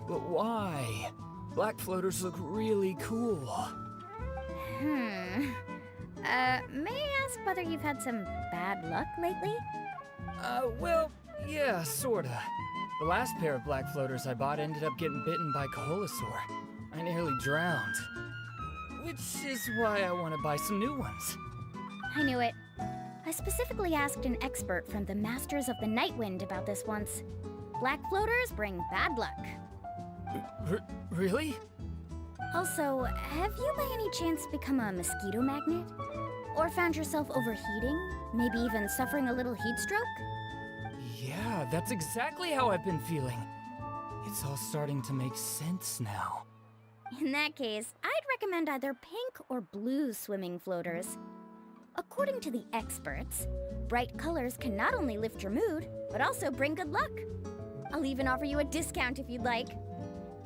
But why? Black floaters look really cool. May I ask whether you've had some bad luck lately? Well, yeah, sorta. The last pair of black floaters I bought ended up getting bitten by Koholosaur. I nearly drowned. Which is why I want to buy some new ones. I knew it. I specifically asked an expert from the Masters of the Nightwind about this once. Black floaters bring bad luck. Really? Also, have you by any chance become a mosquito magnet? Or found yourself overheating? Maybe even suffering a little heat stroke? Yeah, that's exactly how I've been feeling. It's all starting to make sense now. In that case, I'd recommend either pink or blue swimming floaters. According to the experts, bright colors can not only lift your mood, but also bring good luck. I'll even offer you a discount if you'd like.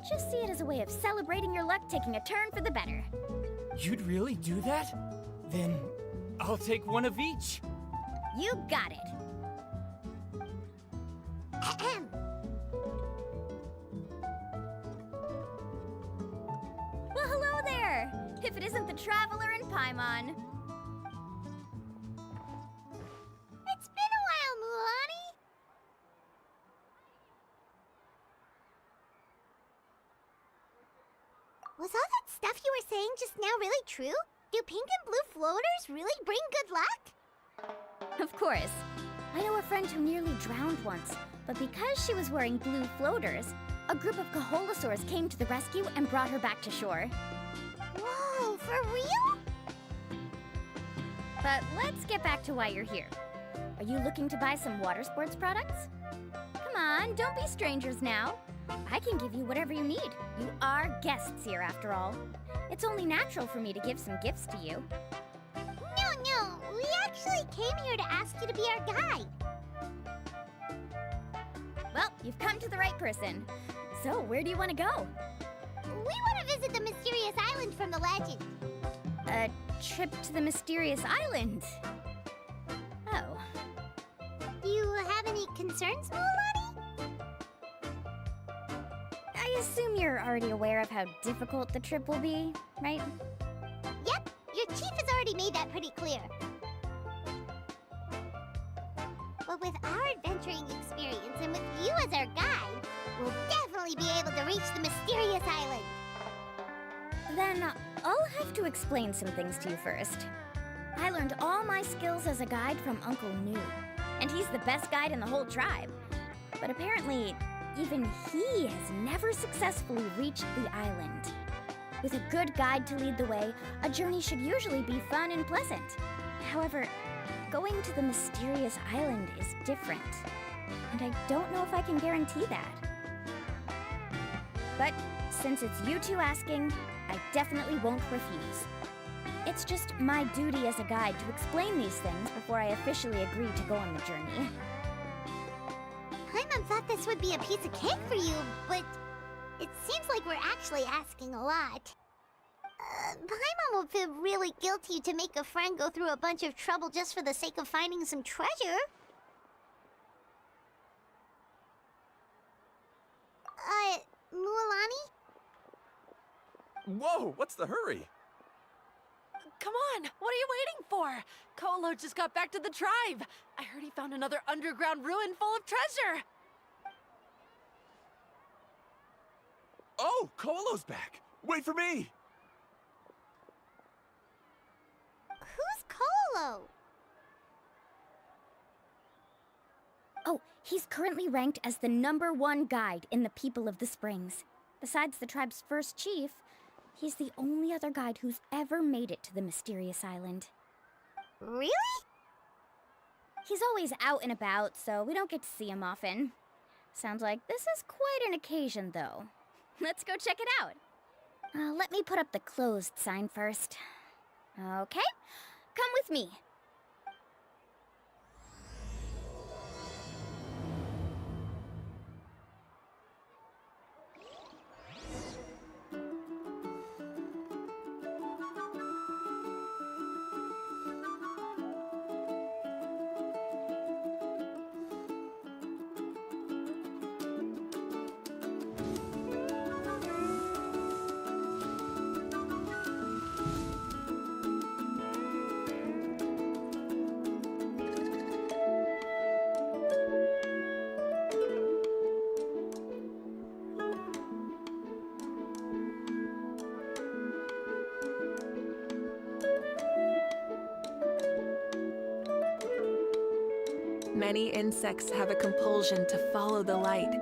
Just see it as a way of celebrating your luck taking a turn for the better. You'd really do that? Then I'll take one of each. You got it. Well, hello there! If it isn't the Traveler in Paimon. It's been a while, Mulan. Was all that stuff you were saying just now really true? Do pink and blue floaters really bring good luck? Of course. I know a friend who nearly drowned once, but because she was wearing blue floaters, a group of Koholosaurs came to the rescue and brought her back to shore. Whoa, for real? But let's get back to why you're here. Are you looking to buy some water sports products? Come on, don't be strangers now. I can give you whatever you need. You are guests here after all. It's only natural for me to give some gifts to you. No, we actually came here to ask you to be our guide. Well, you've come to the right person. So, where do you want to go? We want to visit the mysterious island from the legend. A trip to the mysterious island? Oh. Do you have any concerns, Mulan? I assume you're already aware of how difficult the trip will be, right? Yep, your chief has already made that pretty clear. But with our adventuring experience and with you as our guide, we'll definitely be able to reach the mysterious island. Then I'll have to explain some things to you first. I learned all my skills as a guide from Uncle New, and he's the best guide in the whole tribe. But apparently, even he has never successfully reached the island. With a good guide to lead the way, a journey should usually be fun and pleasant. However, going to the mysterious island is different, and I don't know if I can guarantee that. But since it's you two asking, I definitely won't refuse. It's just my duty as a guide to explain these things before I officially agree to go on the journey. Paimon thought this would be a piece of cake for you, but it seems like we're actually asking a lot. Paimon will feel really guilty to make a friend go through a bunch of trouble just for the sake of finding some treasure. Mualani? Whoa, what's the hurry? Come on, what are you waiting for? Kolo just got back to the tribe. I heard he found another underground ruin full of treasure. Oh, Kolo's back. Wait for me. Who's Kolo? Oh, he's currently ranked as the #1 guide in the People of the Springs. Besides the tribe's first chief, he's the only other guide who's ever made it to the mysterious island. Really? He's always out and about, so we don't get to see him often. Sounds like this is quite an occasion, though. Let's go check it out. Let me put up the closed sign first. Okay, come with me. Many insects have a compulsion to follow the light,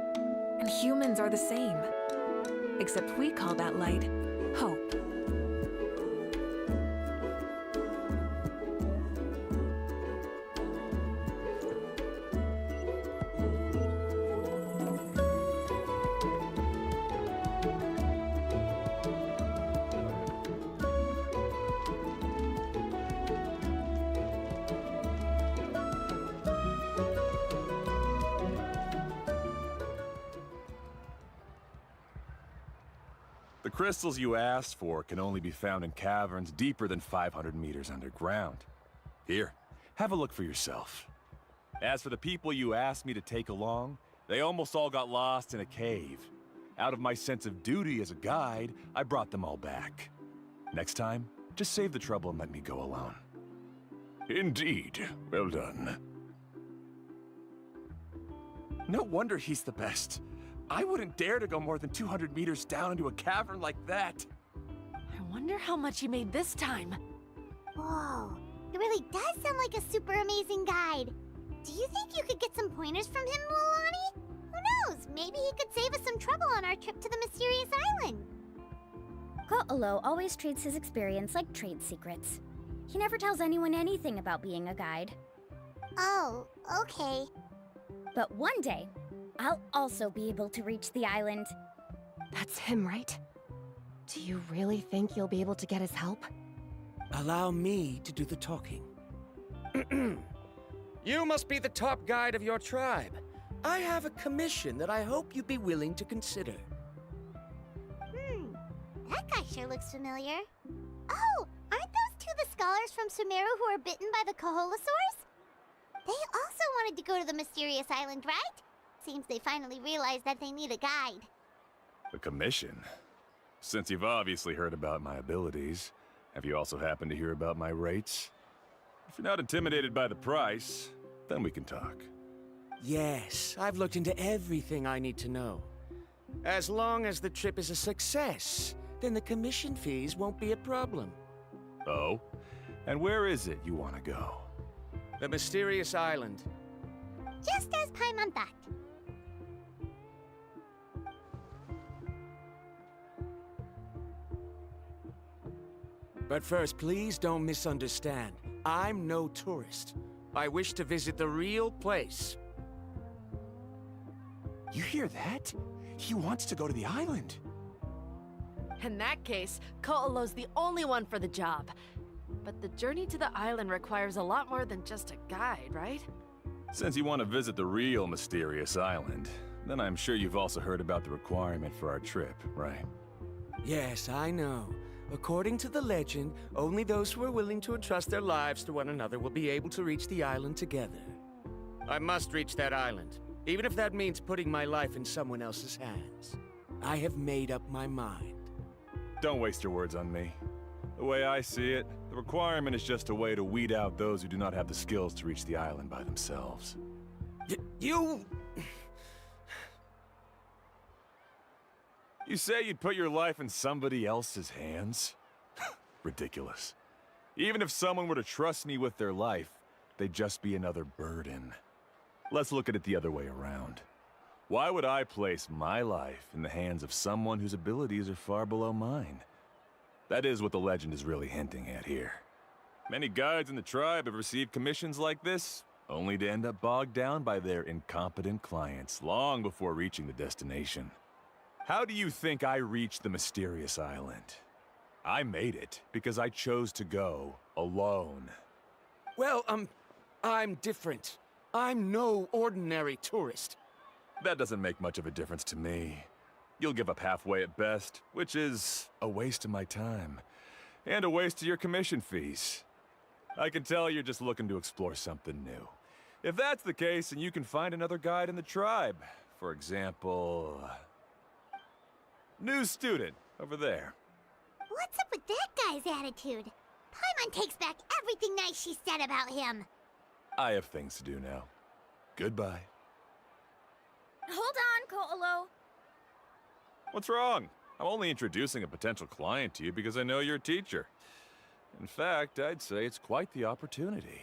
and humans are the same. Except we call that light hope. The crystals you asked for can only be found in caverns deeper than 500 meters underground. Here, have a look for yourself. As for the people you asked me to take along, they almost all got lost in a cave. Out of my sense of duty as a guide, I brought them all back. Next time, just save the trouble and let me go alone. Indeed. Well done. No wonder he's the best. I wouldn't dare to go more than 200 meters down into a cavern like that. I wonder how much he made this time. Whoa, it really does sound like a super amazing guide. Do you think you could get some pointers from him, Milani? Who knows? Maybe he could save us some trouble on our trip to the mysterious island. Ko'olo always treats his experience like trade secrets. He never tells anyone anything about being a guide. Oh, okay. But one day, I'll also be able to reach the island. That's him, right? Do you really think you'll be able to get his help? Allow me to do the talking. You must be the top guide of your tribe. I have a commission that I hope you'd be willing to consider. That guy sure looks familiar. Oh, aren't those two the scholars from Sumeru who were bitten by the Koholosaurs? They also wanted to go to the mysterious island, right? Seems they finally realized that they need a guide. The commission? Since you've obviously heard about my abilities, have you also happened to hear about my rates? If you're not intimidated by the price, then we can talk. Yes, I've looked into everything I need to know. As long as the trip is a success, then the commission fees won't be a problem. Oh? And where is it you want to go? The mysterious island. Just as Paimon thought. But first, please don't misunderstand. I'm no tourist. I wish to visit the real place. You hear that? He wants to go to the island. In that case, Ko'olo's the only one for the job. But the journey to the island requires a lot more than just a guide, right? Since you want to visit the real mysterious island, then I'm sure you've also heard about the requirement for our trip, right? Yes, I know. According to the legend, only those who are willing to entrust their lives to one another will be able to reach the island together. I must reach that island, even if that means putting my life in someone else's hands. I have made up my mind. Don't waste your words on me. The way I see it, the requirement is just a way to weed out those who do not have the skills to reach the island by themselves. You... You say you'd put your life in somebody else's hands? Ridiculous. Even if someone were to trust me with their life, they'd just be another burden. Let's look at it the other way around. Why would I place my life in the hands of someone whose abilities are far below mine? That is what the legend is really hinting at here. Many guides in the tribe have received commissions like this, only to end up bogged down by their incompetent clients long before reaching the destination. How do you think I reached the mysterious island? I made it because I chose to go alone. Well, I'm different. I'm no ordinary tourist. That doesn't make much of a difference to me. You'll give up halfway at best, which is a waste of my time. And a waste of your commission fees. I can tell you're just looking to explore something new. If that's the case, then you can find another guide in the tribe. For example... new student, over there. What's up with that guy's attitude? Paimon takes back everything nice she said about him. I have things to do now. Goodbye. Hold on, Ko'olo. What's wrong? I'm only introducing a potential client to you because I know you're a teacher. In fact, I'd say it's quite the opportunity.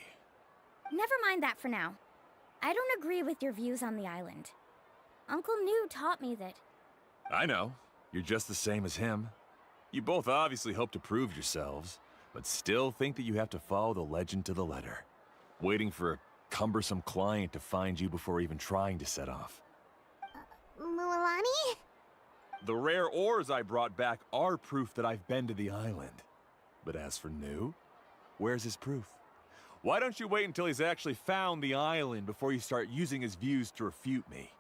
Never mind that for now. I don't agree with your views on the island. Uncle New taught me that. I know. You're just the same as him. You both obviously hope to prove yourselves, but still think that you have to follow the legend to the letter, waiting for a cumbersome client to find you before even trying to set off. Mualani? The rare ores I brought back are proof that I've been to the island. But as for New, where's his proof? Why don't you wait until he's actually found the island before you start using his views to refute me?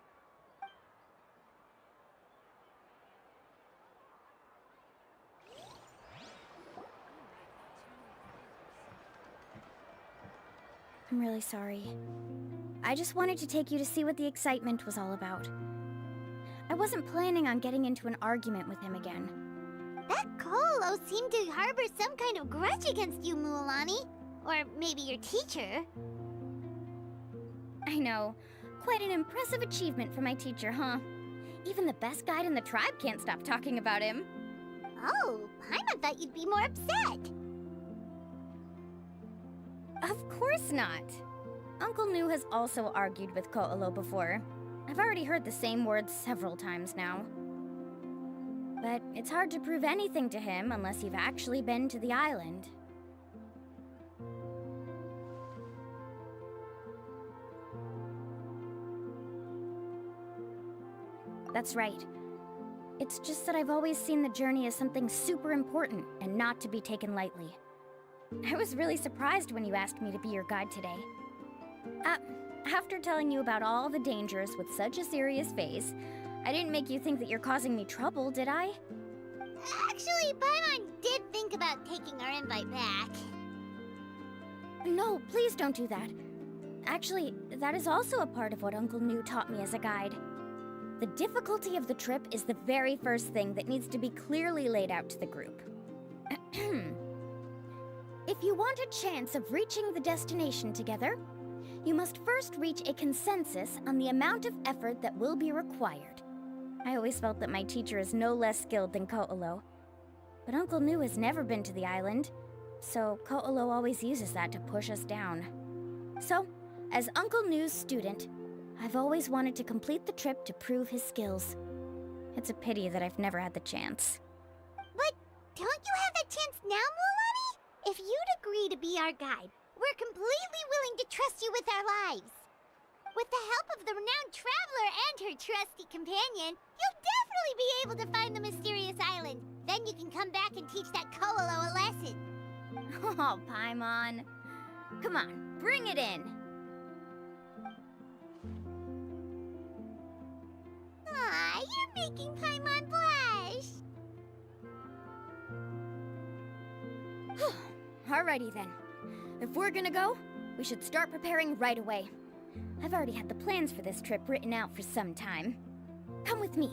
I'm really sorry. I just wanted to take you to see what the excitement was all about. I wasn't planning on getting into an argument with him again. That Kolo seemed to harbor some kind of grudge against you, Mualani. Or maybe your teacher. I know. Quite an impressive achievement for my teacher, huh? Even the best guide in the tribe can't stop talking about him. Oh, Paimon thought you'd be more upset. Of course not. Uncle New has also argued with Ko'olo before. I've already heard the same words several times now. But it's hard to prove anything to him unless you've actually been to the island. That's right. It's just that I've always seen the journey as something super important and not to be taken lightly. I was really surprised when you asked me to be your guide today. After telling you about all the dangers with such a serious face, I didn't make you think that you're causing me trouble, did I? Actually, Paimon did think about taking our invite back. No, please don't do that. Actually, that is also a part of what Uncle New taught me as a guide. The difficulty of the trip is the very first thing that needs to be clearly laid out to the group. If you want a chance of reaching the destination together, you must first reach a consensus on the amount of effort that will be required. I always felt that my teacher is no less skilled than Ko'olo. But Uncle New has never been to the island, so Ko'olo always uses that to push us down. So, as Uncle New's student, I've always wanted to complete the trip to prove his skills. It's a pity that I've never had the chance. But don't you have that chance now, Mualani? If you'd agree to be our guide, we're completely willing to trust you with our lives. With the help of the renowned traveler and her trusty companion, you'll definitely be able to find the mysterious island. Then you can come back and teach that Ko'olo a lesson. Oh, Paimon. Come on, bring it in. Aw, you're making Paimon blush. Alrighty then. If we're gonna go, we should start preparing right away. I've already had the plans for this trip written out for some time. Come with me.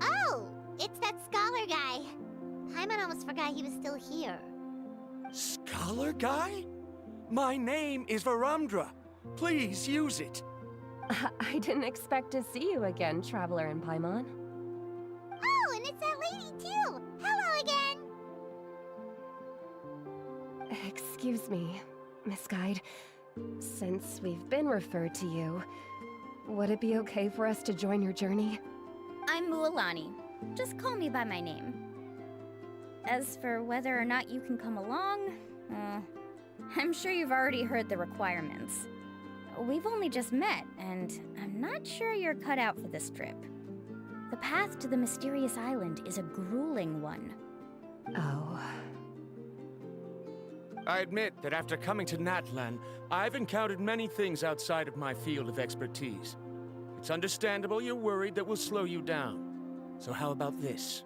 Oh, it's that scholar guy. Paimon almost forgot he was still here. Scholar guy? My name is Varamdra. Please use it. I didn't expect to see you again, Traveler and Paimon. Oh, and it's that lady too. Hello again. Excuse me, Miss Guide. Since we've been referred to you, would it be okay for us to join your journey? I'm Mualani. Just call me by my name. As for whether or not you can come along, I'm sure you've already heard the requirements. We've only just met, and I'm not sure you're cut out for this trip. The path to the mysterious island is a grueling one. Oh. I admit that after coming to Natlan, I've encountered many things outside of my field of expertise. It's understandable you're worried that we'll slow you down. So how about this?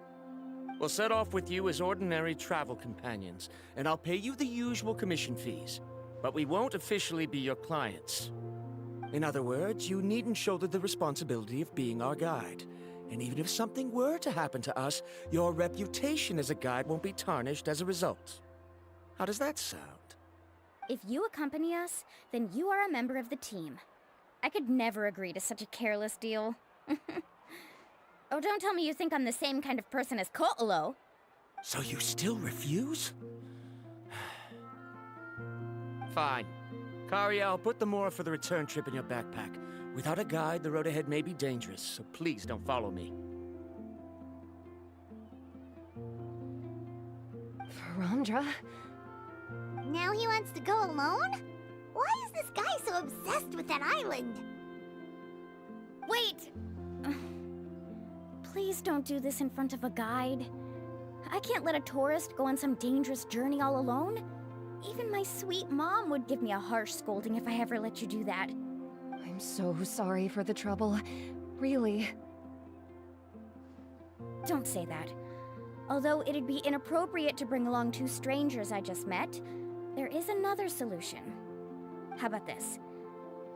We'll set off with you as ordinary travel companions, and I'll pay you the usual commission fees. But we won't officially be your clients. In other words, you needn't shoulder the responsibility of being our guide. And even if something were to happen to us, your reputation as a guide won't be tarnished as a result. How does that sound? If you accompany us, then you are a member of the team. I could never agree to such a careless deal. Oh, don't tell me you think I'm the same kind of person as Ko'olo. So you still refuse? Fine. Kariel, put the more for the return trip in your backpack. Without a guide, the road ahead may be dangerous, so please don't follow me. Verandra? Now he wants to go alone? Why is this guy so obsessed with that island? Wait! Please don't do this in front of a guide. I can't let a tourist go on some dangerous journey all alone. Even my sweet mom would give me a harsh scolding if I ever let you do that. I'm so sorry for the trouble. Really. Don't say that. Although it'd be inappropriate to bring along two strangers I just met, there is another solution. How about this?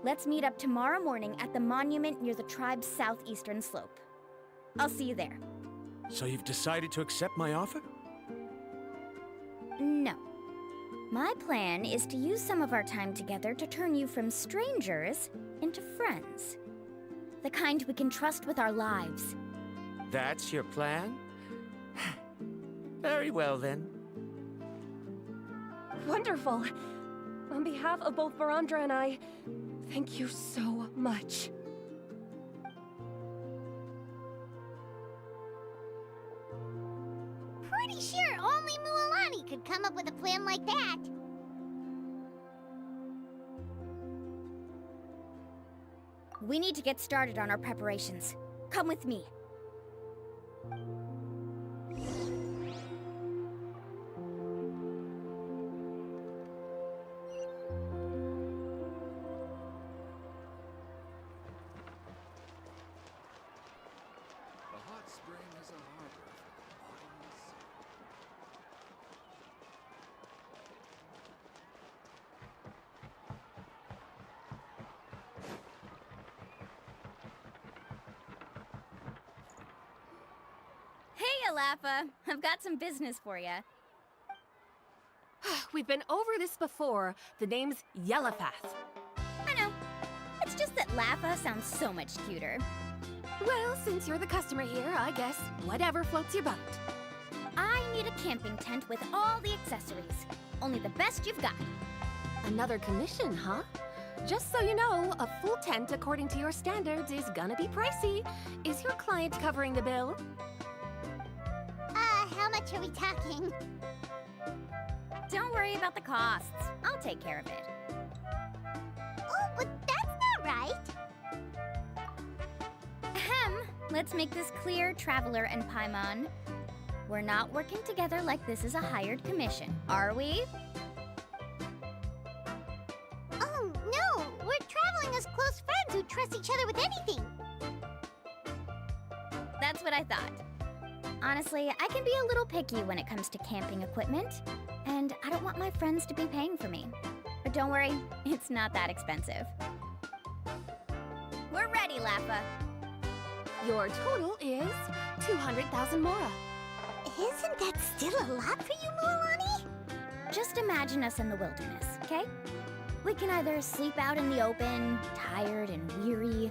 Let's meet up tomorrow morning at the monument near the tribe's southeastern slope. I'll see you there. So you've decided to accept my offer? No. My plan is to use some of our time together to turn you from strangers into friends. The kind we can trust with our lives. That's your plan? Very well, then. Wonderful. On behalf of both Verandra and I, thank you so much. Pretty sure only Mualani could come up with a plan like that. We need to get started on our preparations. Come with me. A hot spring is a harbor for the body and soul. Hey, Alafa. I've got some business for you. We've been over this before. The name's Yellowfath. I know. It's just that Lafa sounds so much cuter. Well, since you're the customer here, I guess whatever floats your boat. I need a camping tent with all the accessories. Only the best you've got. Another commission, huh? Just so you know, a full tent according to your standards is gonna be pricey. Is your client covering the bill? How much are we talking? Don't worry about the costs. I'll take care of it. Oh, but that's not right. Ahem. Let's make this clear, Traveler and Paimon. We're not working together like this is a hired commission, are we? Oh, no! We're traveling as close friends who trust each other with anything. That's what I thought. Honestly, I can be a little picky when it comes to camping equipment, and I don't want my friends to be paying for me. But don't worry, it's not that expensive. We're ready, Lafa. Your total is 200,000 mora. Isn't that still a lot for you, Mualani? Just imagine us in the wilderness, okay? We can either sleep out in the open, tired and weary,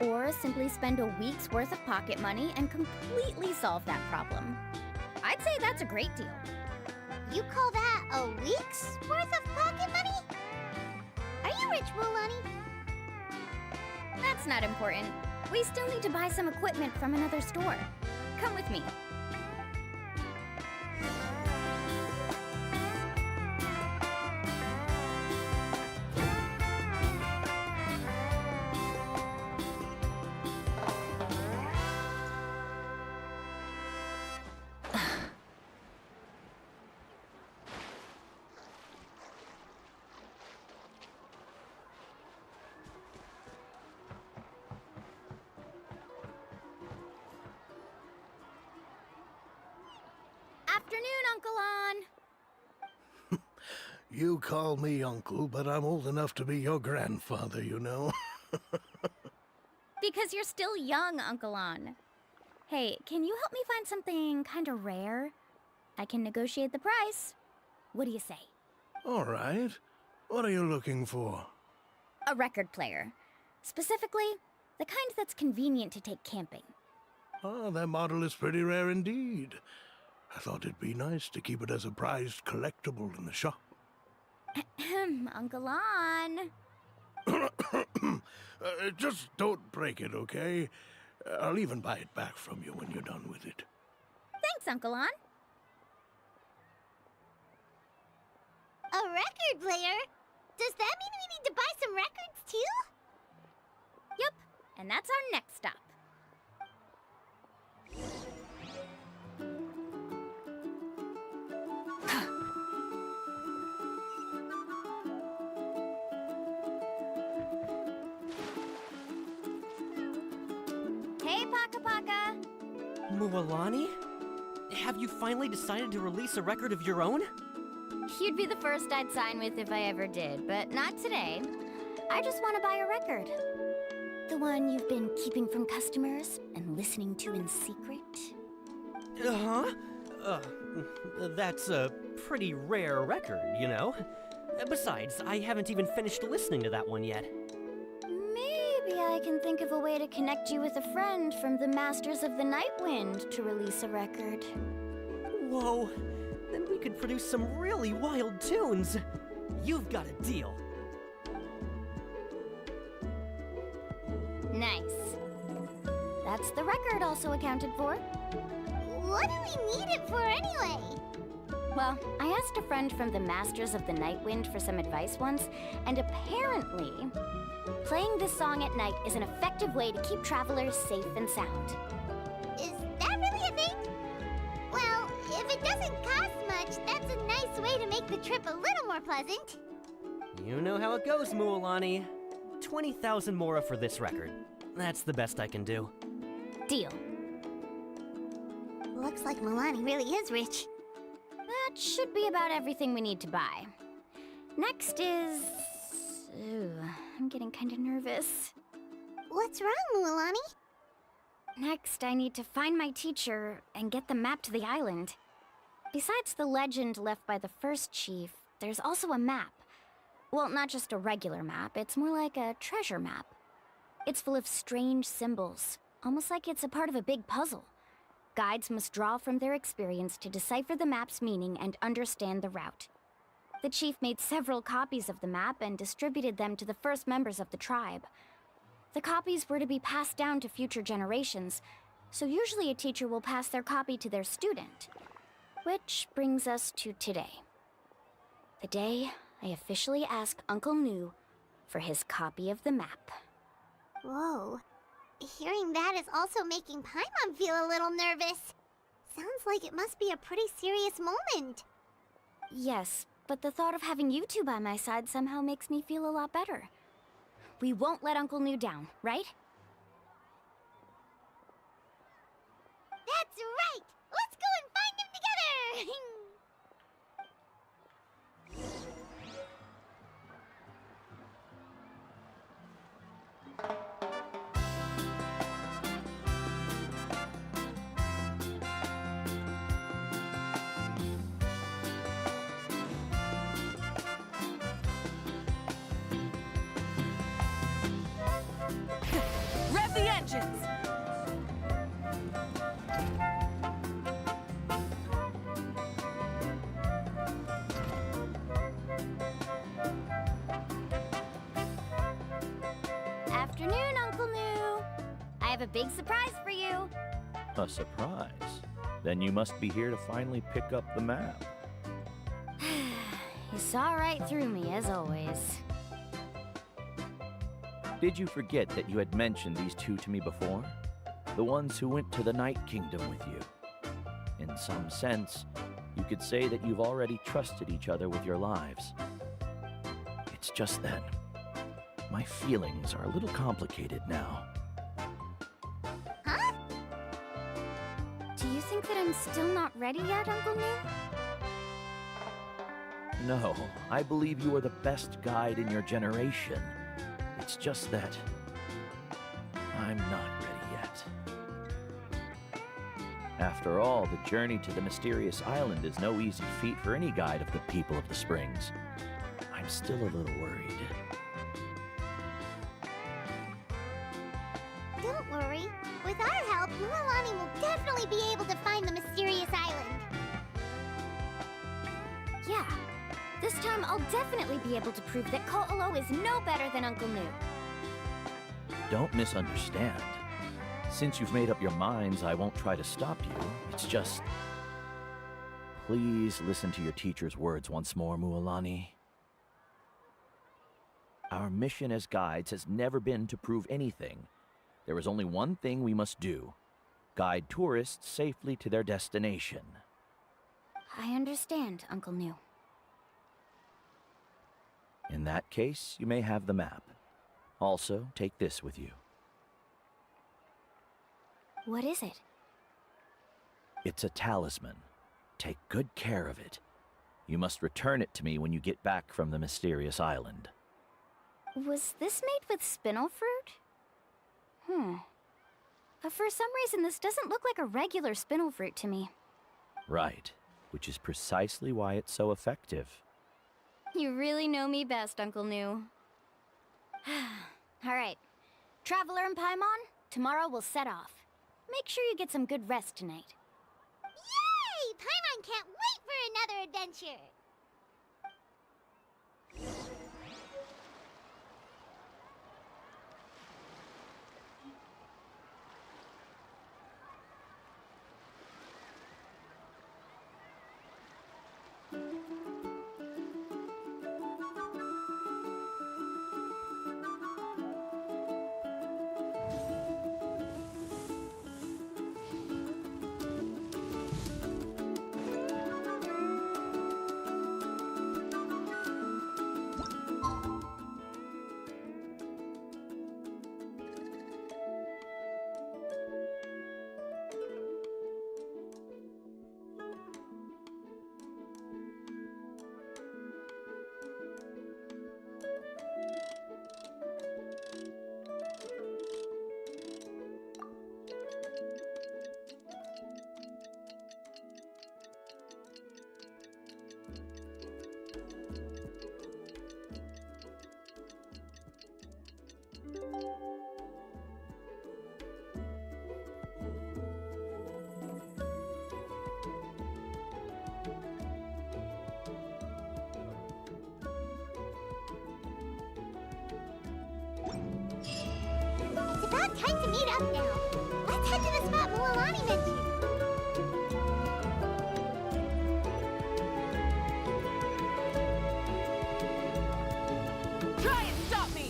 or simply spend a week's worth of pocket money and completely solve that problem. I'd say that's a great deal. You call that a week's worth of pocket money? Are you rich, Mualani? That's not important. We still need to buy some equipment from another store. Come with me. Afternoon, Uncle On. You call me uncle, but I'm old enough to be your grandfather, you know. Because you're still young, Uncle On. Hey, can you help me find something kind of rare? I can negotiate the price. What do you say? All right. What are you looking for? A record player. Specifically, the kind that's convenient to take camping. Ah, that model is pretty rare indeed. I thought it'd be nice to keep it as a prized collectible in the shop. Uncle On. Just don't break it, okay? I'll even buy it back from you when you're done with it. Thanks, Uncle On. A record player? Does that mean we need to buy some records too? Yup, and that's our next stop. Hey, Paka Paka! Mualani? Have you finally decided to release a record of your own? You'd be the first I'd sign with if I ever did, but not today. I just want to buy a record. The one you've been keeping from customers and listening to in secret. Uh-huh. That's a pretty rare record, you know? Besides, I haven't even finished listening to that one yet. Maybe I can think of a way to connect you with a friend from the Masters of the Night Wind to release a record. Whoa, then we could produce some really wild tunes. You've got a deal. Nice. That's the record also accounted for. What do we need it for anyway? Well, I asked a friend from the Masters of the Night Wind for some advice once, and apparently, playing this song at night is an effective way to keep travelers safe and sound. Is that really a thing? Well, if it doesn't cost much, that's a nice way to make the trip a little more pleasant. You know how it goes, Mualani. 20,000 mora for this record. That's the best I can do. Deal. Looks like Milani really is rich. That should be about everything we need to buy. Next is... Ooh, I'm getting kind of nervous. What's wrong, Mualani? Next, I need to find my teacher and get the map to the island. Besides the legend left by the first chief, there's also a map. Well, not just a regular map, it's more like a treasure map. It's full of strange symbols, almost like it's a part of a big puzzle. Guides must draw from their experience to decipher the map's meaning and understand the route. The chief made several copies of the map and distributed them to the first members of the tribe. The copies were to be passed down to future generations, so usually a teacher will pass their copy to their student. Which brings us to today. The day I officially ask Uncle Nu for his copy of the map. Whoa. Hearing that is also making Paimon feel a little nervous. Sounds like it must be a pretty serious moment. Yes, but the thought of having you two by my side somehow makes me feel a lot better. We won't let Uncle Nu down, right? That's right! Let's go and find him together! Rev the engines! Afternoon, Uncle Nu. I have a big surprise for you. A surprise? Then you must be here to finally pick up the map. You saw right through me, as always. Did you forget that you had mentioned these two to me before? The ones who went to the Night Kingdom with you. In some sense, you could say that you've already trusted each other with your lives. It's just that my feelings are a little complicated now. Huh? Do you think that I'm still not ready yet, Uncle Nu? No, I believe you are the best guide in your generation. It's just that I'm not ready yet. After all, the journey to the mysterious island is no easy feat for any guide of the people of the Springs. I'm still a little worried. Don't worry. With our help, Mualani will definitely be able to find the mysterious island. Yeah. This time, I'll definitely be able to prove that Ko'olo is no better than Uncle Nu. Don't misunderstand. Since you've made up your minds, I won't try to stop you. It's just... Please listen to your teacher's words once more, Mualani. Our mission as guides has never been to prove anything. There is only one thing we must do. Guide tourists safely to their destination. I understand, Uncle Nu. In that case, you may have the map. Also, take this with you. What is it? It's a talisman. Take good care of it. You must return it to me when you get back from the mysterious island. Was this made with spinel fruit? For some reason, this doesn't look like a regular spinel fruit to me. Right, which is precisely why it's so effective. You really know me best, Uncle Nu. Alright. Traveler and Paimon, tomorrow we'll set off. Make sure you get some good rest tonight. Yay! Paimon can't wait for another adventure! It's about time to meet up now. Let's head to the spot Mualani mentioned. Try and stop me!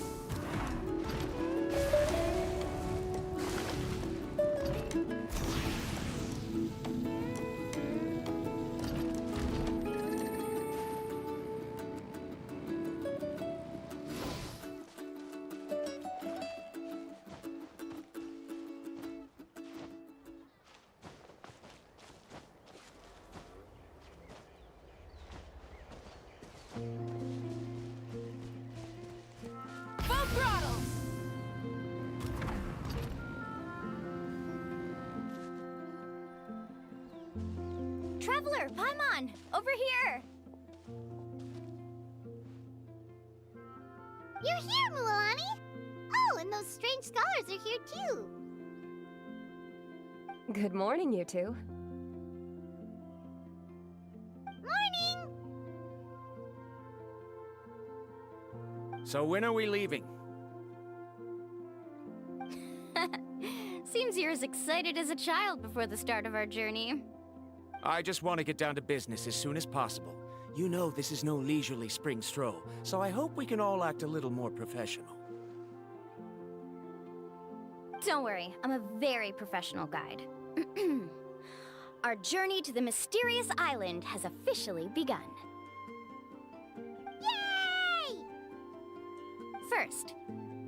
Full throttle! Traveler, Paimon, over here! You're here, Mualani! Oh, and those strange scholars are here too. Good morning, you two. Morning! So when are we leaving? Seems you're as excited as a child before the start of our journey. I just want to get down to business as soon as possible. You know this is no leisurely spring stroll, so I hope we can all act a little more professional. Don't worry, I'm a very professional guide. Our journey to the mysterious island has officially begun. Yay! First,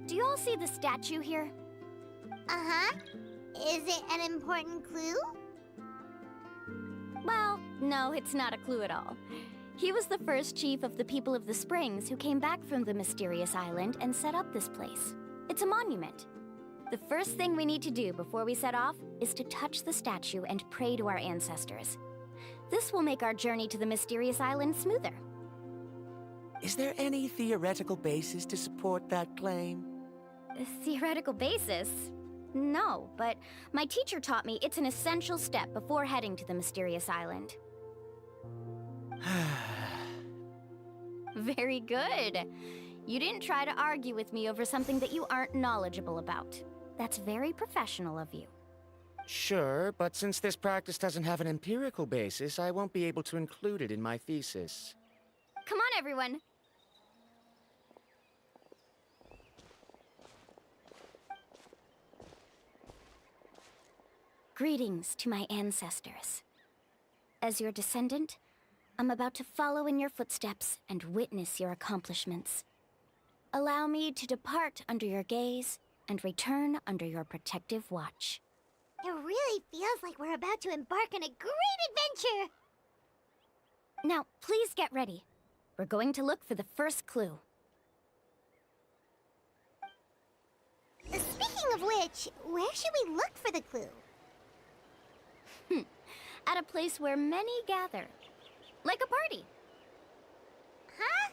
do you all see the statue here? Uh-huh. Is it an important clue? Well, no, it's not a clue at all. He was the first chief of the people of the Springs who came back from the mysterious island and set up this place. It's a monument. The first thing we need to do before we set off is to touch the statue and pray to our ancestors. This will make our journey to the mysterious island smoother. Is there any theoretical basis to support that claim? A theoretical basis? No, but my teacher taught me it's an essential step before heading to the mysterious island. Very good. You didn't try to argue with me over something that you aren't knowledgeable about. That's very professional of you. Sure, but since this practice doesn't have an empirical basis, I won't be able to include it in my thesis. Come on, everyone. Greetings to my ancestors. As your descendant, I'm about to follow in your footsteps and witness your accomplishments. Allow me to depart under your gaze and return under your protective watch. It really feels like we're about to embark on a great adventure! Now, please get ready. We're going to look for the first clue. Speaking of which, where should we look for the clue? At a place where many gather. Like a party. Huh?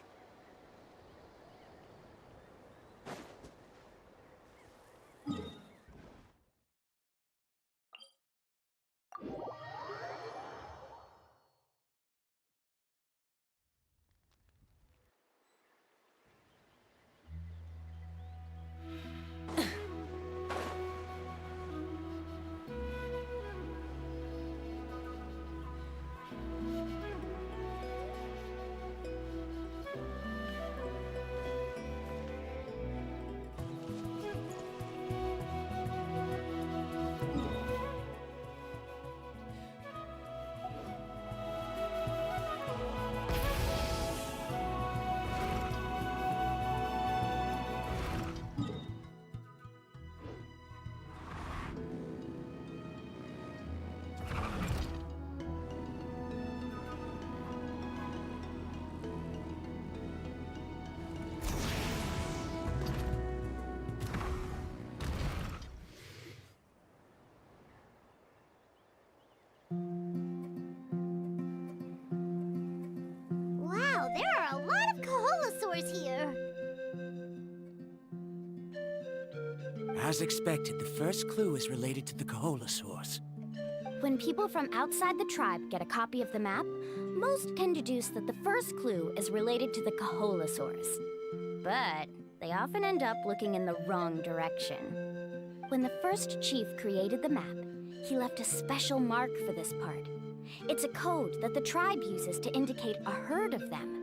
Wow, there are a lot of Kaholosaurs here! As expected, the first clue is related to the Kaholosaurs. When people from outside the tribe get a copy of the map, most can deduce that the first clue is related to the Kaholosaurs. But they often end up looking in the wrong direction. When the first chief created the map, he left a special mark for this part. It's a code that the tribe uses to indicate a herd of them.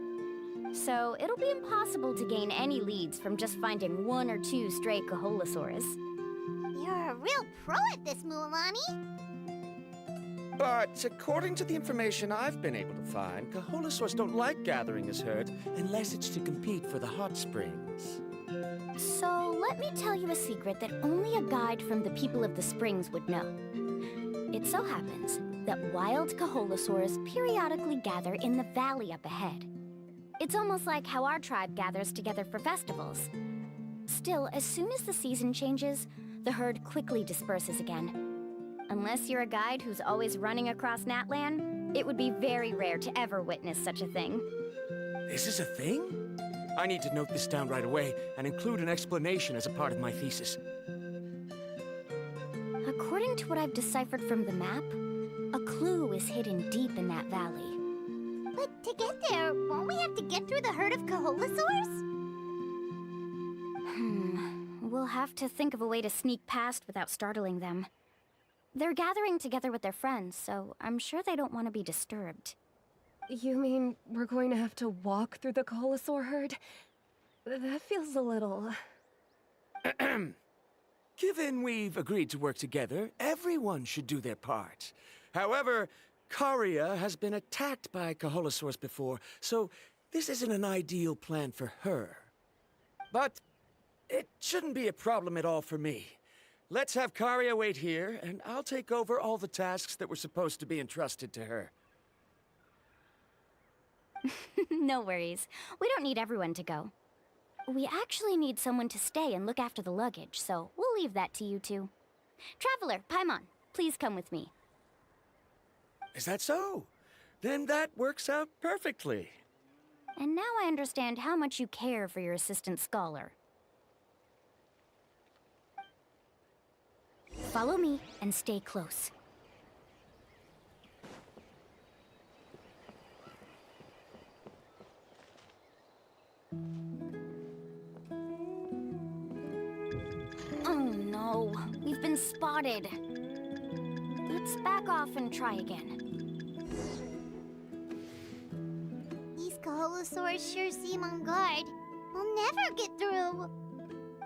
So it'll be impossible to gain any leads from just finding one or two stray Kaholosaurs. You're a real pro at this, Mualani! But according to the information I've been able to find, Kaholosaurs don't like gathering as herd unless it's to compete for the hot springs. So let me tell you a secret that only a guide from the people of the springs would know. It so happens that wild Kaholosaurs periodically gather in the valley up ahead. It's almost like how our tribe gathers together for festivals. Still, as soon as the season changes, the herd quickly disperses again. Unless you're a guide who's always running across Natlan, it would be very rare to ever witness such a thing. This is a thing? I need to note this down right away and include an explanation as a part of my thesis. According to what I've deciphered from the map, a clue is hidden deep in that valley. But to get there, won't we have to get through the herd of Kaholosaurs? We'll have to think of a way to sneak past without startling them. They're gathering together with their friends, so I'm sure they don't want to be disturbed. You mean we're going to have to walk through the Kaholosaur herd? That feels a little... Given we've agreed to work together, everyone should do their part. However, Karia has been attacked by Kaholosaurs before, so this isn't an ideal plan for her. But it shouldn't be a problem at all for me. Let's have Karia wait here, and I'll take over all the tasks that were supposed to be entrusted to her. No worries. We don't need everyone to go. We actually need someone to stay and look after the luggage, so we'll leave that to you two. Traveler, Paimon, please come with me. Is that so? Then that works out perfectly. And now I understand how much you care for your assistant scholar. Follow me and stay close. spotted. Let's back off and try again. These Kaholosaurs sure seem on guard. We'll never get through.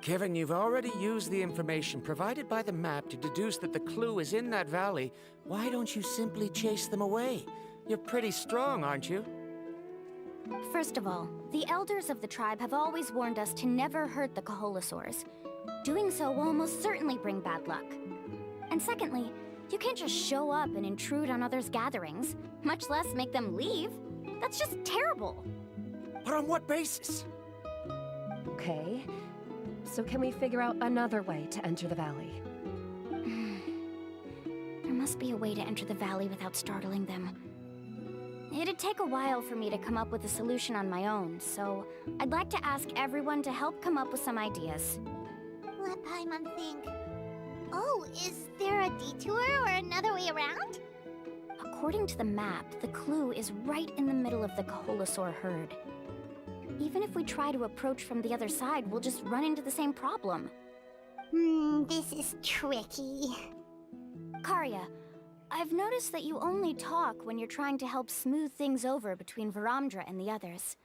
Given you've already used the information provided by the map to deduce that the clue is in that valley, why don't you simply chase them away? You're pretty strong, aren't you? First of all, the elders of the tribe have always warned us to never hurt the Kaholosaurs. Doing so will almost certainly bring bad luck. And secondly, you can't just show up and intrude on others' gatherings, much less make them leave. That's just terrible. But on what basis? Okay. So can we figure out another way to enter the valley? There must be a way to enter the valley without startling them. It'd take a while for me to come up with a solution on my own, so I'd like to ask everyone to help come up with some ideas. Let Paimon think. Oh, is there a detour or another way around? According to the map, the clue is right in the middle of the Kaholosaur herd. Even if we try to approach from the other side, we'll just run into the same problem. This is tricky. Karya, I've noticed that you only talk when you're trying to help smooth things over between Varamdra and the others.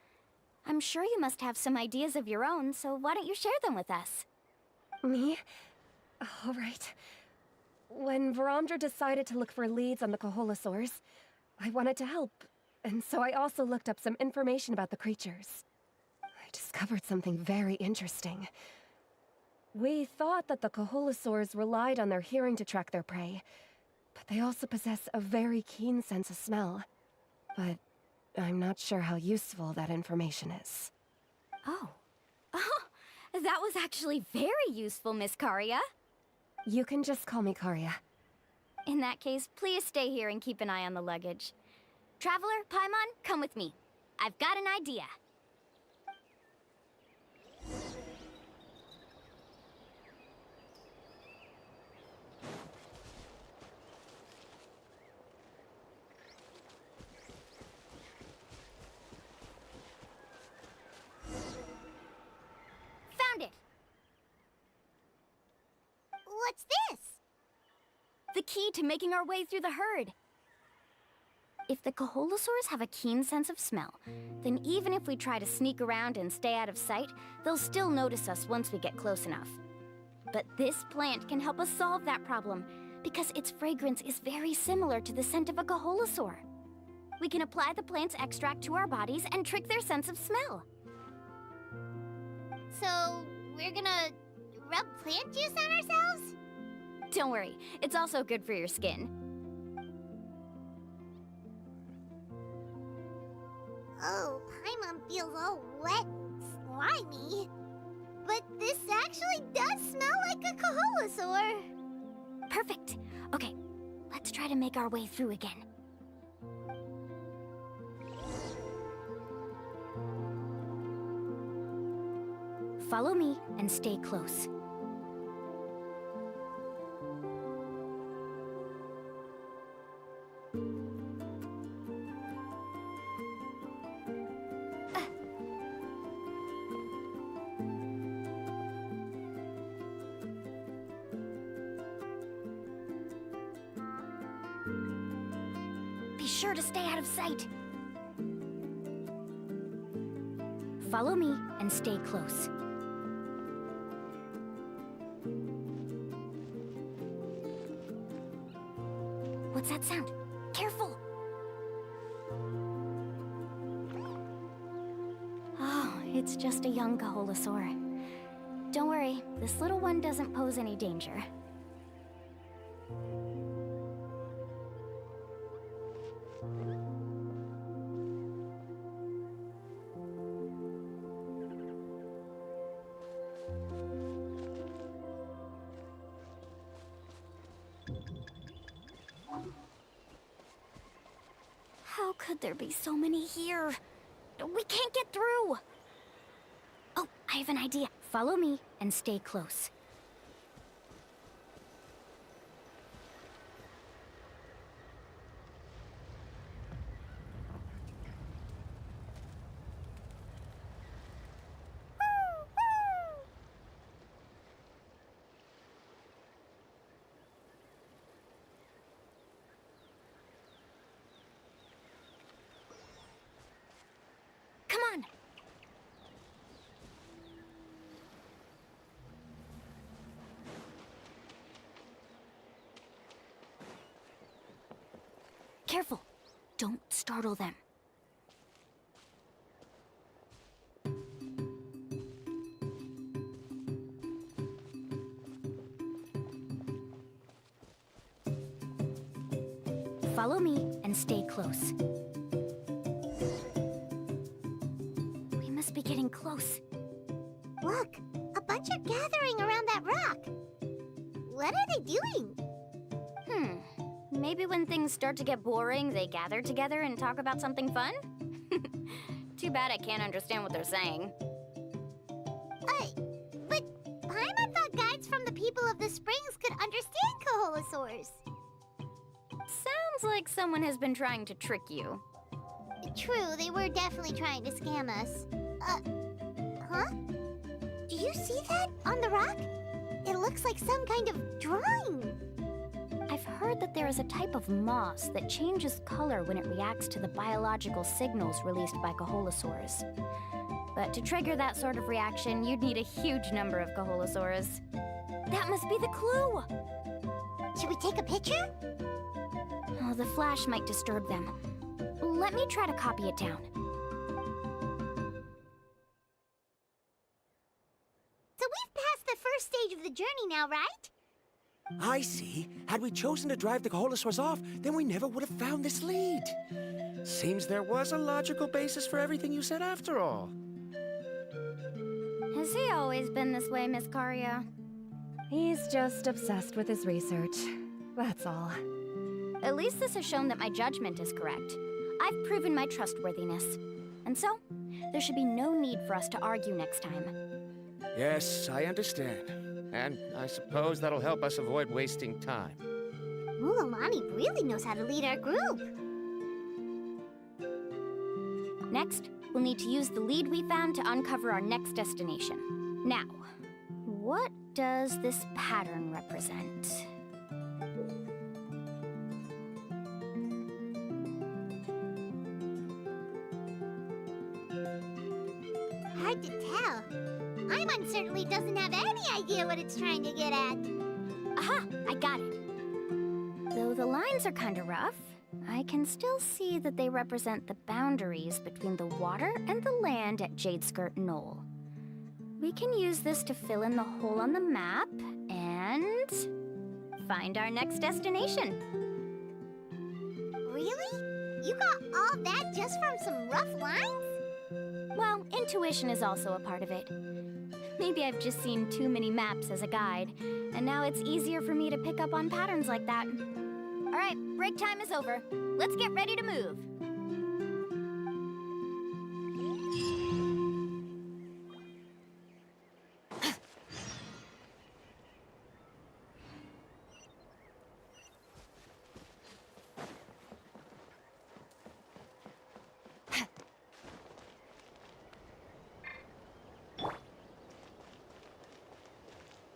I'm sure you must have some ideas of your own, so why don't you share them with us? Me? All right. When Varamdra decided to look for leads on the Kaholosaurs, I wanted to help, and so I also looked up some information about the creatures. I discovered something very interesting. We thought that the Kaholosaurs relied on their hearing to track their prey, but they also possess a very keen sense of smell. But I'm not sure how useful that information is. Oh. Oh, that was actually very useful, Miss Karya. You can just call me Karya. In that case, please stay here and keep an eye on the luggage. Traveler, Paimon, come with me. I've got an idea. Found it! What's this? The key to making our way through the herd. If the Kaholosaurs have a keen sense of smell, then even if we try to sneak around and stay out of sight, they'll still notice us once we get close enough. But this plant can help us solve that problem, because its fragrance is very similar to the scent of a Kaholosaur. We can apply the plant's extract to our bodies and trick their sense of smell. So, we're gonna rub plant juice on ourselves? Don't worry, it's also good for your skin. Oh, Paimon feels all wet and slimy. But this actually does smell like a Kaholosaur. Perfect. Okay, let's try to make our way through again. Follow me and stay close. Be sure to stay out of sight. Follow me and stay close. What's that sound? Careful! Oh, it's just a young Kaholosaur. Don't worry, this little one doesn't pose any danger. How could there be so many here? We can't get through! Oh, I have an idea. Follow me and stay close. Careful. Don't startle them. Follow me and stay close. We must be getting close. Look, a bunch are gathering around that rock. What are they doing? Maybe when things start to get boring, they gather together and talk about something fun? Too bad I can't understand what they're saying. But Paimon thought guides from the people of the springs could understand Kaholosaurs. Sounds like someone has been trying to trick you. True, they were definitely trying to scam us. Huh? Do you see that on the rock? It looks like some kind of drawing. I've heard that there is a type of moss that changes color when it reacts to the biological signals released by Kaholosaurs. But to trigger that sort of reaction, you'd need a huge number of Kaholosaurs. That must be the clue! Should we take a picture? Oh, the flash might disturb them. Let me try to copy it down. So we've passed the first stage of the journey now, right? I see. Had we chosen to drive the Kaholosaurs off, then we never would have found this lead. Seems there was a logical basis for everything you said after all. Has he always been this way, Miss Karia? He's just obsessed with his research. That's all. At least this has shown that my judgment is correct. I've proven my trustworthiness. And so, there should be no need for us to argue next time. Yes, I understand. And I suppose that'll help us avoid wasting time. Mulamani really knows how to lead our group. Next, we'll need to use the lead we found to uncover our next destination. Now, what does this pattern represent? Hard to tell. Paimon certainly doesn't have any idea what it's trying to get at. Aha! I got it. Though the lines are kind of rough, I can still see that they represent the boundaries between the water and the land at Jadeskirt Knoll. We can use this to fill in the hole on the map and find our next destination. Really? You got all that just from some rough lines? Well, intuition is also a part of it. Maybe I've just seen too many maps as a guide, and now it's easier for me to pick up on patterns like that. All right, break time is over. Let's get ready to move.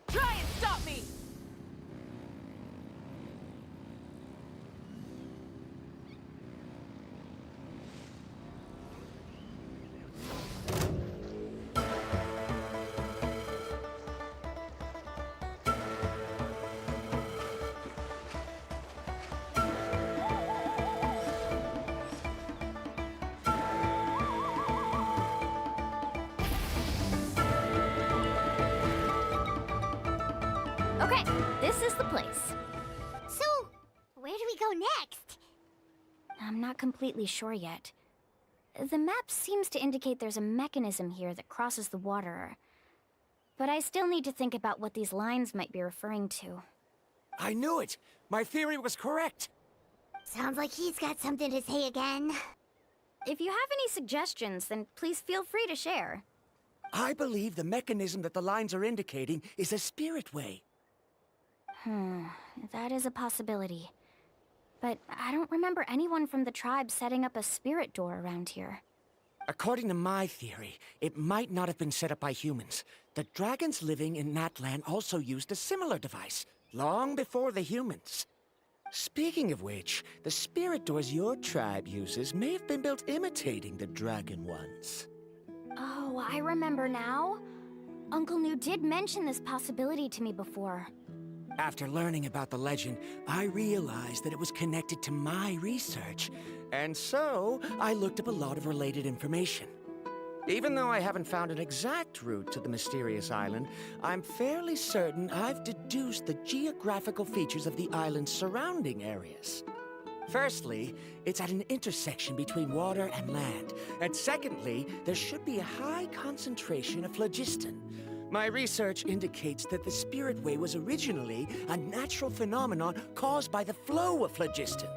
Try and stop me! Okay, this is the place. So, where do we go next? I'm not completely sure yet. The map seems to indicate there's a mechanism here that crosses the water. But I still need to think about what these lines might be referring to. I knew it! My theory was correct! Sounds like he's got something to say again. If you have any suggestions, then please feel free to share. I believe the mechanism that the lines are indicating is a spirit way. That is a possibility. But I don't remember anyone from the tribe setting up a spirit door around here. According to my theory, it might not have been set up by humans. The dragons living in that land also used a similar device, long before the humans. Speaking of which, the spirit doors your tribe uses may have been built imitating the dragon ones. Oh, I remember now. Uncle New did mention this possibility to me before. After learning about the legend, I realized that it was connected to my research, and so I looked up a lot of related information. Even though I haven't found an exact route to the mysterious island, I'm fairly certain I've deduced the geographical features of the island's surrounding areas. Firstly, it's at an intersection between water and land, and secondly, there should be a high concentration of phlogiston. My research indicates that the Spirit Way was originally a natural phenomenon caused by the flow of phlogiston.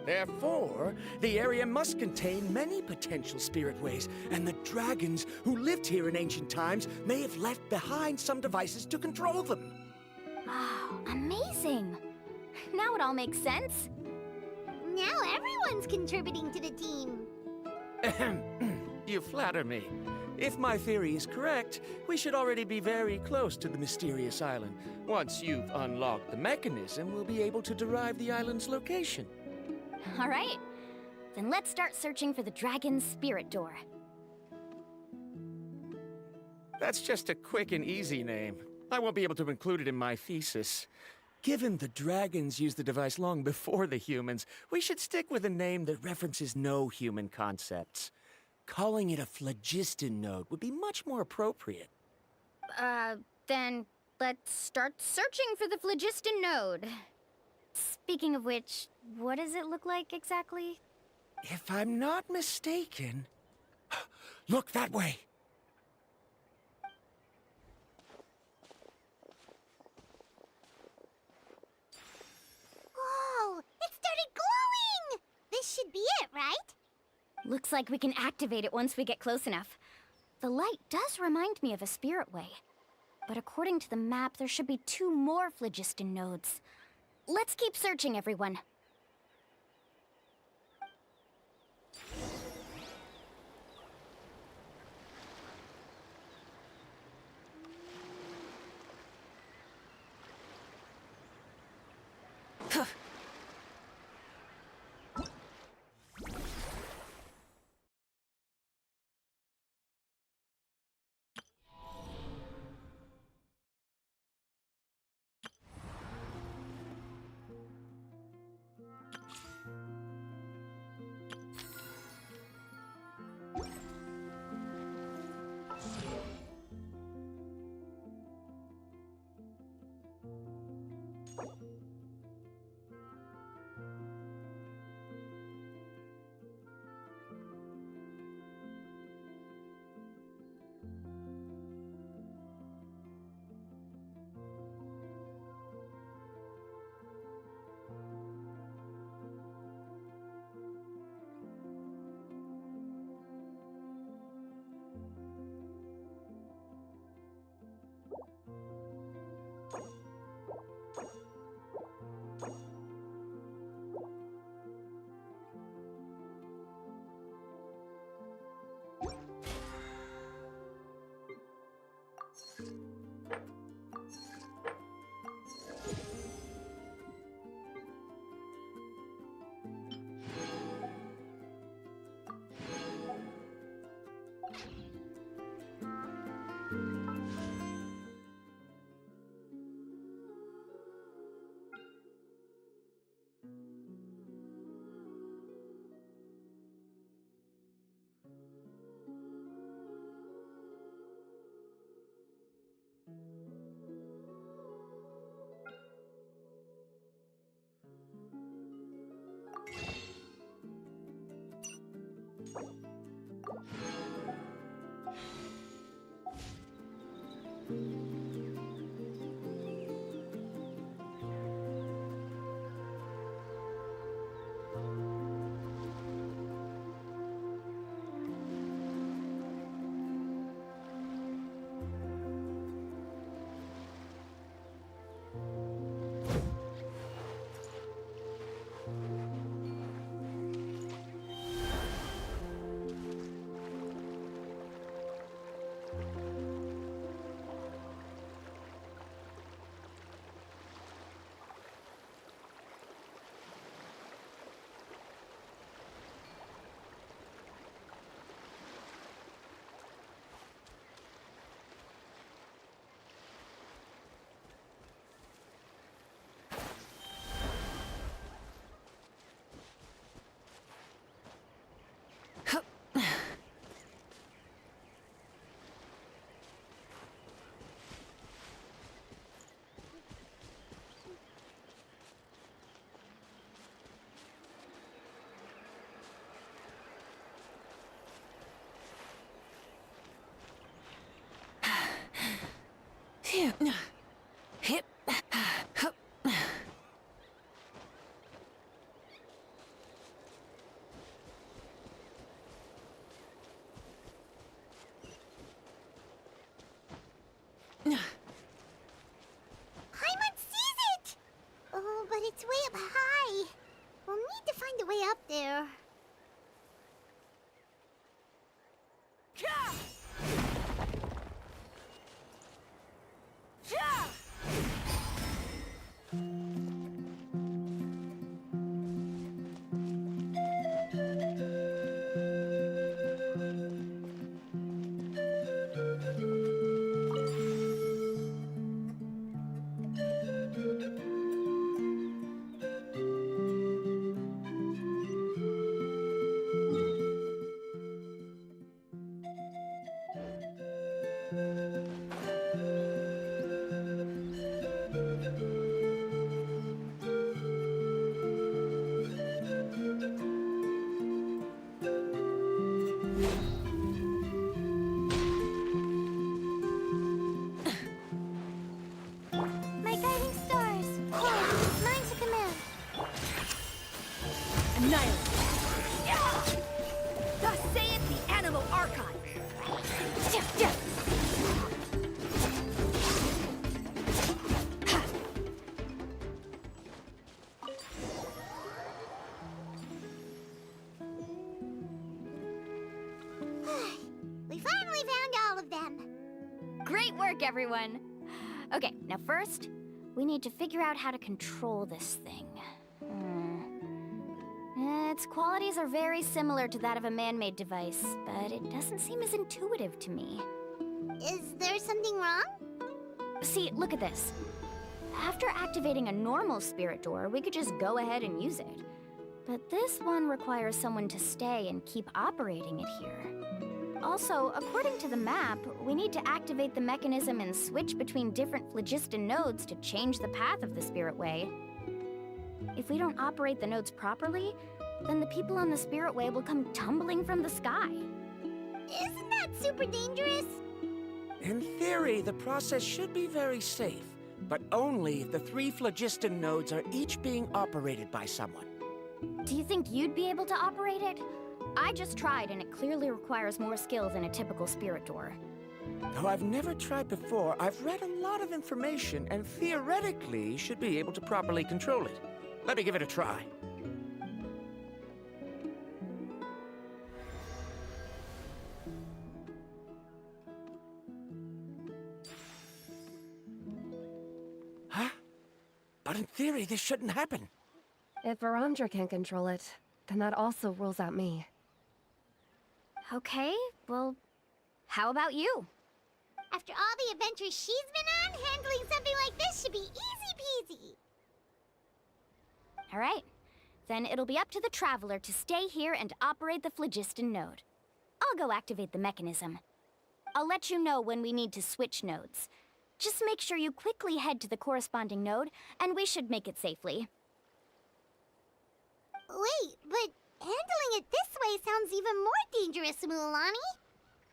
Therefore, the area must contain many potential Spirit Ways, and the dragons who lived here in ancient times may have left behind some devices to control them. Wow, amazing! Now it all makes sense. Now everyone's contributing to the team. You flatter me. If my theory is correct, we should already be very close to the mysterious island. Once you've unlocked the mechanism, we'll be able to derive the island's location. All right, then let's start searching for the dragon's spirit door. That's just a quick and easy name. I won't be able to include it in my thesis. Given the dragons used the device long before the humans, we should stick with a name that references no human concepts. Calling it a phlogiston node would be much more appropriate. Then let's start searching for the phlogiston node. Speaking of which, what does it look like exactly? If I'm not mistaken... Look that way! Whoa! It started glowing! This should be it, right? Looks like we can activate it once we get close enough. The light does remind me of a spirit way. But according to the map, there should be 2 more phlogiston nodes. Let's keep searching, everyone. Annihilate. Thus saith the Animal Archive. We finally found all of them. Great work, everyone. Okay, now first, we need to figure out how to control this thing. Its qualities are very similar to that of a man-made device, but it doesn't seem as intuitive to me. Is there something wrong? See, look at this. After activating a normal spirit door, we could just go ahead and use it. But this one requires someone to stay and keep operating it here. Also, according to the map, we need to activate the mechanism and switch between different phlogiston nodes to change the path of the Spirit Way. If we don't operate the nodes properly, then the people on the Spirit Way will come tumbling from the sky. Isn't that super dangerous? In theory, the process should be very safe, but only if the 3 phlogiston nodes are each being operated by someone. Do you think you'd be able to operate it? I just tried, and it clearly requires more skill than a typical spirit door. Though I've never tried before, I've read a lot of information and theoretically should be able to properly control it. Let me give it a try. Huh? But in theory, this shouldn't happen. If Varamdra can't control it, then that also rules out me. Okay, well, how about you? After all the adventures she's been on, handling something like this should be easy peasy. All right, then it'll be up to the Traveler to stay here and operate the phlogiston node. I'll go activate the mechanism. I'll let you know when we need to switch nodes. Just make sure you quickly head to the corresponding node, and we should make it safely. Wait, but handling it this way sounds even more dangerous, Mualani.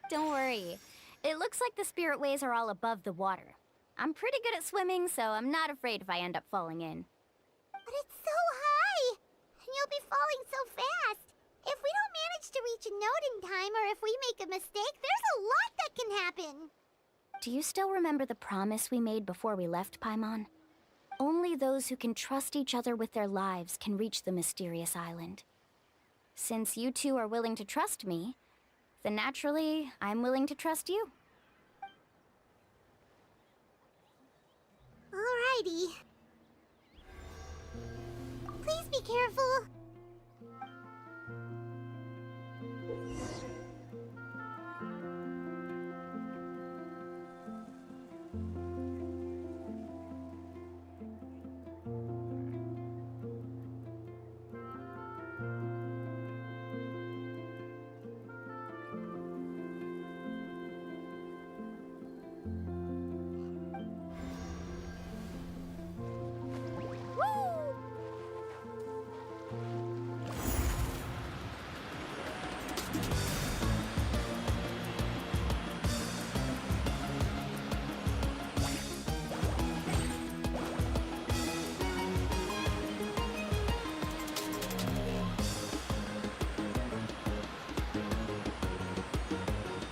Don't worry. It looks like the spirit ways are all above the water. I'm pretty good at swimming, so I'm not afraid if I end up falling in. But it's so high, and you'll be falling so fast. If we don't manage to reach a node in time, or if we make a mistake, there's a lot that can happen. Do you still remember the promise we made before we left, Paimon? Only those who can trust each other with their lives can reach the mysterious island. Since you two are willing to trust me, then naturally, I'm willing to trust you. Alrighty. Please be careful.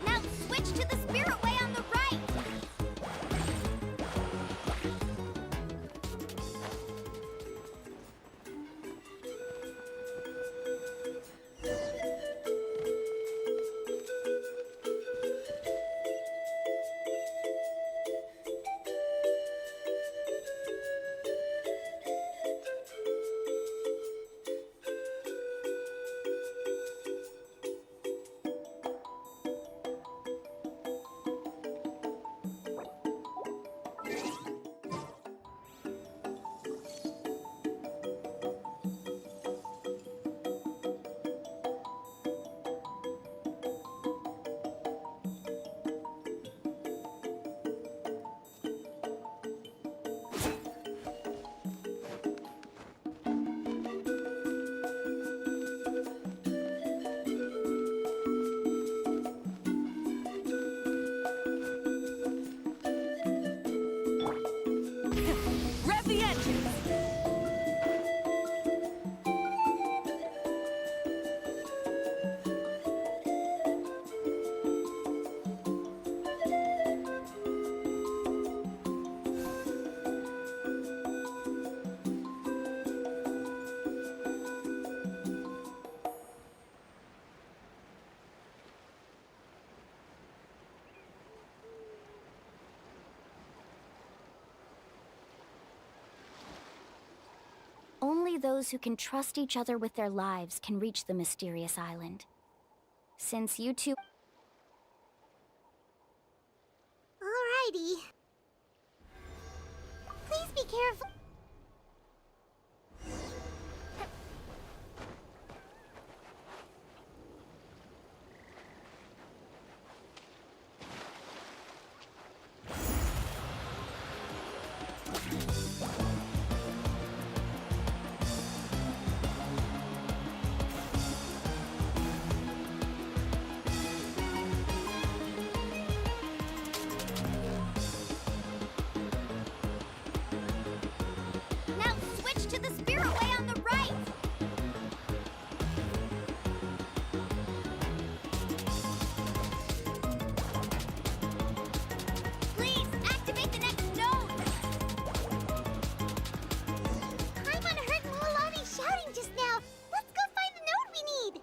Now switch to the spirit way on the right! only those who can trust each other with their lives can reach the mysterious island. Since you two... Alrighty. Please be careful. Now switch to the spirit way on the right! Please, activate the next node! Paimon heard Mualani shouting just now. Let's go find the node we need.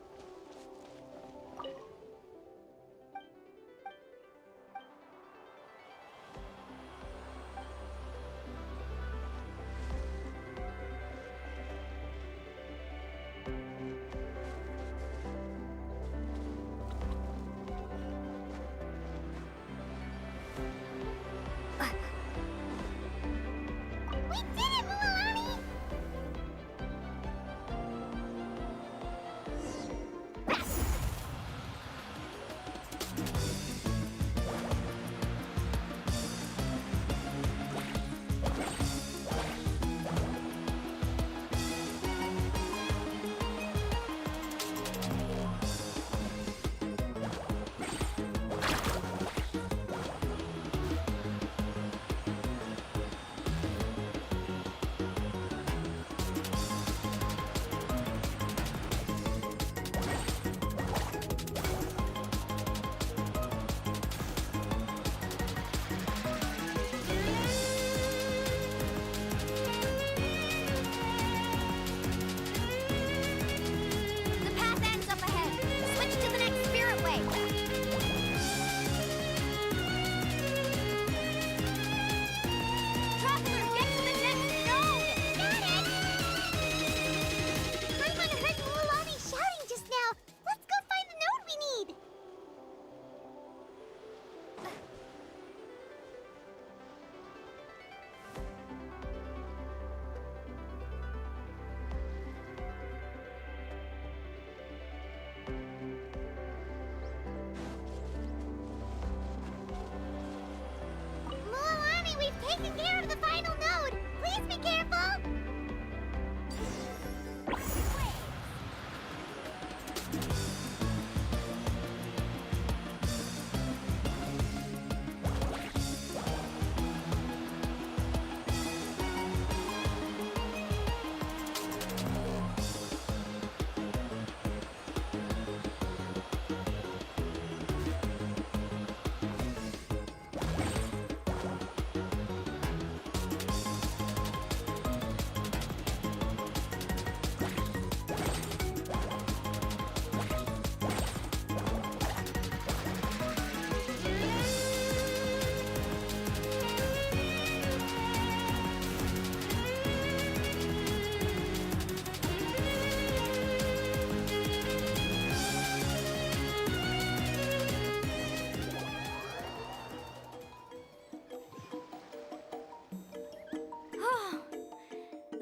We did it, Mualani! The path ends up ahead. Switch to the next spirit way. Traveler, get to the next node! Got it! Paimon heard Mualani shouting just now. Let's go find the node we need. Mualani, we've taken care of the final node. Please be careful.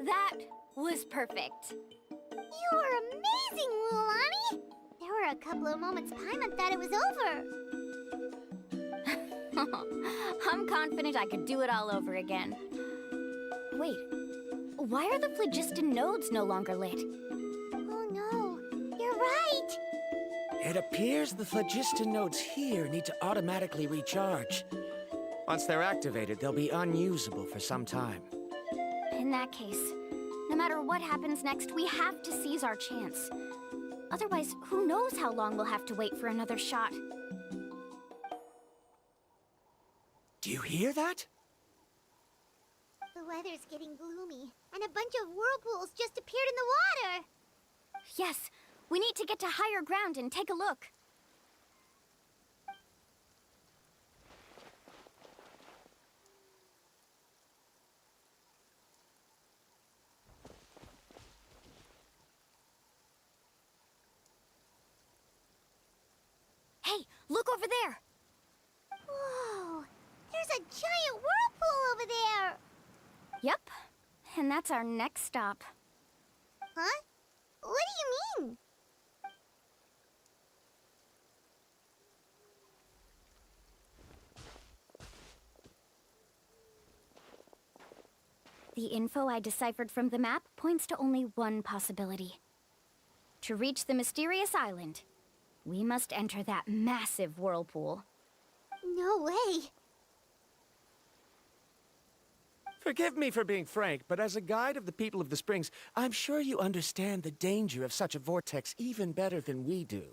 That was perfect. You were amazing, Mualani! There were a couple of moments Paimon thought it was over. I'm confident I could do it all over again. Wait, why are the phlogiston nodes no longer lit? Oh no, you're right! It appears the phlogiston nodes here need to automatically recharge. Once they're activated, they'll be unusable for some time. In that case, no matter what happens next, we have to seize our chance. Otherwise, who knows how long we'll have to wait for another shot. Do you hear that? The weather's getting gloomy, and a bunch of whirlpools just appeared in the water! Yes, we need to get to higher ground and take a look. Hey, look over there! Whoa! There's a giant whirlpool over there! Yep, and that's our next stop. Huh? What do you mean? The info I deciphered from the map points to only one possibility. To reach the mysterious island, we must enter that massive whirlpool. No way! Forgive me for being frank, but as a guide of the people of the Springs, I'm sure you understand the danger of such a vortex even better than we do.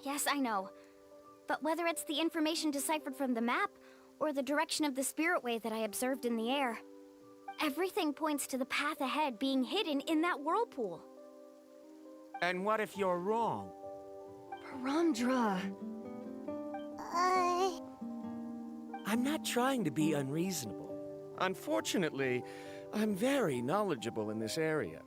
Yes, I know. But whether it's the information deciphered from the map, or the direction of the spirit wave that I observed in the air, everything points to the path ahead being hidden in that whirlpool. And what if you're wrong? Bromdra. I'm not trying to be unreasonable. Unfortunately, I'm very knowledgeable in this area.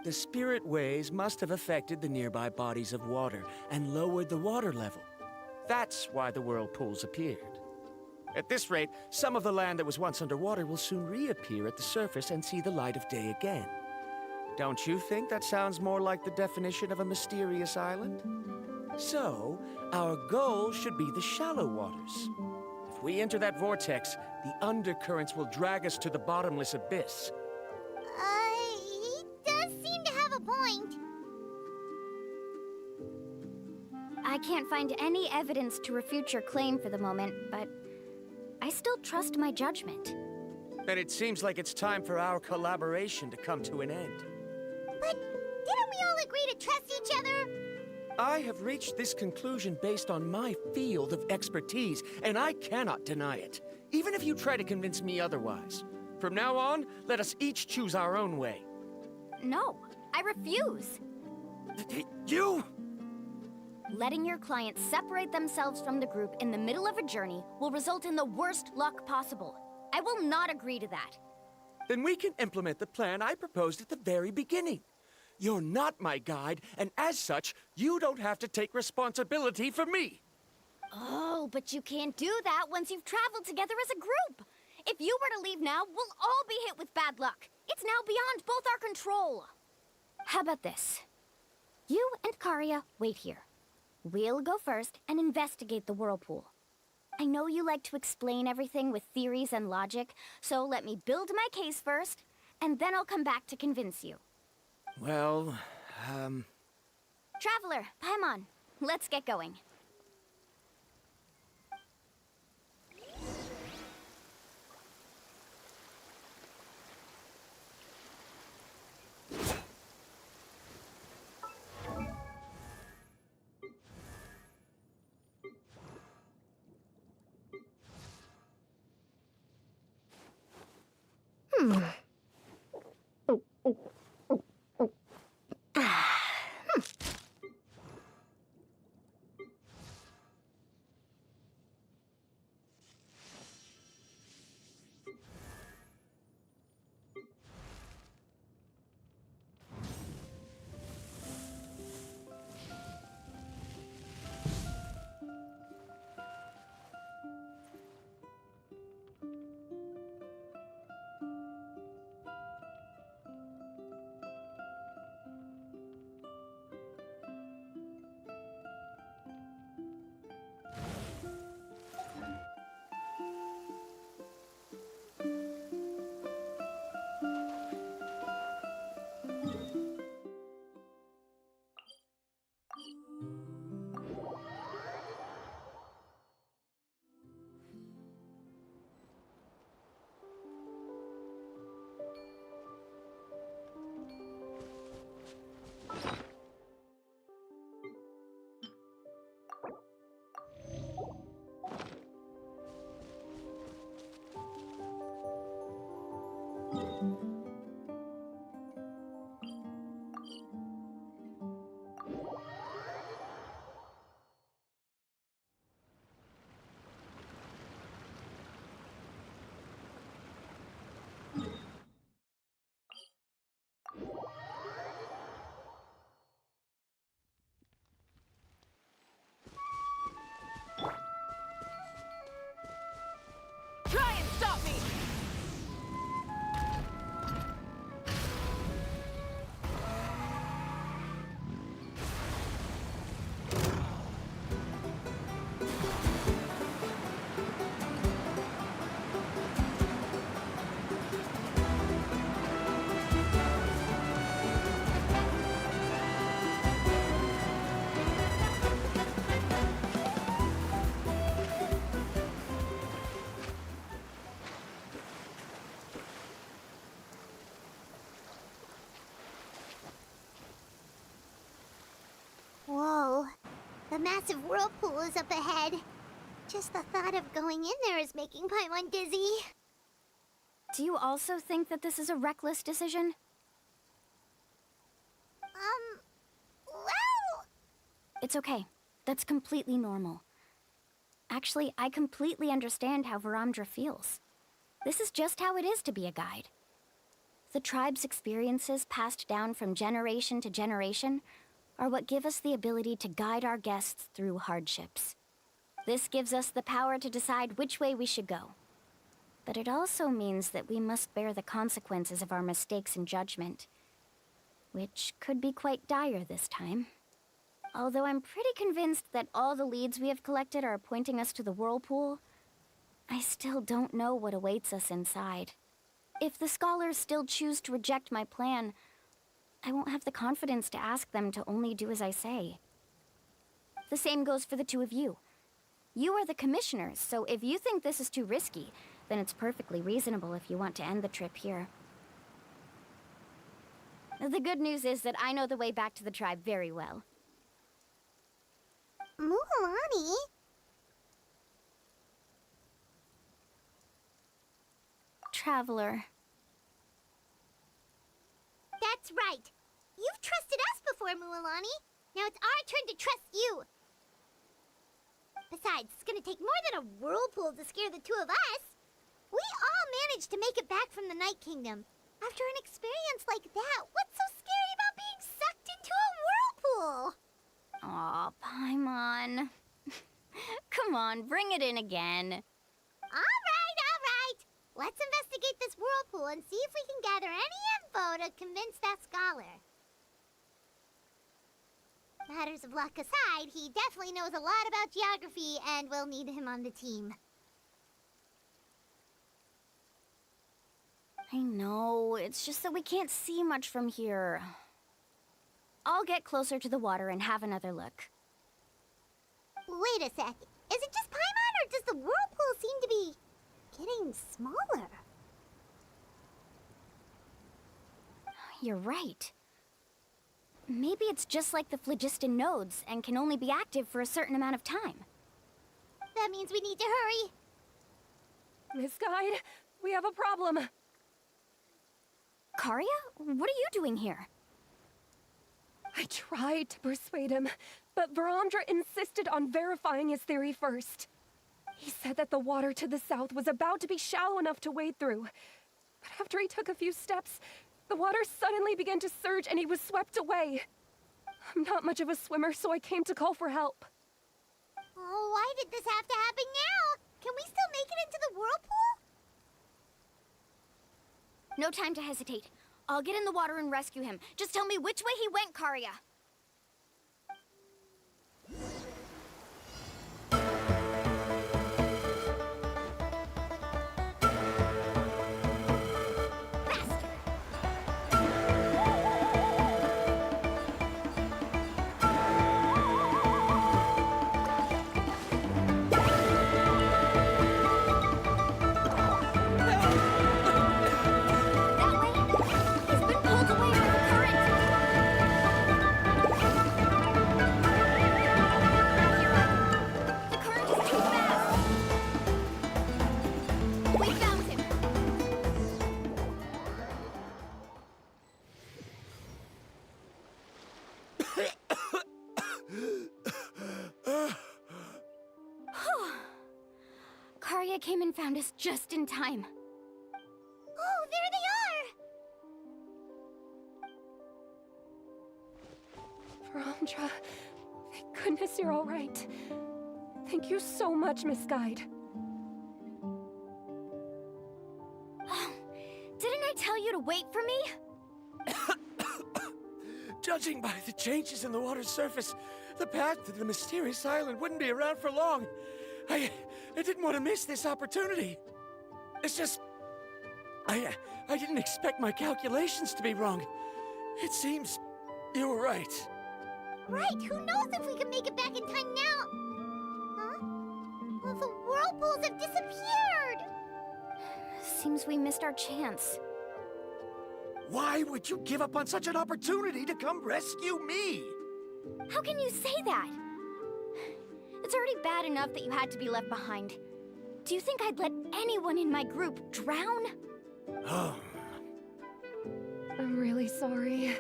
The spirit waves must have affected the nearby bodies of water and lowered the water level. That's why the whirlpools appeared. At this rate, some of the land that was once underwater will soon reappear at the surface and see the light of day again. Don't you think that sounds more like the definition of a mysterious island? So, our goal should be the shallow waters. If we enter that vortex, the undercurrents will drag us to the bottomless abyss. He does seem to have a point. I can't find any evidence to refute your claim for the moment, but I still trust my judgment. Then it seems like it's time for our collaboration to come to an end. But didn't we all agree to trust each other? I have reached this conclusion based on my field of expertise, and I cannot deny it, even if you try to convince me otherwise. From now on, let us each choose our own way. No, I refuse. You? Letting your clients separate themselves from the group in the middle of a journey will result in the worst luck possible. I will not agree to that. Then we can implement the plan I proposed at the very beginning. You're not my guide, and as such, you don't have to take responsibility for me. Oh, but you can't do that once you've traveled together as a group. If you were to leave now, we'll all be hit with bad luck. It's now beyond both our control. How about this? You and Karia wait here. We'll go first and investigate the whirlpool. I know you like to explain everything with theories and logic, so let me build my case first, and then I'll come back to convince you. Well, Traveler, Paimon, let's get going. Try and stop me! Whoa. The massive whirlpool is up ahead. Just the thought of going in there is making Paimon dizzy. Do you also think that this is a reckless decision? Well... It's okay. That's completely normal. Actually, I completely understand how Varamdra feels. This is just how it is to be a guide. The tribe's experiences passed down from generation to generation are what give us the ability to guide our guests through hardships. This gives us the power to decide which way we should go. But it also means that we must bear the consequences of our mistakes and judgment, which could be quite dire this time. Although I'm pretty convinced that all the leads we have collected are pointing us to the whirlpool, I still don't know what awaits us inside. If the scholars still choose to reject my plan, I won't have the confidence to ask them to only do as I say. The same goes for the two of you. You are the commissioners, so if you think this is too risky, then it's perfectly reasonable if you want to end the trip here. The good news is that I know the way back to the tribe very well. Mualani? Traveler. That's right. You've trusted us before, Mualani. Now it's our turn to trust you. Besides, it's gonna take more than a whirlpool to scare the two of us. We all managed to make it back from the Night Kingdom. After an experience like that, what's so scary about being sucked into a whirlpool? Aw, Paimon. Come on, bring it in again. All right. Let's investigate this whirlpool and see if we can gather any info to convince that scholar. Matters of luck aside, he definitely knows a lot about geography, and we'll need him on the team. I know, it's just that we can't see much from here. I'll get closer to the water and have another look. Wait a sec. Is it just Paimon, or does the whirlpool seem to be getting smaller? You're right. Maybe it's just like the phlogiston nodes and can only be active for a certain amount of time. That means we need to hurry. Miss Guide, we have a problem. Karia? What are you doing here? I tried to persuade him, but Varamdra insisted on verifying his theory first. He said that the water to the south was about to be shallow enough to wade through. But after he took a few steps, the water suddenly began to surge and he was swept away. I'm not much of a swimmer, so I came to call for help. Oh, why did this have to happen now? Can we still make it into the whirlpool? No time to hesitate. I'll get in the water and rescue him. Just tell me which way he went, Karia. Karia came and found us just in time. Oh, there they are! Varamdra, thank goodness you're all right. Thank you so much, Miss Guide. I tell you to wait for me? Judging by the changes in the water's surface, the path to the mysterious island wouldn't be around for long. I didn't want to miss this opportunity. It's just... I didn't expect my calculations to be wrong. It seems you were right. Right, who knows if we can make it back in time now? Huh? Well, the whirlpools have disappeared! Seems we missed our chance. Why would you give up on such an opportunity to come rescue me? How can you say that? It's already bad enough that you had to be left behind. Do you think I'd let anyone in my group drown? Oh. I'm really sorry.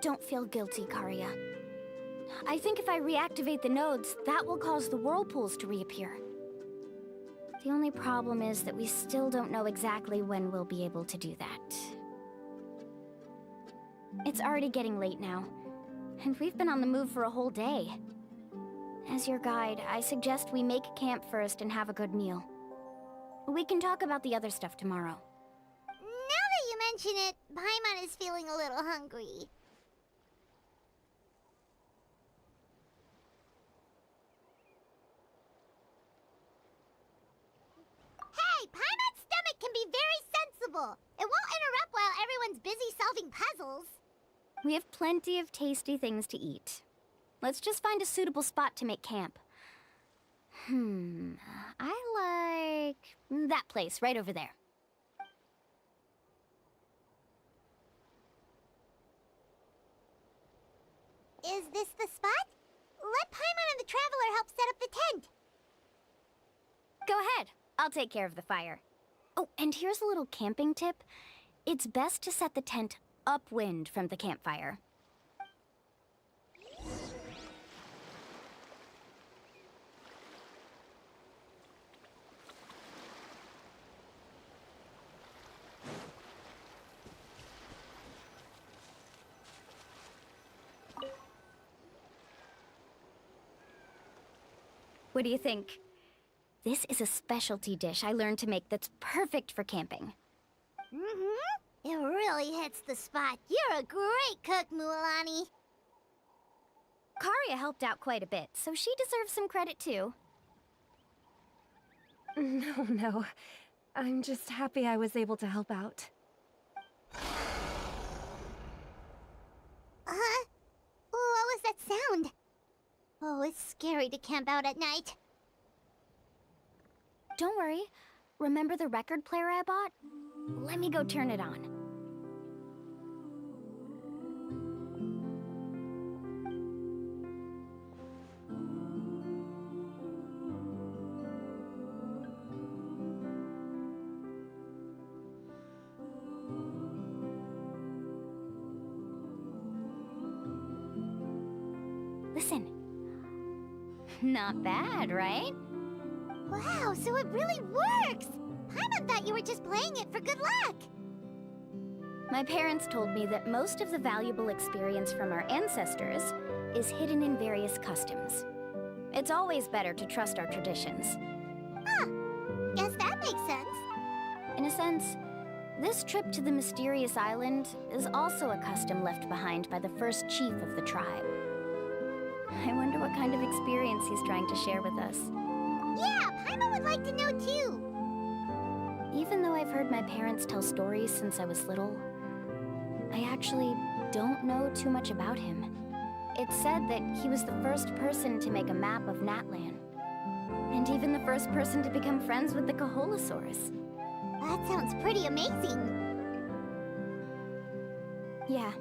Don't feel guilty, Karia. I think if I reactivate the nodes, that will cause the whirlpools to reappear. The only problem is that we still don't know exactly when we'll be able to do that. It's already getting late now, and we've been on the move for a whole day. As your guide, I suggest we make camp first and have a good meal. We can talk about the other stuff tomorrow. Now that you mention it, Paimon is feeling a little hungry. Hey, Paimon's stomach can be very sensible. It won't interrupt while everyone's busy solving puzzles. We have plenty of tasty things to eat. Let's just find a suitable spot to make camp. I like that place right over there. Is this the spot? Let Paimon and the Traveler help set up the tent. Go ahead. I'll take care of the fire. Oh, and here's a little camping tip. It's best to set the tent upwind from the campfire. What do you think? This is a specialty dish I learned to make that's perfect for camping. It really hits the spot. You're a great cook, Mualani. Karia helped out quite a bit, so she deserves some credit too. No. I'm just happy I was able to help out. What was that sound? Oh, it's scary to camp out at night. Don't worry. Remember the record player I bought? Let me go turn it on. Listen. Not bad, right? Wow, so it really works! Paimon thought you were just playing it for good luck! My parents told me that most of the valuable experience from our ancestors is hidden in various customs. It's always better to trust our traditions. Guess that makes sense. In a sense, this trip to the mysterious island is also a custom left behind by the first chief of the tribe. I wonder what kind of experience he's trying to share with us. Yeah, Paimon would like to know too. Even though I've heard my parents tell stories since I was little, I actually don't know too much about him. It's said that he was the first person to make a map of Natlan, and even the first person to become friends with the Kaholosaurus. That sounds pretty amazing. Yeah,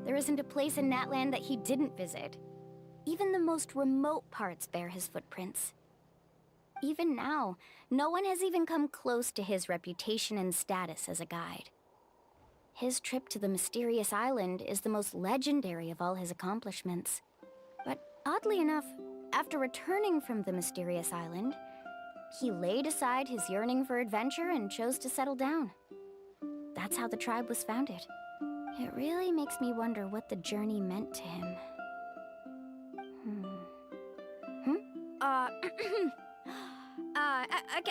there isn't a place in Natlan that he didn't visit. Even the most remote parts bear his footprints. Even now, no one has even come close to his reputation and status as a guide. His trip to the mysterious island is the most legendary of all his accomplishments. But oddly enough, after returning from the mysterious island, he laid aside his yearning for adventure and chose to settle down. That's how the tribe was founded. It really makes me wonder what the journey meant to him.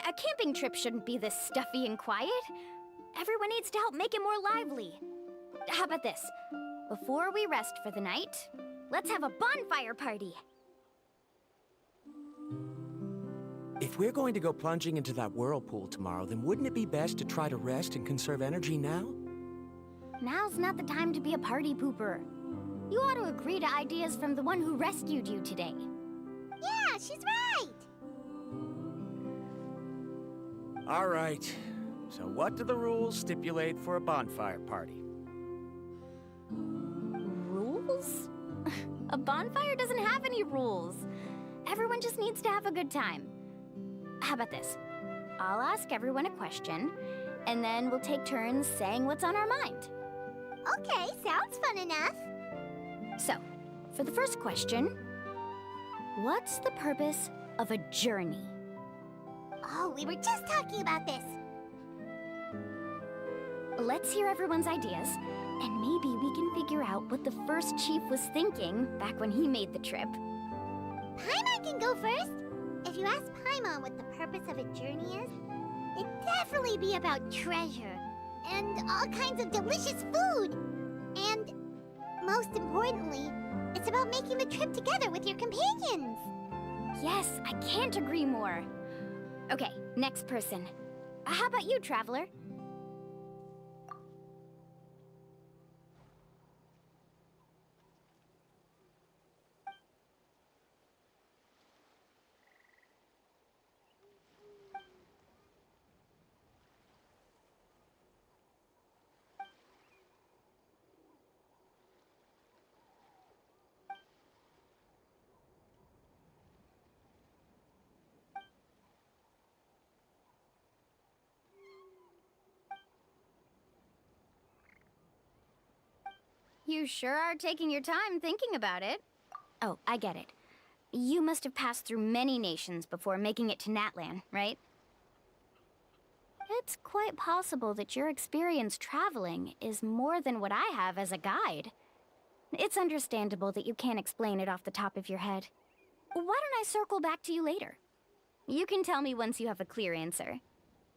A camping trip shouldn't be this stuffy and quiet. Everyone needs to help make it more lively. How about this? Before we rest for the night, let's have a bonfire party. If we're going to go plunging into that whirlpool tomorrow, then wouldn't it be best to try to rest and conserve energy now? Now's not the time to be a party pooper. You ought to agree to ideas from the one who rescued you today. Yeah, she's right! All right. So what do the rules stipulate for a bonfire party? Rules? A bonfire doesn't have any rules. Everyone just needs to have a good time. How about this? I'll ask everyone a question, and then we'll take turns saying what's on our mind. Okay, sounds fun enough. So, for the first question, what's the purpose of a journey? Oh, we were just talking about this. Let's hear everyone's ideas, and maybe we can figure out what the first chief was thinking back when he made the trip. Paimon can go first. If you ask Paimon what the purpose of a journey is, it'd definitely be about treasure and all kinds of delicious food. And most importantly, it's about making the trip together with your companions. Yes, I can't agree more. Okay, next person. How about you, Traveler? You sure are taking your time thinking about it. Oh, I get it. You must have passed through many nations before making it to Natlan, right? It's quite possible that your experience traveling is more than what I have as a guide. It's understandable that you can't explain it off the top of your head. Why don't I circle back to you later? You can tell me once you have a clear answer.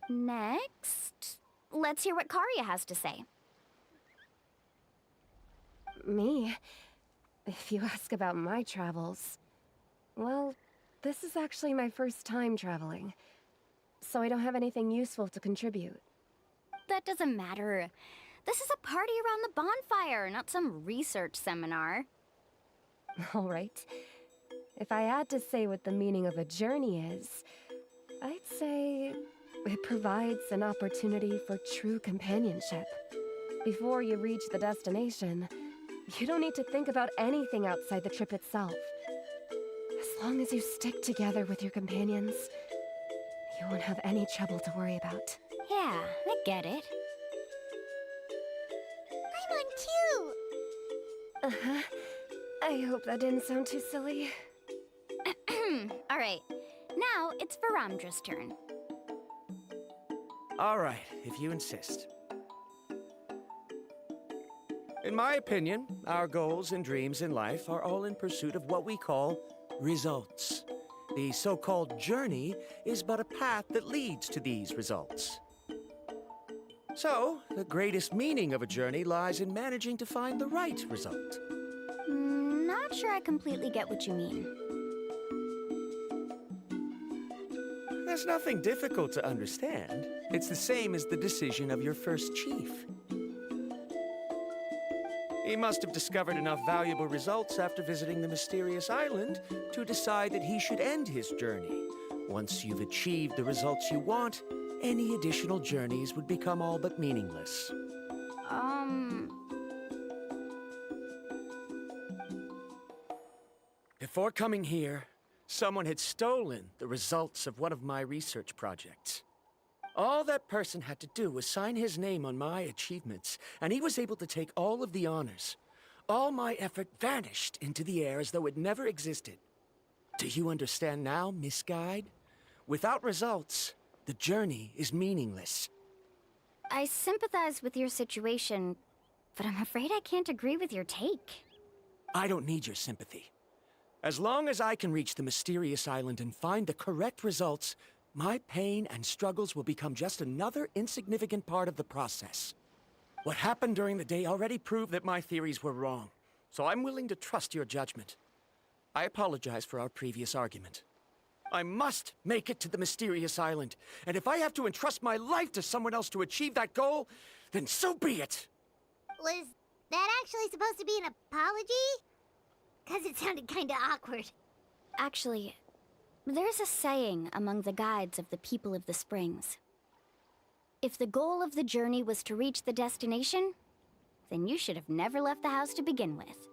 Next, let's hear what Karia has to say. Me? If you ask about my travels... Well, this is actually my first time traveling, so I don't have anything useful to contribute. That doesn't matter. This is a party around the bonfire, not some research seminar. All right. If I had to say what the meaning of a journey is, I'd say it provides an opportunity for true companionship. Before you reach the destination, you don't need to think about anything outside the trip itself. As long as you stick together with your companions, you won't have any trouble to worry about. Yeah, I get it. I'm on too! Uh-huh. I hope that didn't sound too silly. All right, now it's Varamdra's turn. All right, if you insist. In my opinion, our goals and dreams in life are all in pursuit of what we call results. The so-called journey is but a path that leads to these results. So, the greatest meaning of a journey lies in managing to find the right result. Not sure I completely get what you mean. There's nothing difficult to understand. It's the same as the decision of your first chief. He must have discovered enough valuable results after visiting the mysterious island to decide that he should end his journey. Once you've achieved the results you want, any additional journeys would become all but meaningless. Before coming here, someone had stolen the results of one of my research projects. All that person had to do was sign his name on my achievements, and he was able to take all of the honors. All my effort vanished into the air as though it never existed. Do you understand now, Miss Guide? Without results, the journey is meaningless. I sympathize with your situation, but I'm afraid I can't agree with your take. I don't need your sympathy. As long as I can reach the mysterious island and find the correct results, my pain and struggles will become just another insignificant part of the process. What happened during the day already proved that my theories were wrong, so I'm willing to trust your judgment. I apologize for our previous argument. I must make it to the mysterious island, and if I have to entrust my life to someone else to achieve that goal, then so be it! Was that actually supposed to be an apology? 'Cause it sounded kinda awkward. Actually, there's a saying among the guides of the people of the springs. If the goal of the journey was to reach the destination, then you should have never left the house to begin with.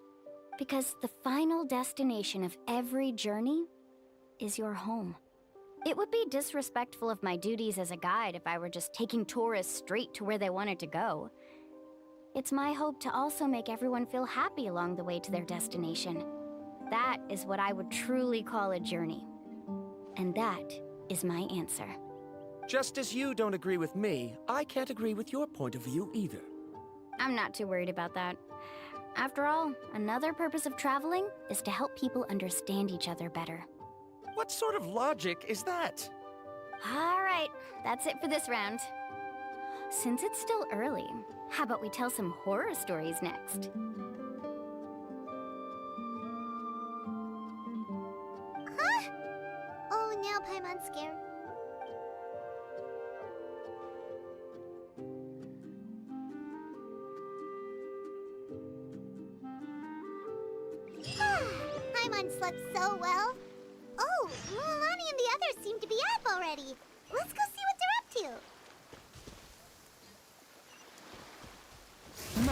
Because the final destination of every journey is your home. It would be disrespectful of my duties as a guide if I were just taking tourists straight to where they wanted to go. It's my hope to also make everyone feel happy along the way to their destination. That is what I would truly call a journey. And that is my answer. Just as you don't agree with me, I can't agree with your point of view either. I'm not too worried about that. After all, another purpose of traveling is to help people understand each other better. What sort of logic is that? All right, that's it for this round. Since it's still early, how about we tell some horror stories next? Huh? Oh, now Paimon's scared. Paimon slept so well. Oh, Mualani and the others seem to be up already. Let's go see what they're up to. Mualani!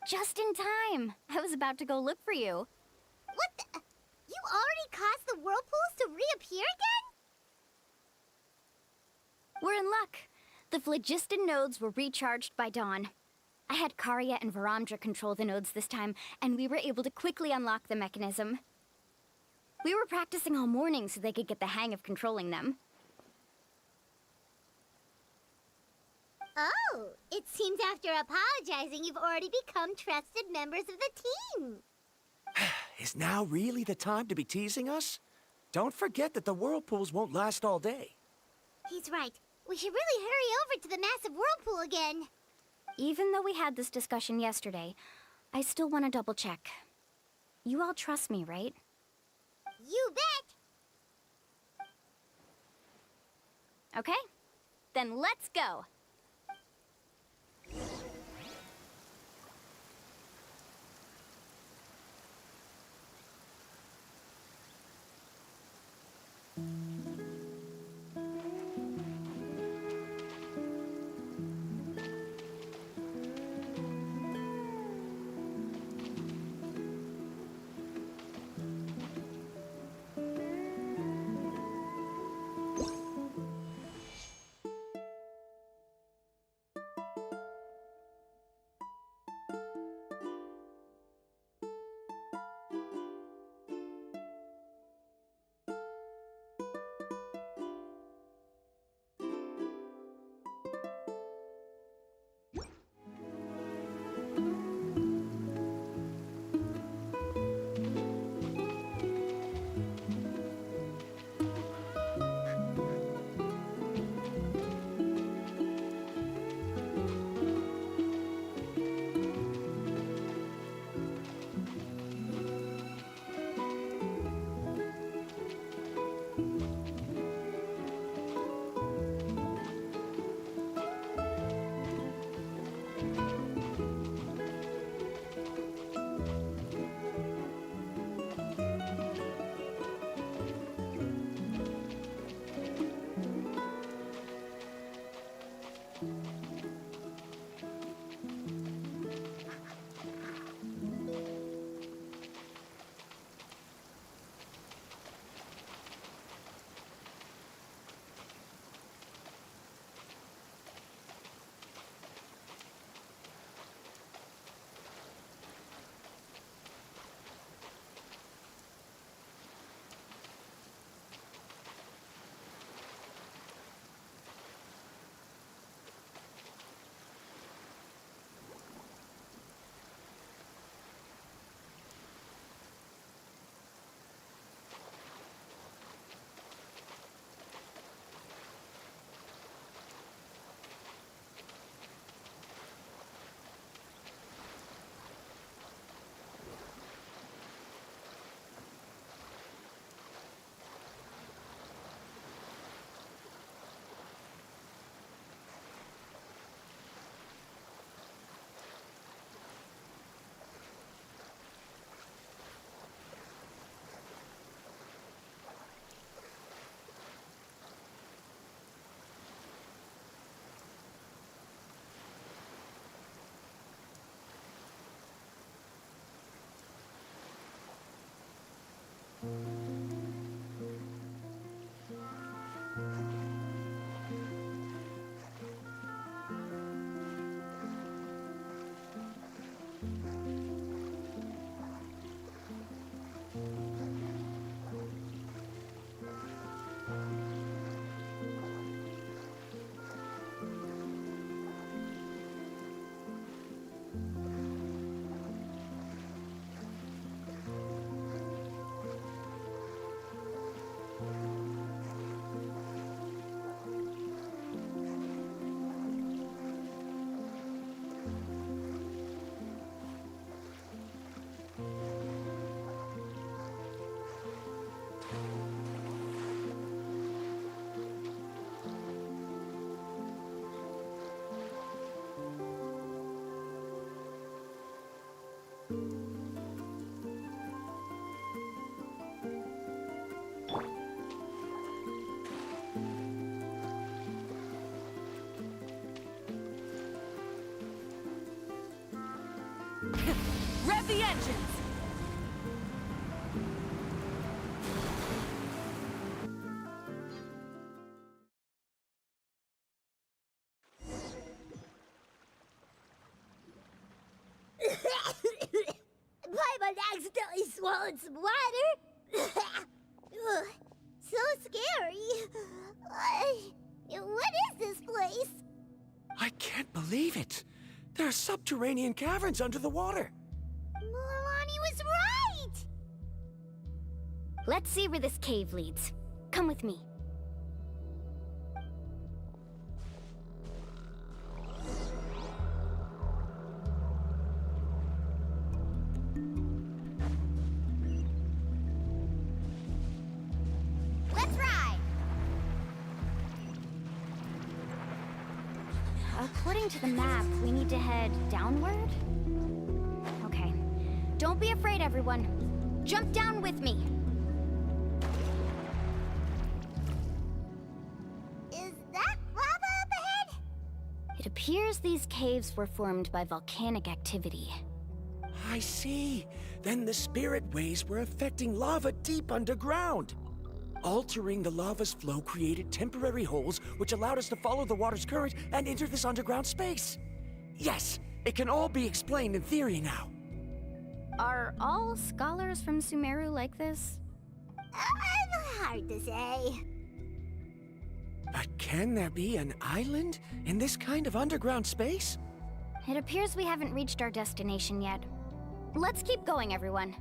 Just in time. I was about to go look for you. What the? You already caused the whirlpools to reappear again? We're in luck. The phlogiston nodes were recharged by dawn. I had Karya and Varamdra control the nodes this time, and we were able to quickly unlock the mechanism. We were practicing all morning so they could get the hang of controlling them. Oh, it seems after apologizing, you've already become trusted members of the team. Is now really the time to be teasing us? Don't forget that the whirlpools won't last all day. He's right. We should really hurry over to the massive whirlpool again. Even though we had this discussion yesterday, I still want to double check. You all trust me, right? You bet! Okay, then let's go. Rev the engines! Paimon accidentally swallowed some water. Ugh, so scary. What is this place? I can't believe it. There are subterranean caverns under the water. Milani was right! Let's see where this cave leads. Come with me. Let's ride! According to the map, we need to head downward? Okay. Don't be afraid, everyone. Jump down with me. Is that lava up ahead? It appears these caves were formed by volcanic activity. I see. Then the spirit waves were affecting lava deep underground. Altering the lava's flow created temporary holes which allowed us to follow the water's current and enter this underground space. Yes, it can all be explained in theory now. Are all scholars from Sumeru like this? Hard to say. But can there be an island in this kind of underground space? It appears we haven't reached our destination yet. Let's keep going, everyone.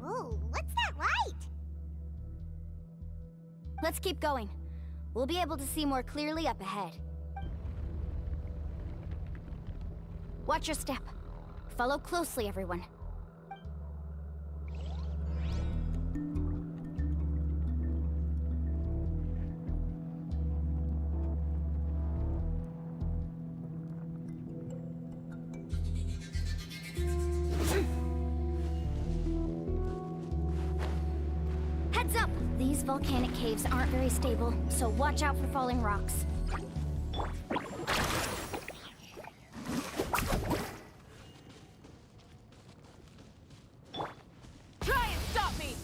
Whoa, what's that light? Let's keep going. We'll be able to see more clearly up ahead. Watch your step. Follow closely, everyone. Heads up! These volcanic caves aren't very stable, so watch out for falling rocks. Try and stop me!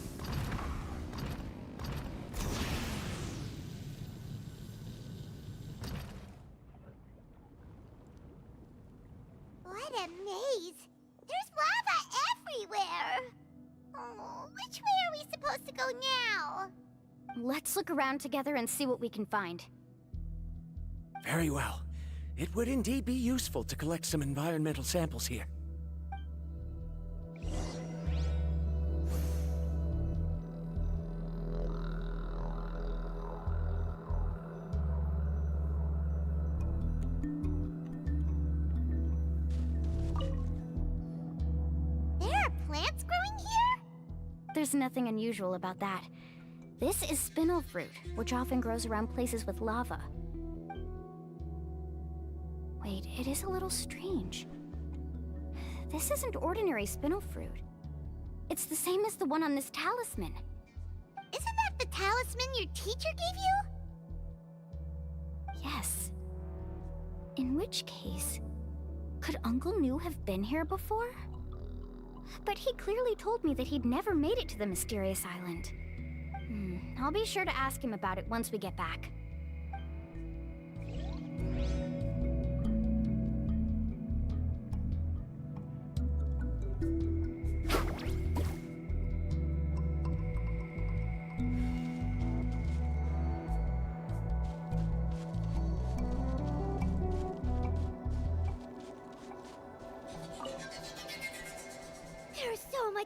What a maze! There's lava everywhere! Oh, which way are we supposed to go now? Let's look around together and see what we can find. Very well. It would indeed be useful to collect some environmental samples here. There are plants growing here? There's nothing unusual about that. This is spinel fruit, which often grows around places with lava. Wait, it is a little strange. This isn't ordinary spinel fruit. It's the same as the one on this talisman. Isn't that the talisman your teacher gave you? Yes. In which case, could Uncle New have been here before? But he clearly told me that he'd never made it to the mysterious island. I'll be sure to ask him about it once we get back.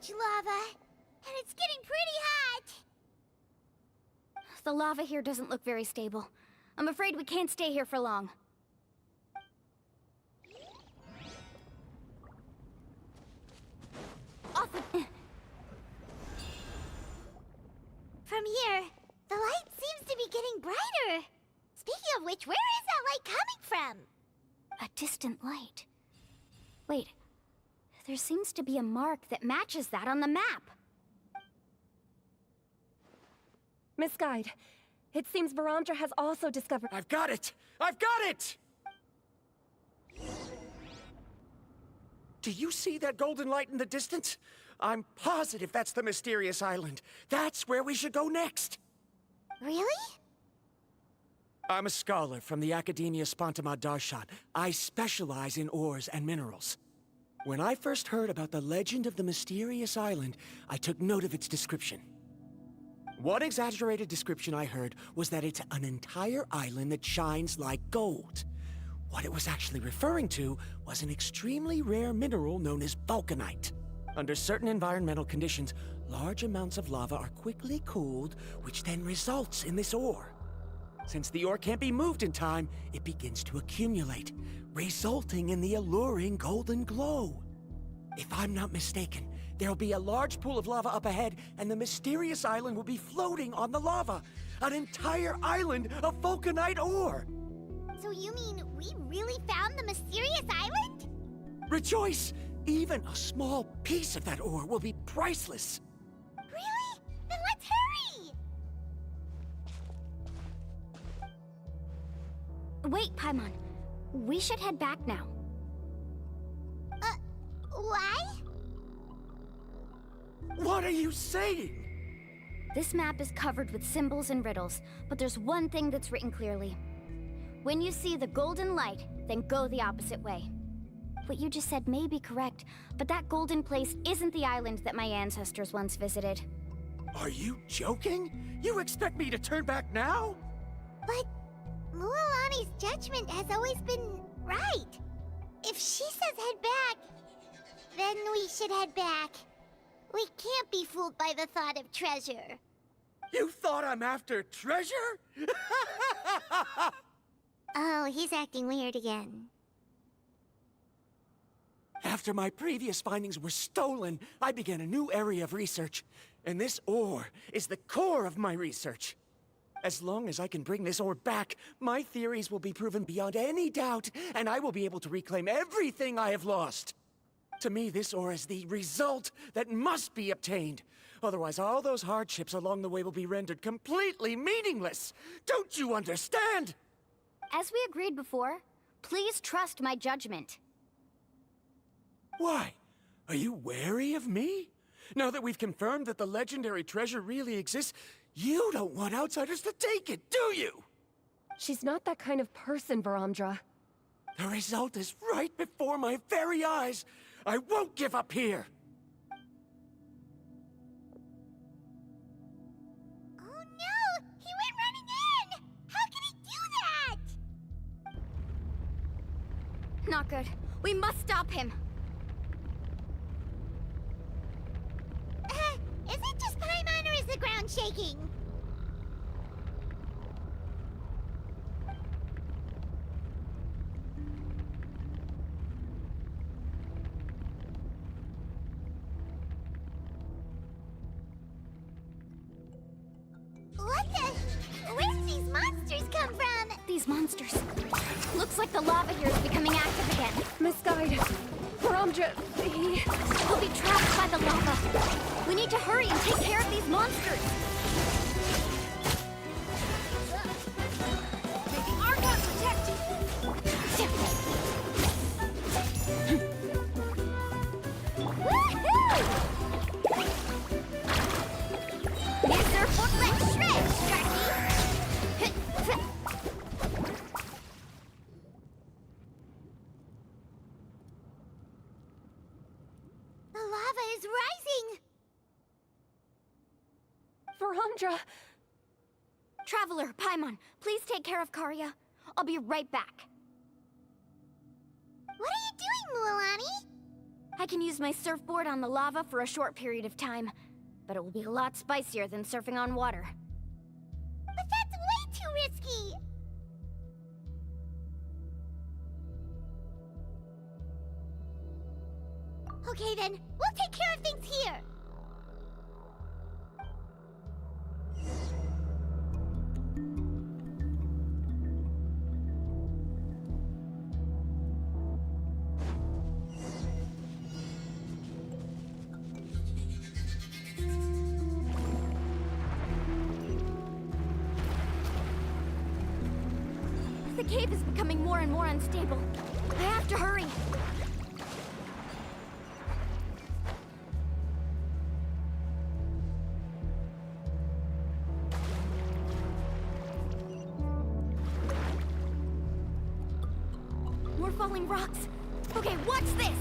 much lava, and it's getting pretty hot. The lava here doesn't look very stable. I'm afraid we can't stay here for long. Off we... From here, the light seems to be getting brighter. Speaking of which, where is that light coming from? A distant light. Wait, there seems to be a mark that matches that on the map. Miss Guide, it seems Varamdra has also discovered— I've got it! I've got it! Do you see that golden light in the distance? I'm positive that's the mysterious island. That's where we should go next. Really? I'm a scholar from the Academia Spontima Darshan. I specialize in ores and minerals. When I first heard about the legend of the mysterious island, I took note of its description. One exaggerated description I heard was that it's an entire island that shines like gold. What it was actually referring to was an extremely rare mineral known as vulcanite. Under certain environmental conditions, large amounts of lava are quickly cooled, which then results in this ore. Since the ore can't be moved in time, it begins to accumulate, resulting in the alluring golden glow. If I'm not mistaken, there'll be a large pool of lava up ahead, and the mysterious island will be floating on the lava. An entire island of vulcanite ore! So you mean we really found the mysterious island? Rejoice! Even a small piece of that ore will be priceless. Really? Then let's hurry! Wait, Paimon. We should head back now. Why? What are you saying? This map is covered with symbols and riddles, but there's one thing that's written clearly. When you see the golden light, then go the opposite way. What you just said may be correct, but that golden place isn't the island that my ancestors once visited. Are you joking? You expect me to turn back now? But Mualani's judgment has always been right. If she says head back, then we should head back. We can't be fooled by the thought of treasure. You thought I'm after treasure? Oh, he's acting weird again. After my previous findings were stolen, I began a new area of research. And this ore is the core of my research. As long as I can bring this ore back, my theories will be proven beyond any doubt, and I will be able to reclaim everything I have lost. To me, this ore is the result that must be obtained. Otherwise, all those hardships along the way will be rendered completely meaningless. Don't you understand? As we agreed before, please trust my judgment. Why? Are you wary of me? Now that we've confirmed that the legendary treasure really exists, you don't want outsiders to take it, do you? She's not that kind of person, Varamdra. The result is right before my very eyes. I won't give up here. Oh no! He went running in! How can he do that? Not good. We must stop him. Is it just Paimon or is the ground shaking? What the? Where'd these monsters come from? These monsters. Looks like the lava here is becoming active again. Miss Guide, Varamdra, He'll be trapped by the lava. We need to hurry and take care of these monsters. May the Argon protect you! Woohoo! Use their footlet shred, Sharky! The lava is rising! Varamdra! Traveler, Paimon, please take care of Karya. I'll be right back. What are you doing, Mualani? I can use my surfboard on the lava for a short period of time, but it will be a lot spicier than surfing on water. But that's way too risky! Okay then, we'll take care of things here! The cave is becoming more and more unstable. I have to hurry. More falling rocks. Okay, watch this!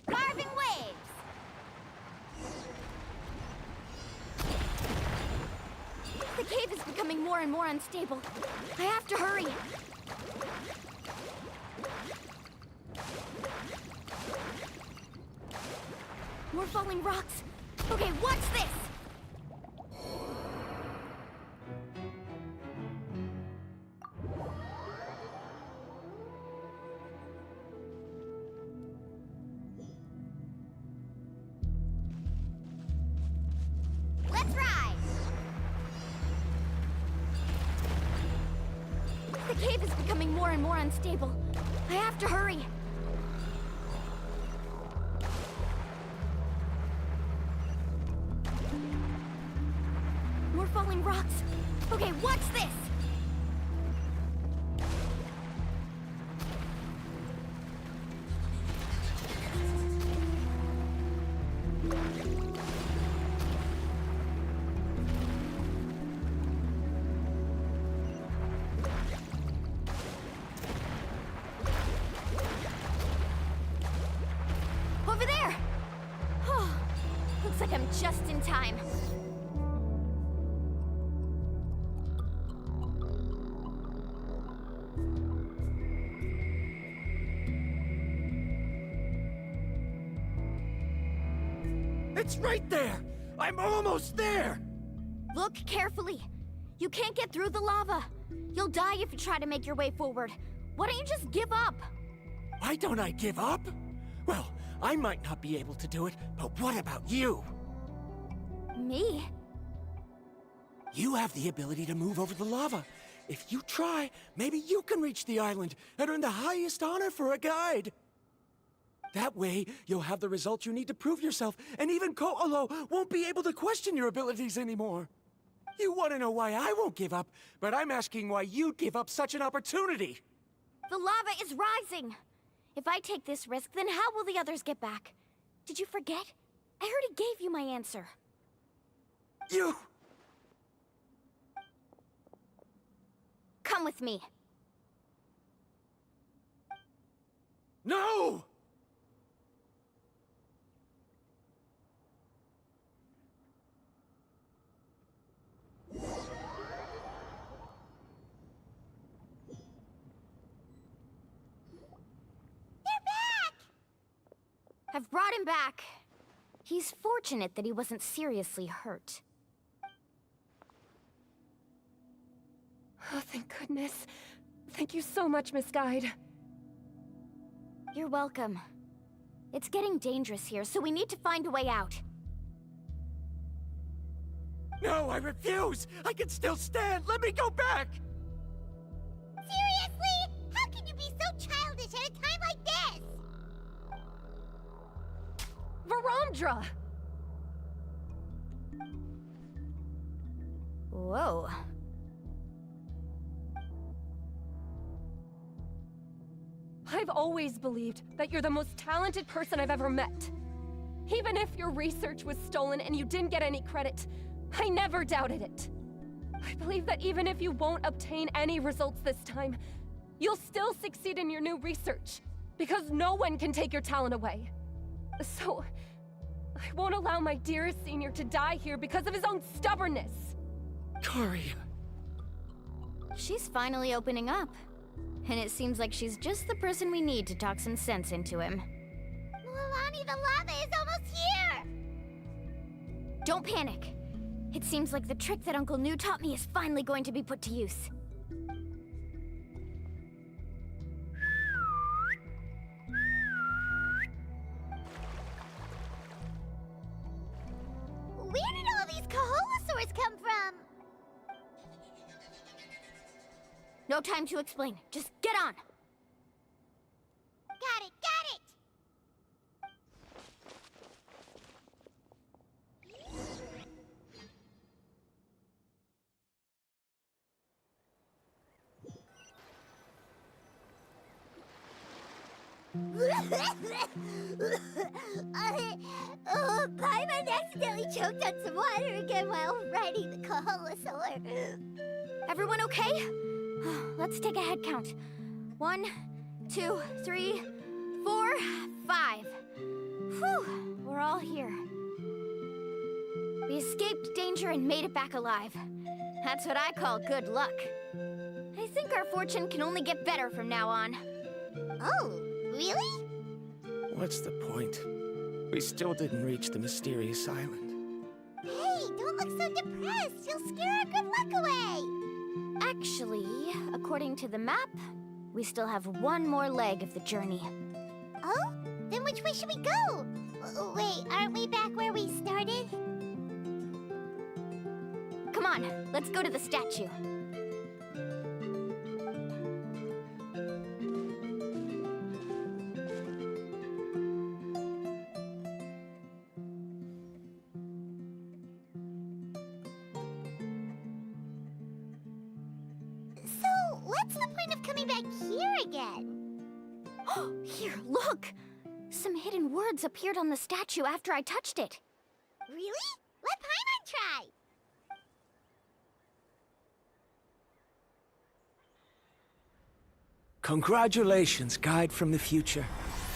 Carving waves! The cave is becoming more and more unstable. I have to hurry. More falling rocks. Okay, watch this! Let's ride! The cave is becoming more and more unstable. I have to hurry. More falling rocks. Okay, watch this! Over there! Oh, looks like I'm just in time. It's right there! I'm almost there! Look carefully. You can't get through the lava. You'll die if you try to make your way forward. Why don't you just give up? Why don't I give up? Well, I might not be able to do it, but what about you? Me? You have the ability to move over the lava. If you try, maybe you can reach the island and earn the highest honor for a guide. That way, you'll have the results you need to prove yourself, and even Ko'olo won't be able to question your abilities anymore. You want to know why I won't give up, but I'm asking why you'd give up such an opportunity. The lava is rising. If I take this risk, then how will the others get back? Did you forget? I already gave you my answer. You... Come with me. No! I've brought him back. He's fortunate that he wasn't seriously hurt. Oh, thank goodness. Thank you so much, Miss Guide. You're welcome. It's getting dangerous here, so we need to find a way out. No, I refuse! I can still stand! Let me go back! Seriously? How can you be so childish at a time like this? Verandra! Whoa. I've always believed that you're the most talented person I've ever met. Even if your research was stolen and you didn't get any credit, I never doubted it. I believe that even if you won't obtain any results this time, you'll still succeed in your new research, because no one can take your talent away. So, I won't allow my dearest senior to die here because of his own stubbornness. Coria. She's finally opening up. And it seems like she's just the person we need to talk some sense into him. Milani, the lava is almost here! Don't panic. It seems like the trick that Uncle New taught me is finally going to be put to use. Where did all these Kaholasaurs come from? No time to explain. Just get on. Got it, got it! Paimon accidentally choked on some water again while riding the Kaholasaur. Everyone okay? Let's take a head count. 1, 2, 3, 4, 5. Whew, we're all here. We escaped danger and made it back alive. That's what I call good luck. I think our fortune can only get better from now on. Oh, really? What's the point? We still didn't reach the mysterious island. Hey, don't look so depressed. You'll scare our good luck away. Actually, according to the map, we still have one more leg of the journey. Oh? Then which way should we go? Wait, aren't we back where we started? Come on, let's go to the statue. So, what's the point of coming back here again? Here, look! Some hidden words appeared on the statue after I touched it. Really? Let Paimon try! Congratulations, Guide from the Future.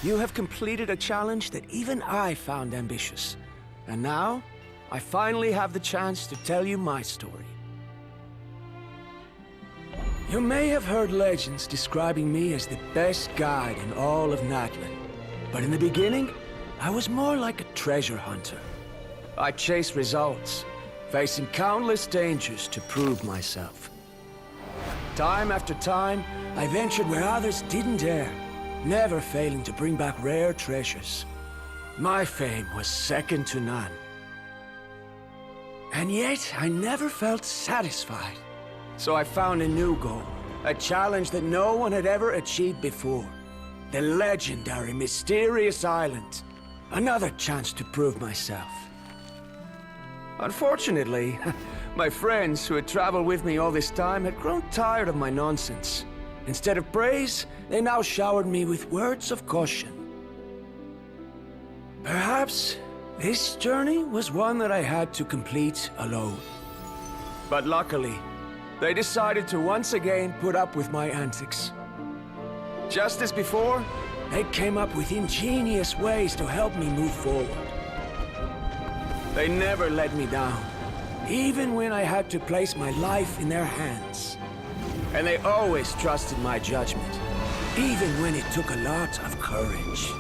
You have completed a challenge that even I found ambitious. And now, I finally have the chance to tell you my story. You may have heard legends describing me as the best guide in all of Natlan. But in the beginning, I was more like a treasure hunter. I chased results, facing countless dangers to prove myself. Time after time, I ventured where others didn't dare, never failing to bring back rare treasures. My fame was second to none. And yet, I never felt satisfied. So I found a new goal, a challenge that no one had ever achieved before. The legendary Mysterious Island. Another chance to prove myself. Unfortunately, my friends who had traveled with me all this time had grown tired of my nonsense. Instead of praise, they now showered me with words of caution. Perhaps this journey was one that I had to complete alone. But luckily, they decided to once again put up with my antics. Just as before, they came up with ingenious ways to help me move forward. They never let me down, even when I had to place my life in their hands. And they always trusted my judgment, even when it took a lot of courage.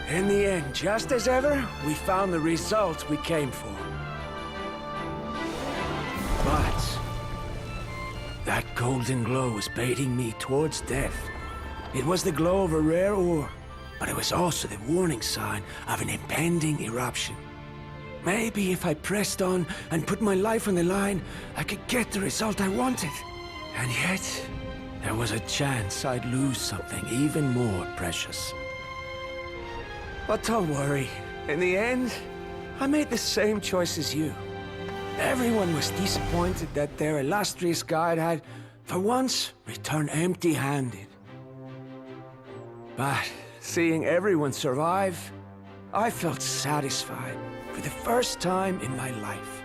In the end, just as ever, we found the result we came for. But that golden glow was baiting me towards death. It was the glow of a rare ore, but it was also the warning sign of an impending eruption. Maybe if I pressed on and put my life on the line, I could get the result I wanted. And yet, there was a chance I'd lose something even more precious. But don't worry. In the end, I made the same choice as you. Everyone was disappointed that their illustrious guide had, for once, returned empty-handed. But seeing everyone survive, I felt satisfied for the first time in my life.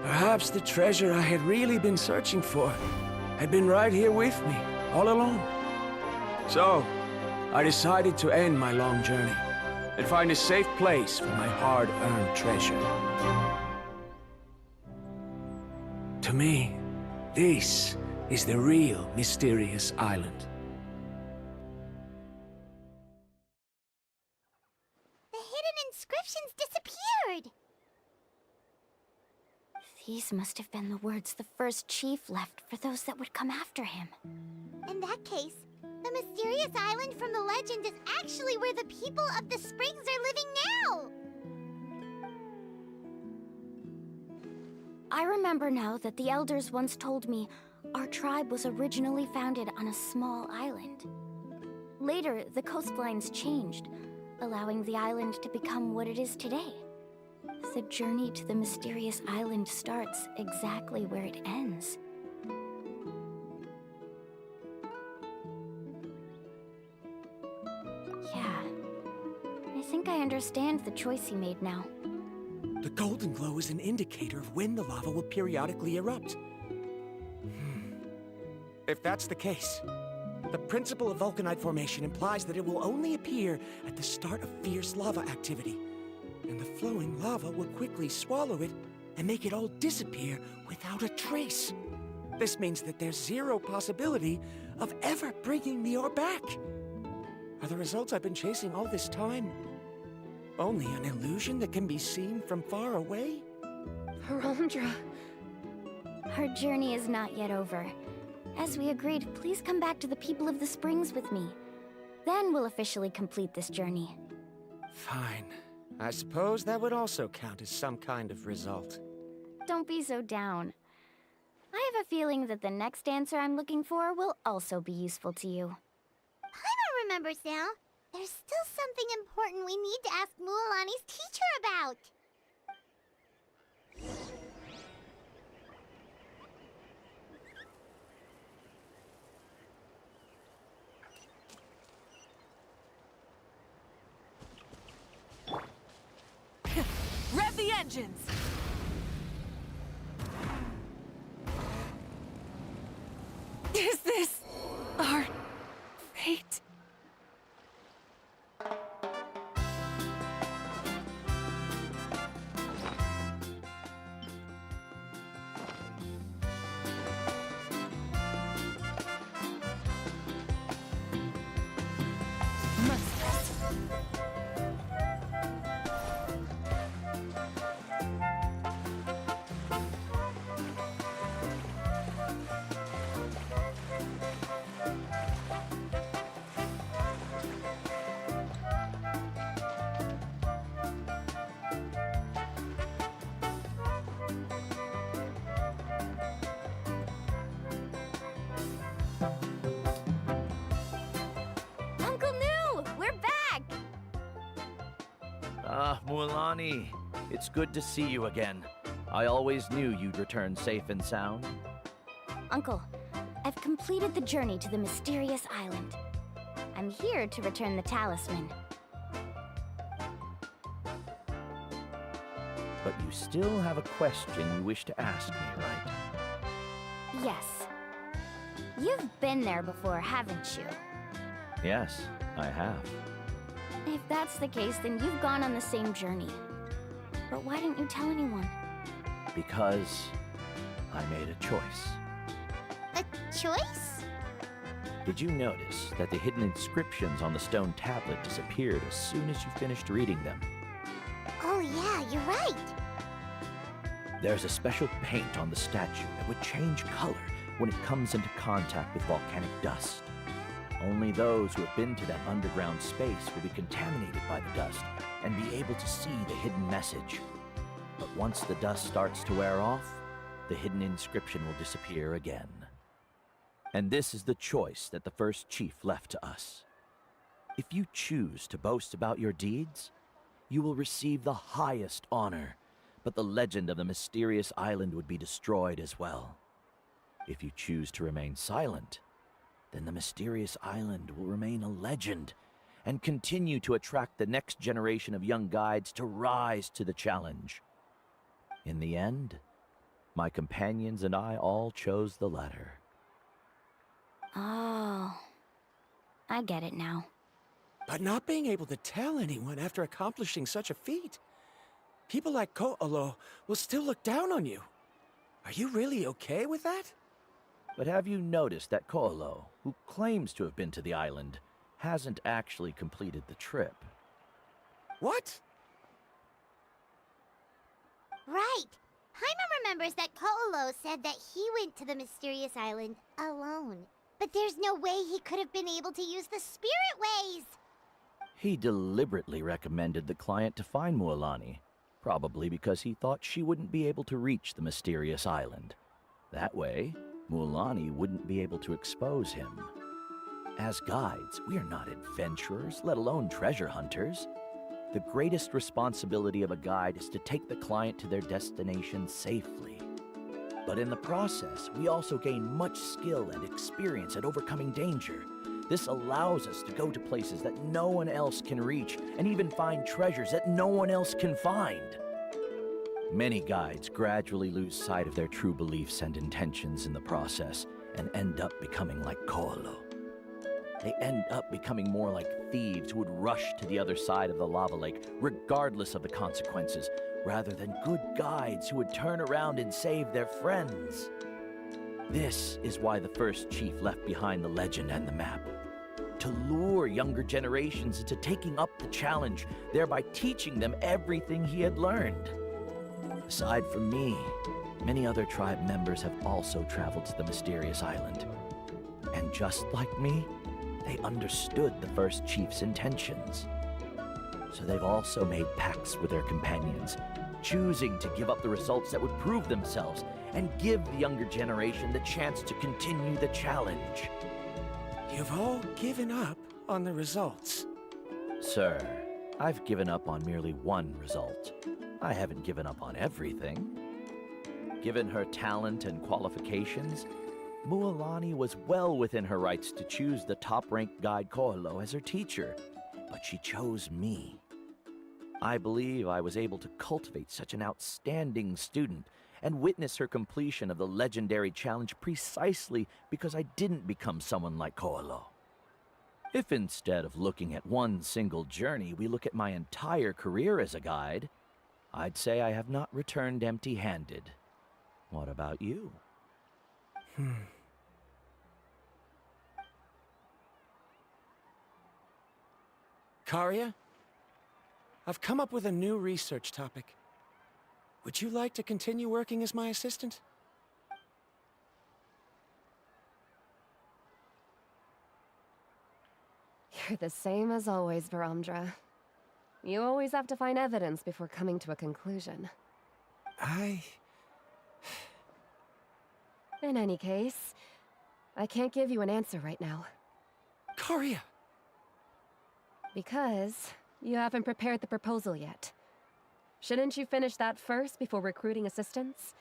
Perhaps the treasure I had really been searching for had been right here with me, all along. So, I decided to end my long journey and find a safe place for my hard-earned treasure. To me, this is the real mysterious island. The hidden inscriptions disappeared! These must have been the words the first chief left for those that would come after him. In that case, the mysterious island from the legend is actually where the people of the springs are living now! I remember now that the elders once told me our tribe was originally founded on a small island. Later, the coastlines changed, allowing the island to become what it is today. The journey to the mysterious island starts exactly where it ends. Yeah, I think I understand the choice he made now. The golden glow is an indicator of when the lava will periodically erupt. If that's the case, the principle of vulcanite formation implies that it will only appear at the start of fierce lava activity, and the flowing lava will quickly swallow it and make it all disappear without a trace. This means that there's zero possibility of ever bringing the ore back. Are the results I've been chasing all this time only an illusion that can be seen from far away? Verandra. Her journey is not yet over. As we agreed, please come back to the people of the springs with me. Then we'll officially complete this journey. Fine. I suppose that would also count as some kind of result. Don't be so down. I have a feeling that the next answer I'm looking for will also be useful to you. Paimon remembers now. There's still something important we need to ask Mualani's teacher about. Rev the engines! Is this our fate? Mualani, it's good to see you again. I always knew you'd return safe and sound. Uncle, I've completed the journey to the mysterious island. I'm here to return the talisman. But you still have a question you wish to ask me, right? Yes. You've been there before, haven't you? Yes, I have. If that's the case, then you've gone on the same journey. But why didn't you tell anyone? Because I made a choice. A choice? Did you notice that the hidden inscriptions on the stone tablet disappeared as soon as you finished reading them? Oh yeah, you're right. There's a special paint on the statue that would change color when it comes into contact with volcanic dust. Only those who have been to that underground space will be contaminated by the dust and be able to see the hidden message. But once the dust starts to wear off, the hidden inscription will disappear again. And this is the choice that the first chief left to us. If you choose to boast about your deeds, you will receive the highest honor, but the legend of the mysterious island would be destroyed as well. If you choose to remain silent, then the mysterious island will remain a legend and continue to attract the next generation of young guides to rise to the challenge. In the end, my companions and I all chose the latter. Oh, I get it now. But not being able to tell anyone after accomplishing such a feat. People like Ko'olo will still look down on you. Are you really okay with that? But have you noticed that Ko'olo, who claims to have been to the island, hasn't actually completed the trip? What? Right. Paimon remembers that Ko'olo said that he went to the mysterious island alone. But there's no way he could have been able to use the spirit ways. He deliberately recommended the client to find Mualani, probably because he thought she wouldn't be able to reach the mysterious island. That way, Mualani wouldn't be able to expose him. As guides, we are not adventurers, let alone treasure hunters. The greatest responsibility of a guide is to take the client to their destination safely. But in the process, we also gain much skill and experience at overcoming danger. This allows us to go to places that no one else can reach, and even find treasures that no one else can find. Many guides gradually lose sight of their true beliefs and intentions in the process, and end up becoming like Ko'olo. They end up becoming more like thieves who would rush to the other side of the lava lake, regardless of the consequences, rather than good guides who would turn around and save their friends. This is why the first chief left behind the legend and the map. To lure younger generations into taking up the challenge, thereby teaching them everything he had learned. Aside from me, many other tribe members have also traveled to the mysterious island. And just like me, they understood the first chief's intentions. So they've also made pacts with their companions, choosing to give up the results that would prove themselves and give the younger generation the chance to continue the challenge. You've all given up on the results. Sir, I've given up on merely one result. I haven't given up on everything. Given her talent and qualifications, Mualani was well within her rights to choose the top-ranked guide Ko'olo as her teacher, but she chose me. I believe I was able to cultivate such an outstanding student and witness her completion of the legendary challenge precisely because I didn't become someone like Ko'olo. If instead of looking at one single journey, we look at my entire career as a guide, I'd say I have not returned empty-handed. What about you? Karia, I've come up with a new research topic. Would you like to continue working as my assistant? You're the same as always, Varamdra. You always have to find evidence before coming to a conclusion. In any case, I can't give you an answer right now. Karia! Because you haven't prepared the proposal yet. Shouldn't you finish that first before recruiting assistants?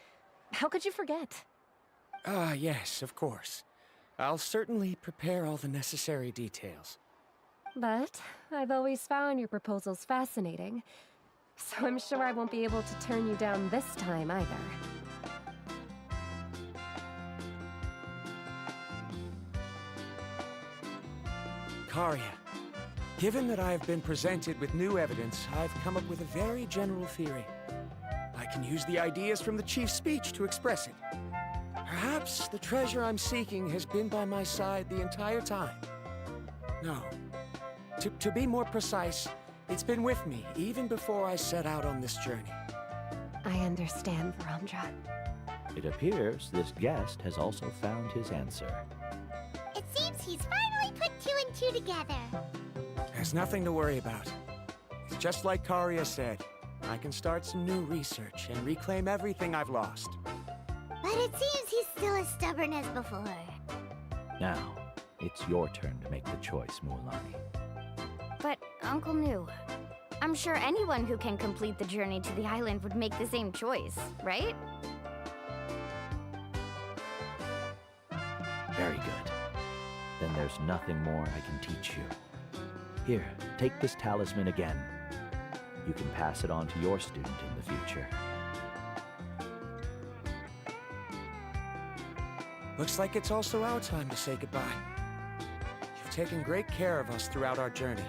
How could you forget? Yes, of course. I'll certainly prepare all the necessary details. But I've always found your proposals fascinating, so I'm sure I won't be able to turn you down this time either. Karia, given that I've been presented with new evidence, I've come up with a very general theory. I can use the ideas from the Chief's speech to express it. Perhaps the treasure I'm seeking has been by my side the entire time. No. To be more precise, it's been with me even before I set out on this journey. I understand, Varamdra. It appears this guest has also found his answer. It seems he's finally put two and two together. There's nothing to worry about. It's just like Karia said. I can start some new research and reclaim everything I've lost. But it seems he's still as stubborn as before. Now, it's your turn to make the choice, Mualani. But, Uncle New, I'm sure anyone who can complete the journey to the island would make the same choice, right? Very good. Then there's nothing more I can teach you. Here, take this talisman again. You can pass it on to your student in the future. Looks like it's also our time to say goodbye. You've taken great care of us throughout our journey.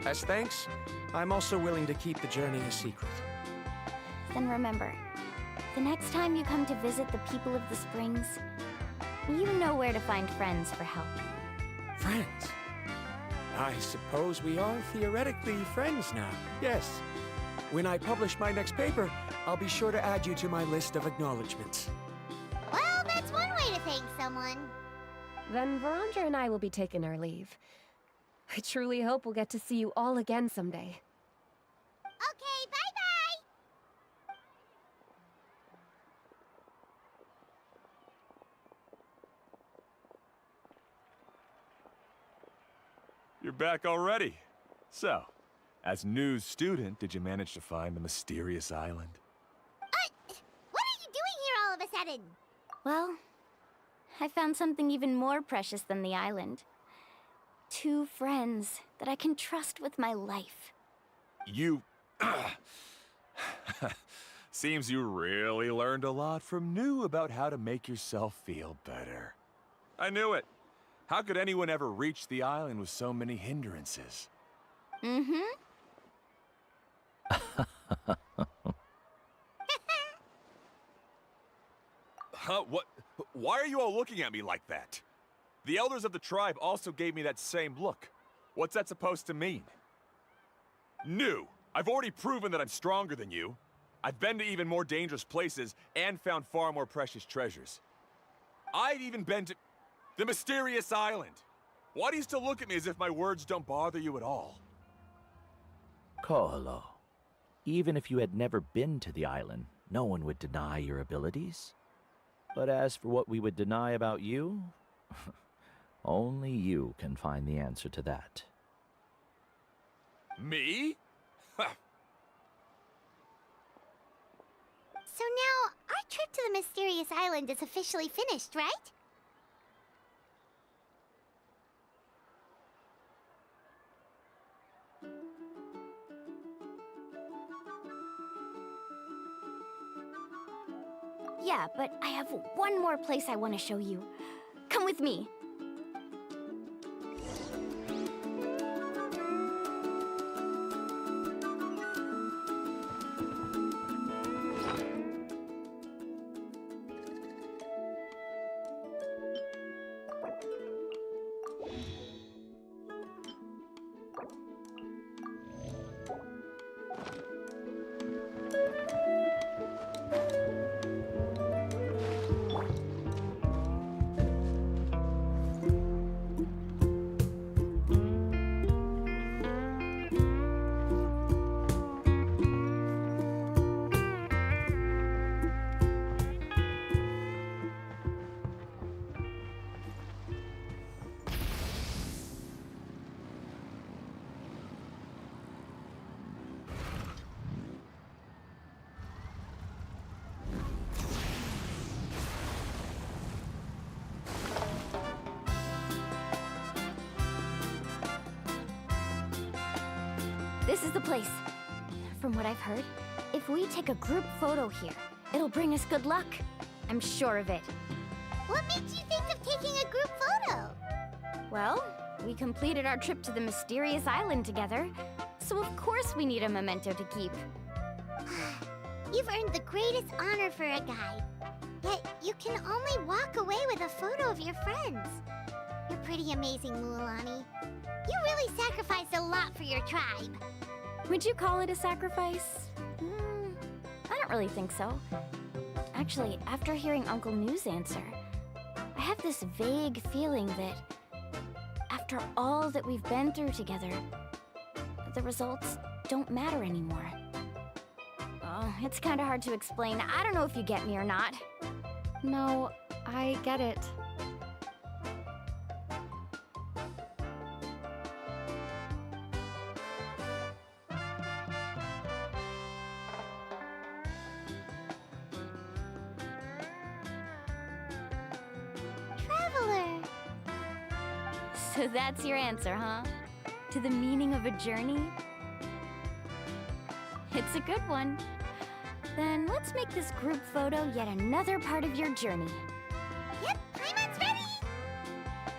As thanks, I'm also willing to keep the journey a secret. Then remember, the next time you come to visit the people of the Springs, you know where to find friends for help. Friends? I suppose we are theoretically friends now, yes. When I publish my next paper, I'll be sure to add you to my list of acknowledgements. Well, that's one way to thank someone. Then Verandra and I will be taking our leave. I truly hope we'll get to see you all again someday. Okay, bye-bye! You're back already. So, as new student, did you manage to find the mysterious island? What are you doing here all of a sudden? Well, I found something even more precious than the island. 2 friends that I can trust with my life. You... Seems you really learned a lot from New about how to make yourself feel better. I knew it. How could anyone ever reach the island with so many hindrances? Mm-hmm. Huh? What? Why are you all looking at me like that? The elders of the tribe also gave me that same look. What's that supposed to mean? New! I've already proven that I'm stronger than you. I've been to even more dangerous places and found far more precious treasures. I've even been to the mysterious island. Why do you still look at me as if my words don't bother you at all? Koholo, even if you had never been to the island, no one would deny your abilities. But as for what we would deny about you, only you can find the answer to that. Me? So now, our trip to the mysterious island is officially finished, right? Yeah, but I have one more place I want to show you. Come with me. This is the place. From what I've heard, if we take a group photo here, it'll bring us good luck. I'm sure of it. What made you think of taking a group photo? Well, we completed our trip to the mysterious island together, so of course we need a memento to keep. You've earned the greatest honor for a guide. Yet, you can only walk away with a photo of your friends. You're pretty amazing, Mualani. You really sacrificed a lot for your tribe. Would you call it a sacrifice? I don't really think so. Actually, after hearing Uncle New's answer, I have this vague feeling that after all that we've been through together, the results don't matter anymore. Oh, it's kind of hard to explain. I don't know if you get me or not. No, I get it. Traveler! So that's your answer, huh? To the meaning of a journey? It's a good one. Then let's make this group photo yet another part of your journey. Yep, Paimon's ready!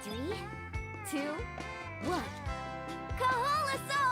3, 2, 1. Kaholasaur!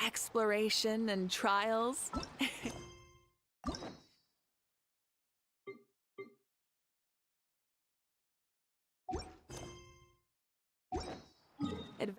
Exploration and trials. Adv-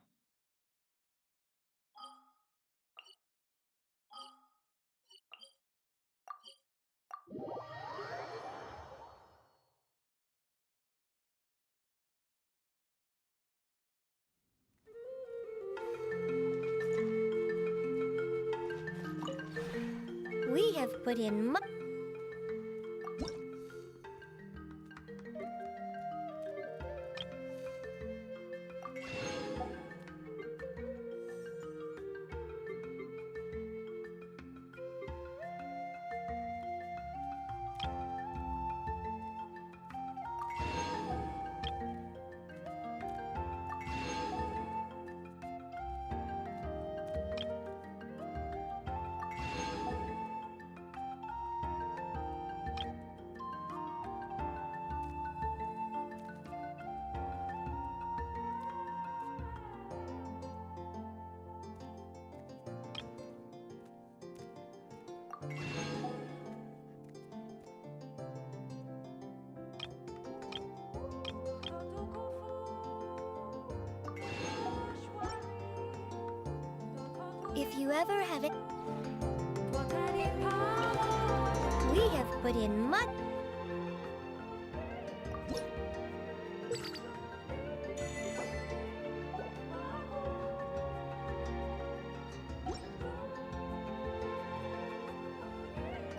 We have put in much. If you ever have it, we have put in much.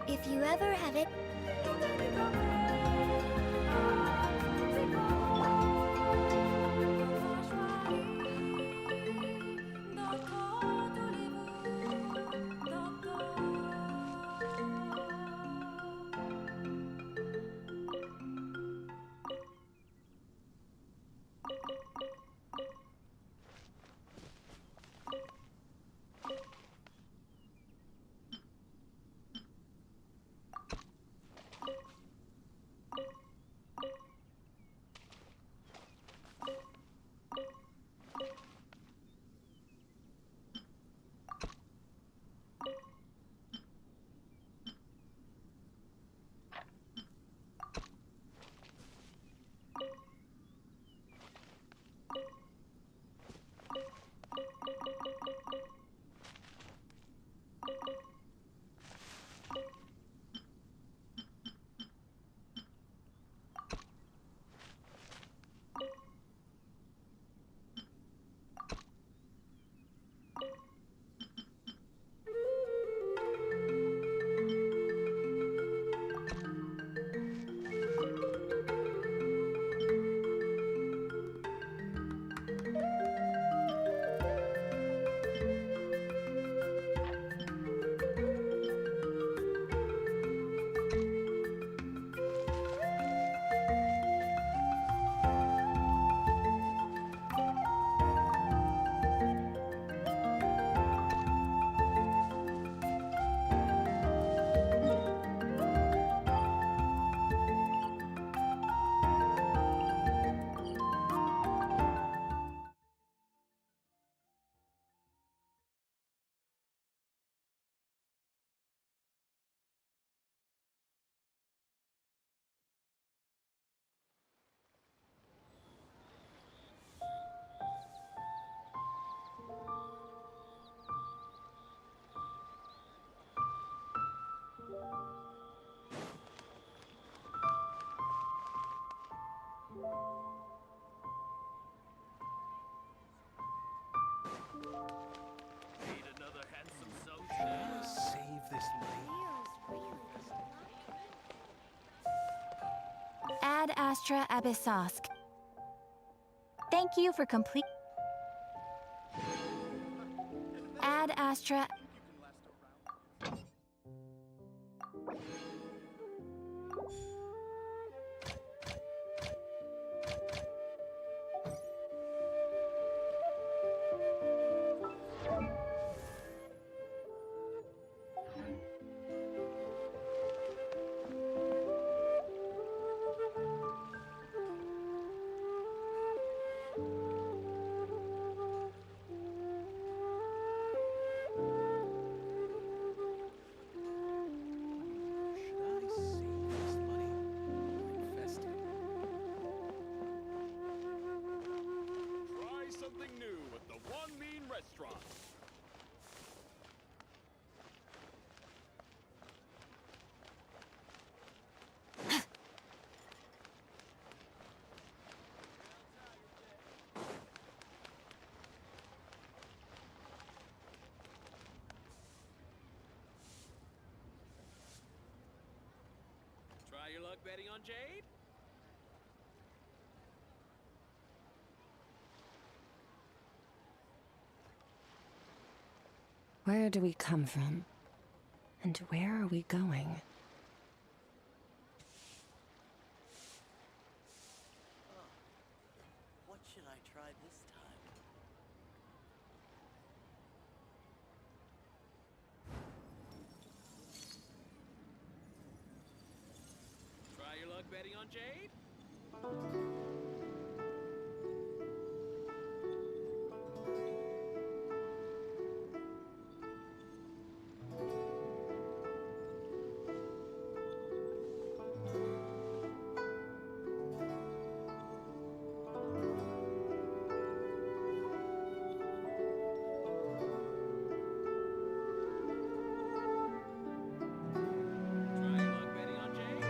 If you ever have it. this way. Ad Astra Abyssosk. Thank you for complete. Ad Astra. Try something new at the One Mean Restaurant. Try your luck betting on Jade? Where do we come from? And where are we going? What should I try this time? Try your luck betting on Jade? Try your luck betting on Jade?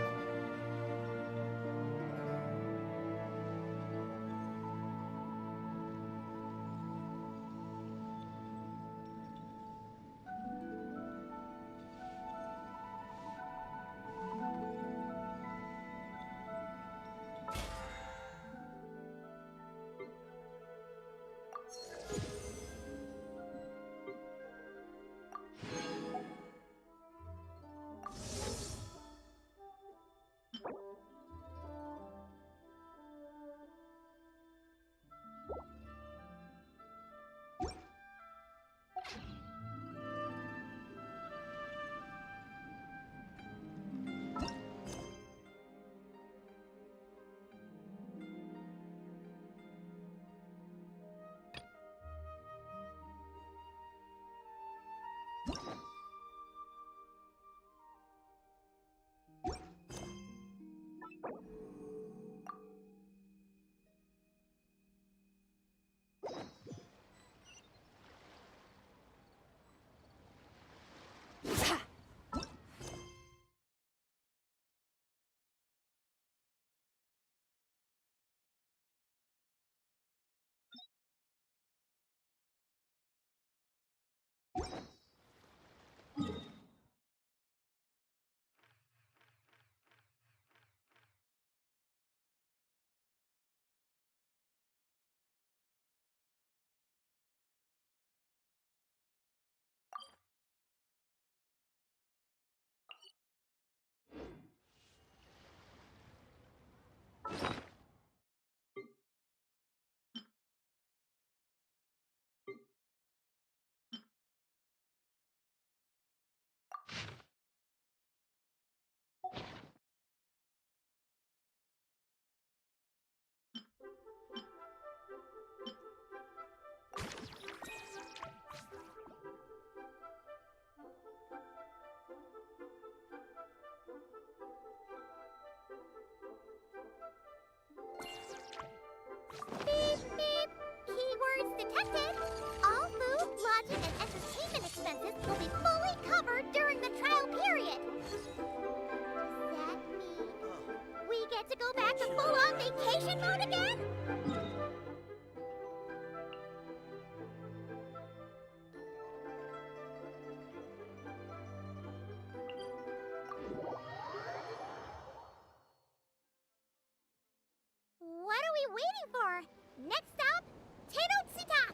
Next stop, Tenochtitlan.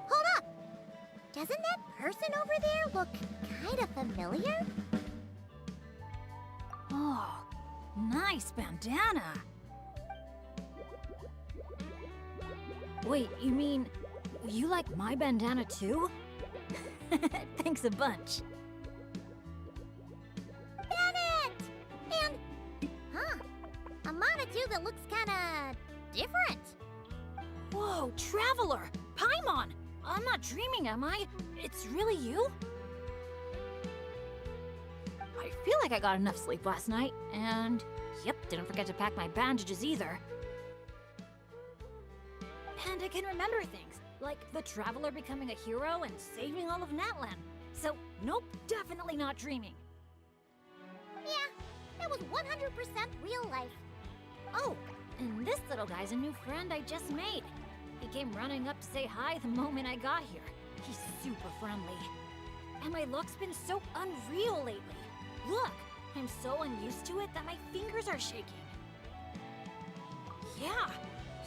Hold up! Doesn't that person over there look kind of familiar? Oh, nice bandana. Wait, you mean you like my bandana too? Thanks a bunch. Bennett! And, a mama too that looks kinda different. Whoa, Traveler! Paimon! I'm not dreaming, am I? It's really you? I feel like I got enough sleep last night, and yep, didn't forget to pack my bandages either. And I can remember things, like the Traveler becoming a hero and saving all of Natlan. So, nope, definitely not dreaming. Yeah, that was 100% real life. Oh, and this little guy's a new friend I just made. He came running up to say hi the moment I got here. He's super friendly. And my luck's been so unreal lately. Look, I'm so unused to it that my fingers are shaking. Yeah,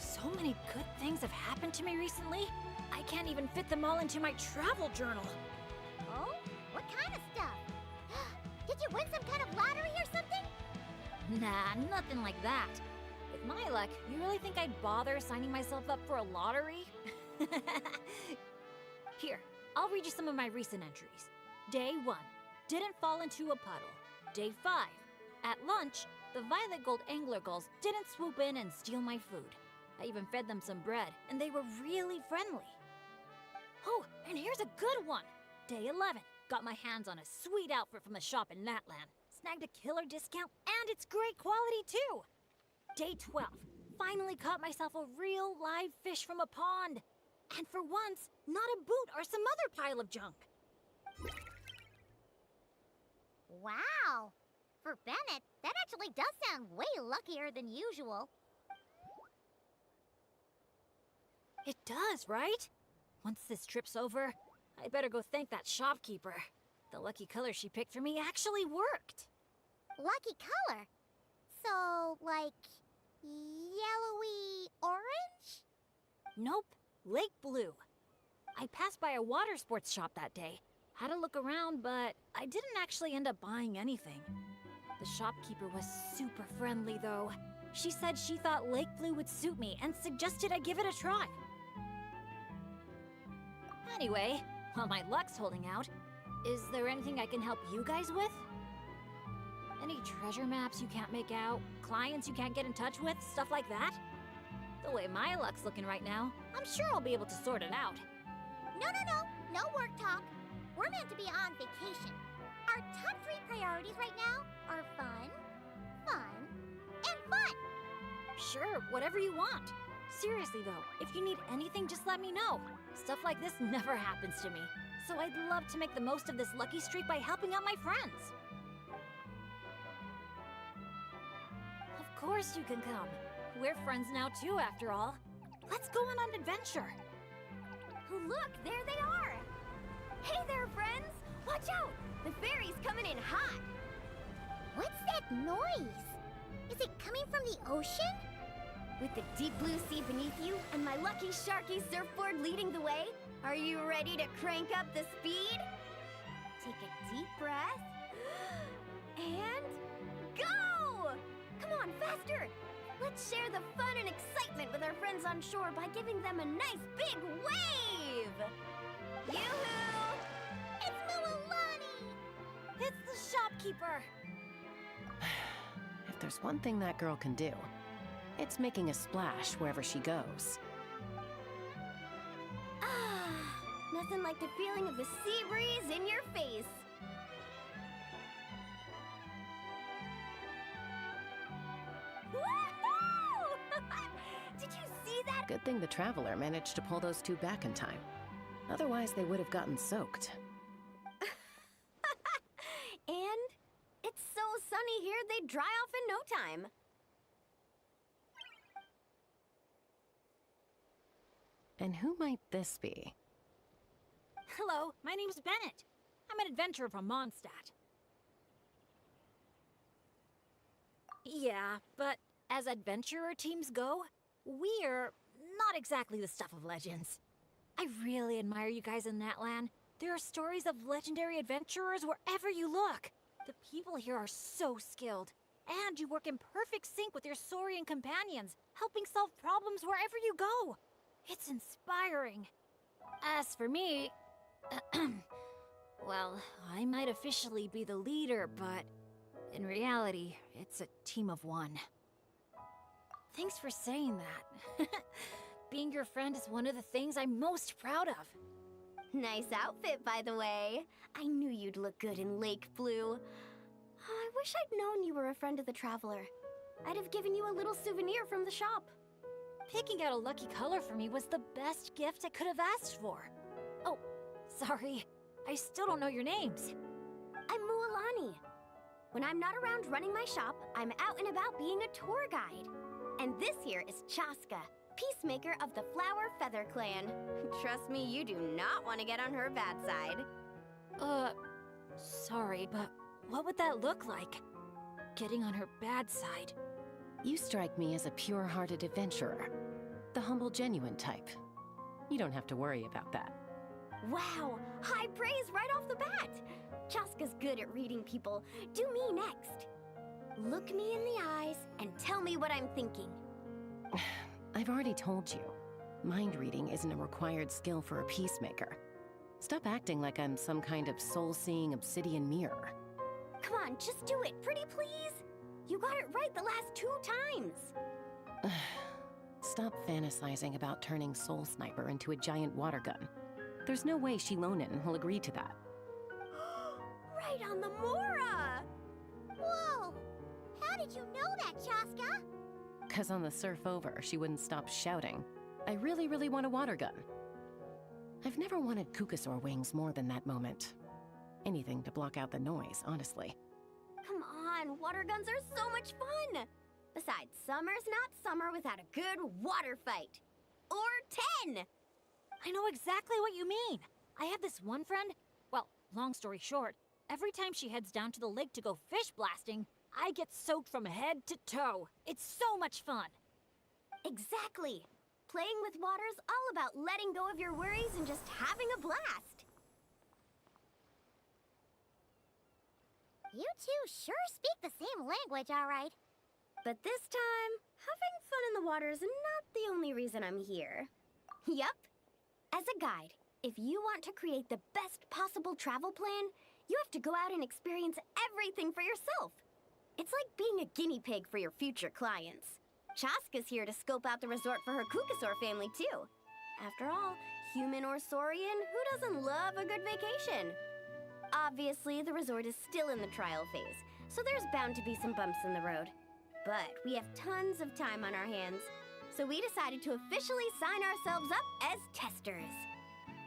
so many good things have happened to me recently. I can't even fit them all into my travel journal. Oh? What kind of stuff? Did you win some kind of lottery or something? Nah, nothing like that. With my luck, you really think I'd bother signing myself up for a lottery? Here, I'll read you some of my recent entries. Day 1, didn't fall into a puddle. Day 5, at lunch, the violet gold angler gulls didn't swoop in and steal my food. I even fed them some bread, and they were really friendly. Oh, and here's a good one. Day 11, got my hands on a sweet outfit from the shop in Natlan. Snagged a killer discount, and it's great quality too. Day 12, finally caught myself a real live fish from a pond. And for once, not a boot or some other pile of junk. Wow! For Bennett, that actually does sound way luckier than usual. It does, right? Once this trip's over, I better go thank that shopkeeper. The lucky color she picked for me actually worked. Lucky color? So, like, yellowy orange? Nope, lake blue. I passed by a water sports shop that day. Had a look around, but I didn't actually end up buying anything. The shopkeeper was super friendly, though. She said she thought lake blue would suit me and suggested I give it a try. Anyway, while my luck's holding out, is there anything I can help you guys with? Any treasure maps you can't make out? Clients you can't get in touch with? Stuff like that? The way my luck's looking right now, I'm sure I'll be able to sort it out. No work talk. We're meant to be on vacation. Our top 3 priorities right now are fun, and fun. Sure, whatever you want. Seriously though, if you need anything, just let me know. Stuff like this never happens to me, so I'd love to make the most of this lucky streak by helping out my friends. Of course you can come. We're friends now too, after all. Let's go on an adventure. Look, there they are! Hey there, friends! Watch out! The ferry's coming in hot! What's that noise? Is it coming from the ocean? With the deep blue sea beneath you and my lucky Sharky surfboard leading the way, are you ready to crank up the speed? Take a deep breath. And go! Come on, faster! Let's share the fun and excitement with our friends on shore by giving them a nice big wave! Yoo-hoo! It's Mualani! It's the shopkeeper! If there's one thing that girl can do, it's making a splash wherever she goes. Ah, nothing like the feeling of the sea breeze in your face. Woohoo! Did you see that? Good thing the Traveler managed to pull those two back in time. Otherwise, they would have gotten soaked. And it's so sunny here, they'd dry off in no time. And who might this be? Hello, my name's Bennett. I'm an adventurer from Mondstadt. Yeah, but as adventurer teams go, we're not exactly the stuff of legends. I really admire you guys in that land. There are stories of legendary adventurers wherever you look. The people here are so skilled. And you work in perfect sync with your Saurian companions, helping solve problems wherever you go. It's inspiring. As for me, well, I might officially be the leader, but in reality, it's a team of one. Thanks for saying that. Being your friend is one of the things I'm most proud of. Nice outfit, by the way. I knew you'd look good in lake blue. I wish I'd known you were a friend of the Traveler. I'd have given you a little souvenir from the shop. Picking out a lucky color for me was the best gift I could have asked for. Oh, sorry. I still don't know your names. I'm Mualani. When I'm not around running my shop, I'm out and about being a tour guide. And this here is Chaska, peacemaker of the Flower Feather Clan. Trust me, you do not want to get on her bad side. Sorry, but what would that look like? Getting on her bad side. You strike me as a pure-hearted adventurer. The humble, genuine type. You don't have to worry about that. Wow, high praise right off the bat. Chaska's good at reading people. Do me next. Look me in the eyes and tell me what I'm thinking. I've already told you. Mind reading isn't a required skill for a peacemaker. Stop acting like I'm some kind of soul-seeing obsidian mirror. Come on, just do it, pretty please. You got it right the last 2 times. Stop fantasizing about turning Soul Sniper into a giant water gun. There's no way Shilonen will agree to that. Right on the Mora! Whoa! How did you know that, Chaska? 'Cause on the surf over, she wouldn't stop shouting, "I really, really want a water gun." I've never wanted Kukasaur wings more than that moment. Anything to block out the noise, honestly. Come on, water guns are so much fun! Besides, summer's not summer without a good water fight. Or 10! I know exactly what you mean. I have this one friend, well, long story short, every time she heads down to the lake to go fish blasting, I get soaked from head to toe. It's so much fun. Exactly. Playing with water's all about letting go of your worries and just having a blast. You two sure speak the same language, all right. But this time, having fun in the water is not the only reason I'm here. Yup. As a guide, if you want to create the best possible travel plan, you have to go out and experience everything for yourself. It's like being a guinea pig for your future clients. Chaska's here to scope out the resort for her Kukasaur family, too. After all, human or Saurian, who doesn't love a good vacation? Obviously, the resort is still in the trial phase, so there's bound to be some bumps in the road. But we have tons of time on our hands, so we decided to officially sign ourselves up as testers.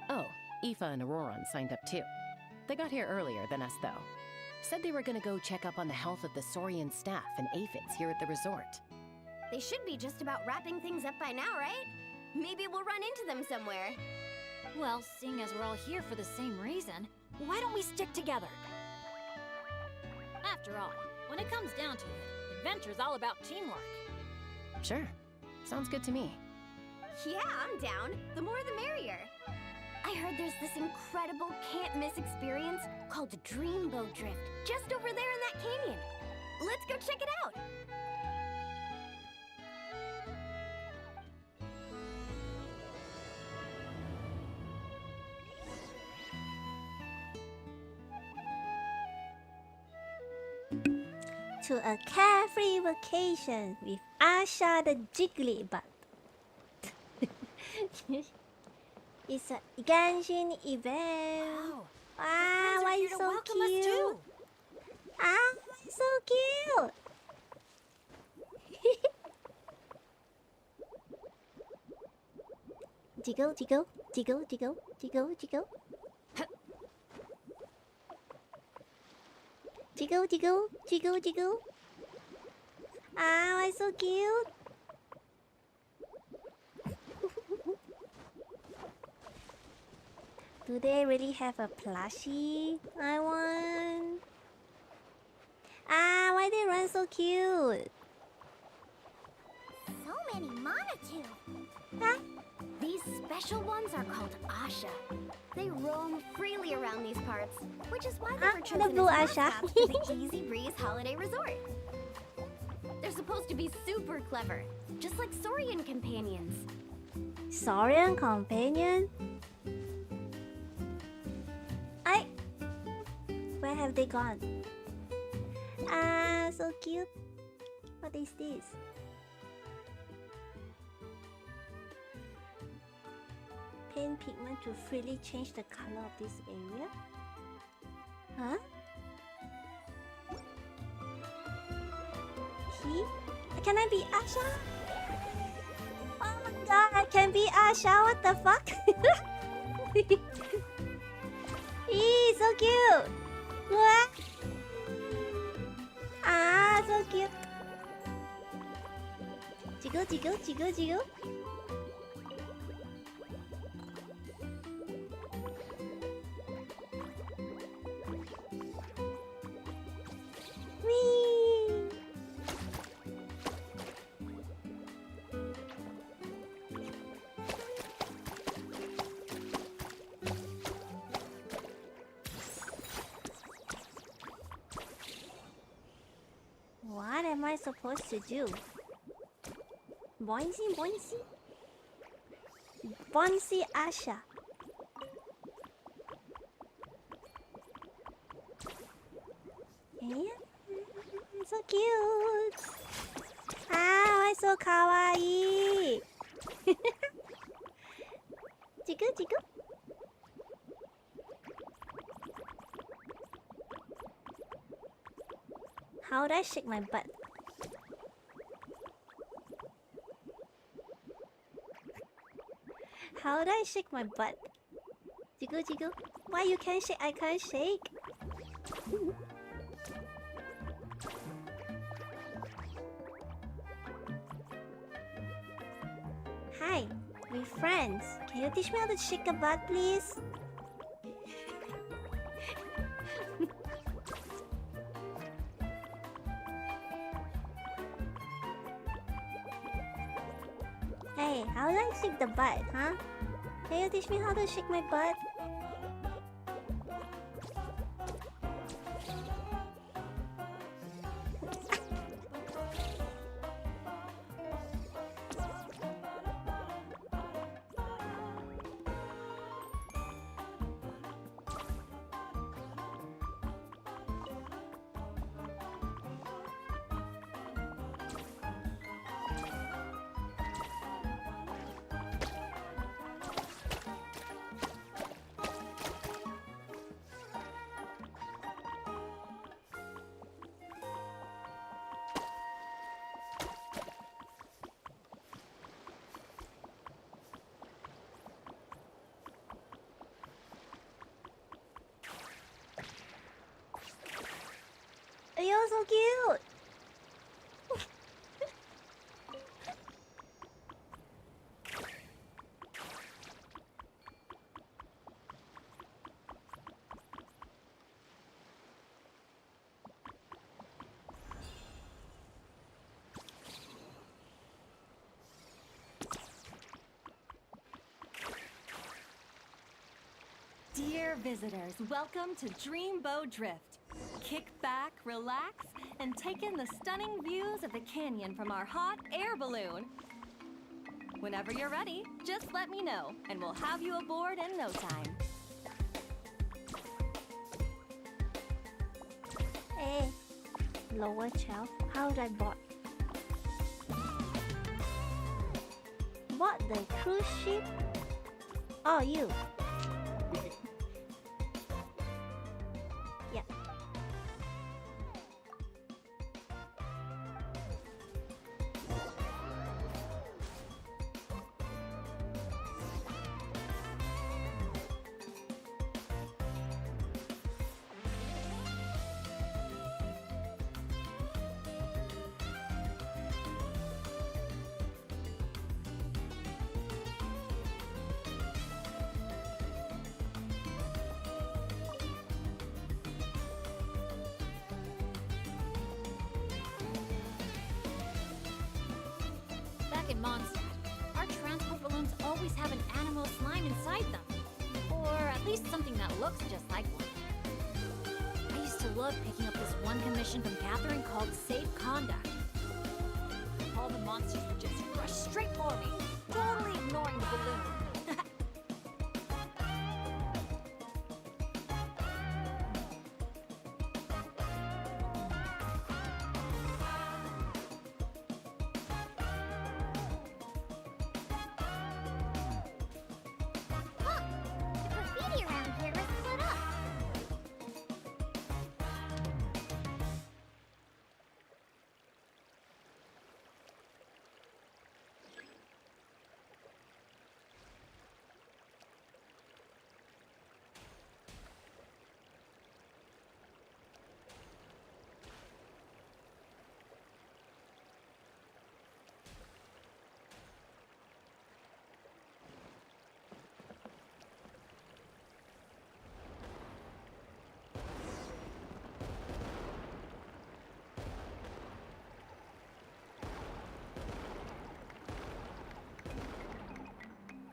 Oh, Aoife and Auroron signed up too. They got here earlier than us, though. Said they were gonna go check up on the health of the Saurian staff and aphids here at the resort. They should be just about wrapping things up by now, right? Maybe we'll run into them somewhere. Well, seeing as we're all here for the same reason, why don't we stick together? After all, when it comes down to it, adventure's all about teamwork. Sure. Sounds good to me. Yeah, I'm down. The more the merrier. I heard there's this incredible can't-miss experience called Dreamboat Drift just over there in that canyon. Let's go check it out. To a carefree vacation with Asha the Jigglypuff. It's a Genshin event. Wow, why is so cute? Ah, so cute. Jiggle, jiggle, jiggle, jiggle, jiggle, jiggle. Jiggle, jiggle, jiggle, jiggle. Ah, why so cute? Do they really have a plushie? I want. Ah, why they run so cute? So many Monatu. These special ones are called Asha. They roam freely around these parts, which is why they were chosen as blue mascots Asha. for the Easy Breeze Holiday Resort. They're supposed to be super clever, just like Saurian companions. Saurian companion? Where have they gone? Ah, so cute. What is this? Paint pigment to freely change the color of this area? Huh? Can I be Asha? Oh my god, I can be Asha, what the fuck? Eee, so cute! What? Ah, so cute! Jiggle, jiggle, jiggle, jiggle. Whee! What am I supposed to do? Boincy, boincy? Bouncy Asha. Eh? So cute! Ah, why so kawaii? Jiggle, jiggle. How would I shake my butt? How would I shake my butt? Jiggle, jiggle. Why you can't shake? I can't shake. Hi, we're friends. Can you teach me how to shake a butt, please? Hey, how do I shake the butt, huh? Can you teach me how to shake my butt? You're so cute! Dear visitors, welcome to Dreamboat Drift. Kick back, relax, and take in the stunning views of the canyon from our hot air balloon. Whenever you're ready, just let me know, and we'll have you aboard in no time. Hey, lower shelf. How would I board? Board the cruise ship? Oh, you. Yeah. always have an animal slime inside them. Or at least something that looks just like one. I used to love picking up this one commission from Catherine called Safe Conduct. All the monsters would just rush straight for me, totally ignoring the balloon. Graffiti around here is split up.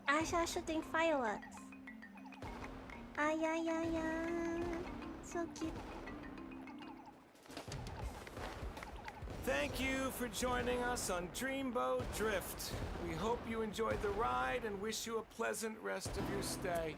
Asha shooting fireworks. Ay, ay, ay, ay. So cute. Thank you for joining us on Dreamboat Drift. We hope you enjoyed the ride and wish you a pleasant rest of your stay.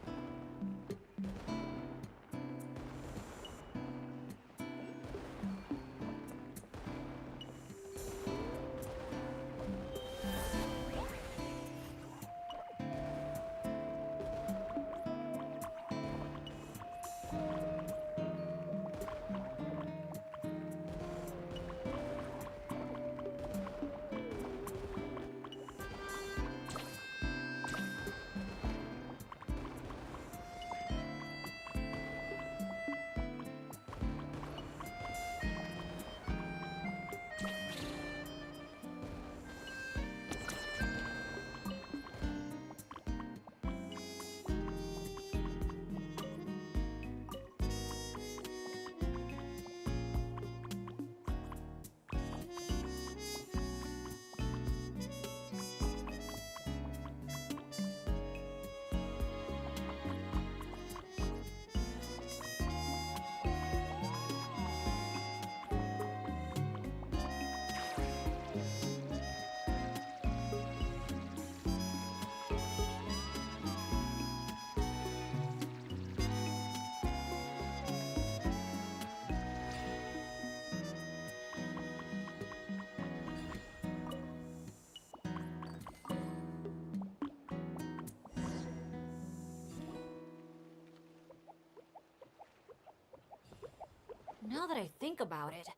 Now that I think about it,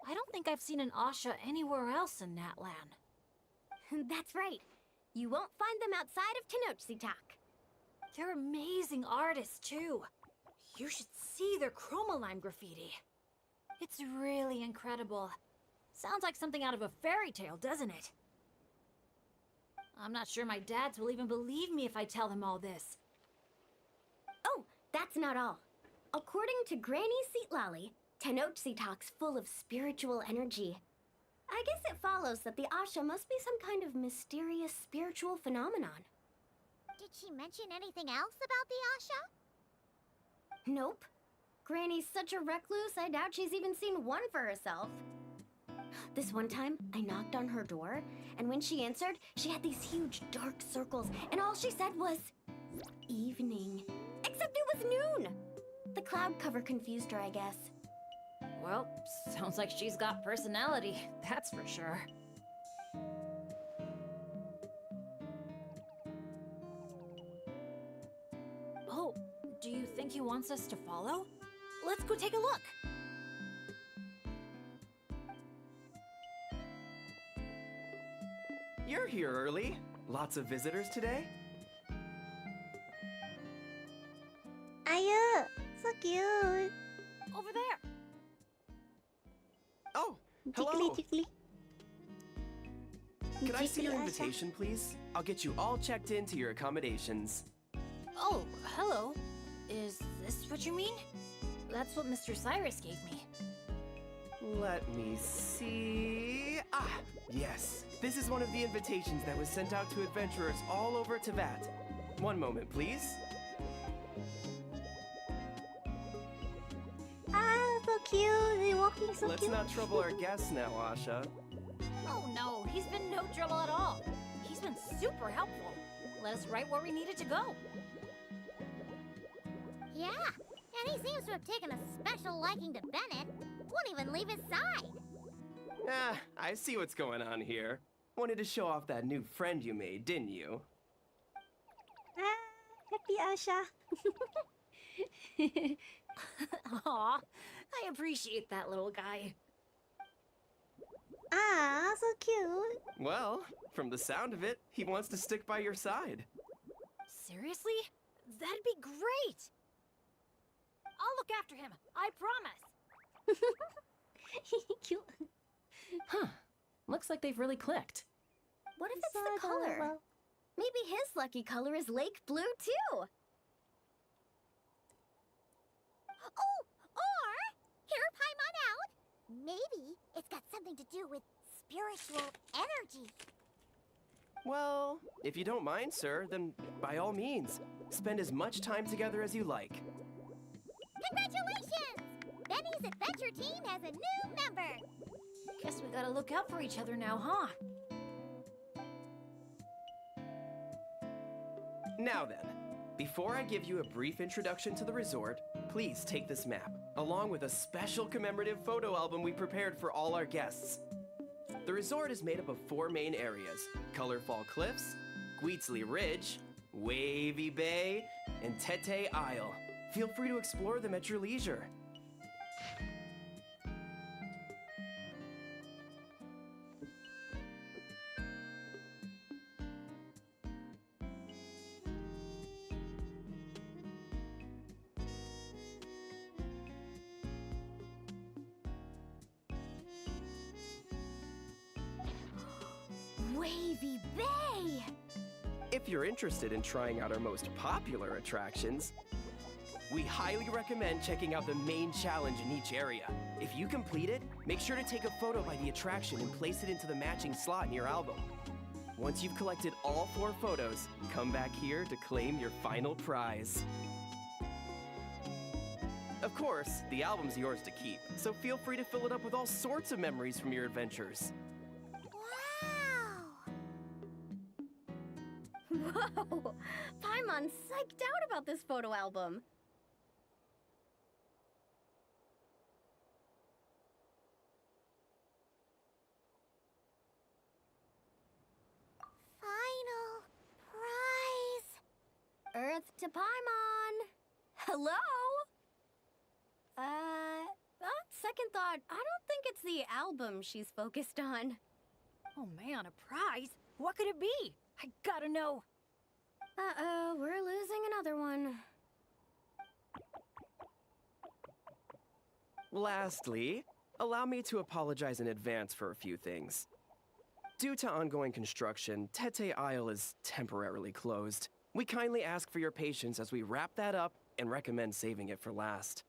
I don't think I've seen an Asha anywhere else in Natlan. That's right. You won't find them outside of Tenochtitlan. They're amazing artists, too. You should see their chroma-lime graffiti. It's really incredible. Sounds like something out of a fairy tale, doesn't it? I'm not sure my dads will even believe me if I tell them all this. Oh, that's not all. According to Granny Seatlolly, Tenochtitlan's full of spiritual energy. I guess it follows that the Asha must be some kind of mysterious spiritual phenomenon. Did she mention anything else about the Asha? Nope. Granny's such a recluse, I doubt she's even seen one for herself. This one time, I knocked on her door, and when she answered, she had these huge dark circles, and all she said was, evening. Except it was noon! The cloud cover confused her, I guess. Well, sounds like she's got personality, that's for sure. Oh, do you think he wants us to follow? Let's go take a look. You're here early. Lots of visitors today? Ayu, so cute. Over there. Oh, hello. Jiggly, jiggly. Can I see your Jiggly, Asha. invitation, please? I'll get you all checked into your accommodations. Oh, hello. Is this what you mean? That's what Mr. Cyrus gave me. Let me see. Ah, yes. This is one of the invitations that was sent out to adventurers all over Teyvat. One moment, please. Ah, so cute. They're walking so Let's cute. not trouble our guests now, Asha. Oh no, he's been no trouble at all. He's been super helpful. Let us right where we needed to go. Yeah, and he seems to have taken a special liking to Bennett. Won't even leave his side. Ah, I see what's going on here. Wanted to show off that new friend you made, didn't you? Ah, happy Asha. Aw, I appreciate that little guy. Ah, so cute. Well, from the sound of it, he wants to stick by your side. Seriously? That'd be great! I'll look after him, I promise! Cute. Huh. Looks like they've really clicked. What if it's the color? Maybe his lucky color is lake blue, too. Oh, or hear Paimon out. Maybe it's got something to do with spiritual energy. Well, if you don't mind, sir, then by all means, spend as much time together as you like. Congratulations! Benny's adventure team has a new member. Guess we gotta look out for each other now, huh? Now then, before I give you a brief introduction to the resort, please take this map, along with a special commemorative photo album we prepared for all our guests. The resort is made up of 4 main areas: Colorful Cliffs, Gweetsley Ridge, Wavy Bay, and Tete Isle. Feel free to explore them at your leisure. Wavy Bay! If you're interested in trying out our most popular attractions, we highly recommend checking out the main challenge in each area. If you complete it, make sure to take a photo by the attraction and place it into the matching slot in your album. Once you've collected all 4 photos, come back here to claim your final prize. Of course, the album's yours to keep, so feel free to fill it up with all sorts of memories from your adventures. Whoa! Paimon's psyched out about this photo album. Final prize. Earth to Paimon. Hello? Second thought, I don't think it's the album she's focused on. Oh man, a prize? What could it be? I gotta know. Uh-oh, we're losing another one. Lastly, allow me to apologize in advance for a few things. Due to ongoing construction, Tete Isle is temporarily closed. We kindly ask for your patience as we wrap that up and recommend saving it for last.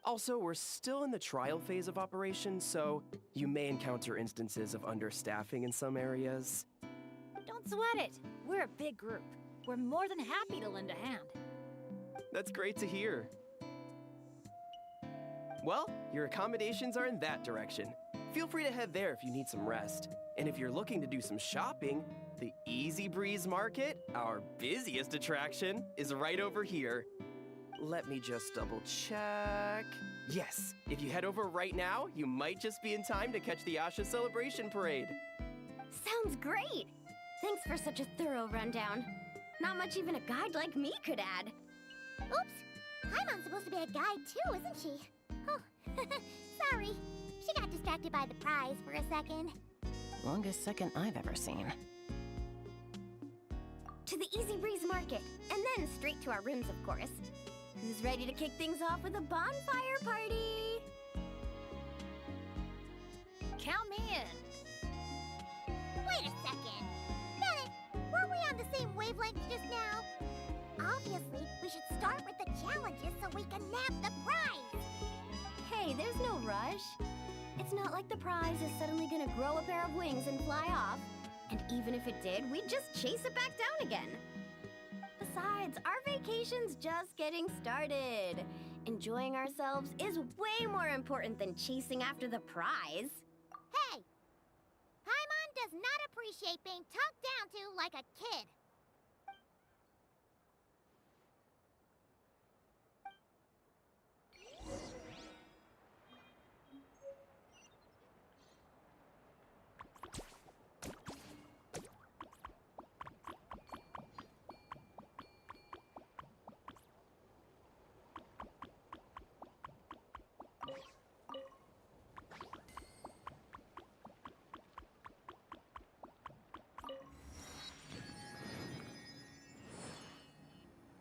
Also, we're still in the trial phase of operation, so you may encounter instances of understaffing in some areas. Don't sweat it. We're a big group. We're more than happy to lend a hand. That's great to hear. Well, your accommodations are in that direction. Feel free to head there if you need some rest. And if you're looking to do some shopping, the Easy Breeze Market, our busiest attraction, is right over here. Let me just double check. Yes, if you head over right now, you might just be in time to catch the Asha Celebration Parade. Sounds great! Thanks for such a thorough rundown. Not much even a guide like me could add. Oops! Paimon's supposed to be a guide too, isn't she? Oh, sorry. She got distracted by the prize for a second. Longest second I've ever seen. To the Easy Breeze Market, and then straight to our rooms, of course. Who's ready to kick things off with a bonfire party? Count me in. Wait a second. Bennett, weren't we on the same wavelength just now? Obviously, we should start with the challenges so we can nab the prize. Hey, there's no rush. It's not like the prize is suddenly gonna grow a pair of wings and fly off. And even if it did, we'd just chase it back down again. Besides, our vacation's just getting started. Enjoying ourselves is way more important than chasing after the prize. Hey! Paimon does not appreciate being talked down to like a kid.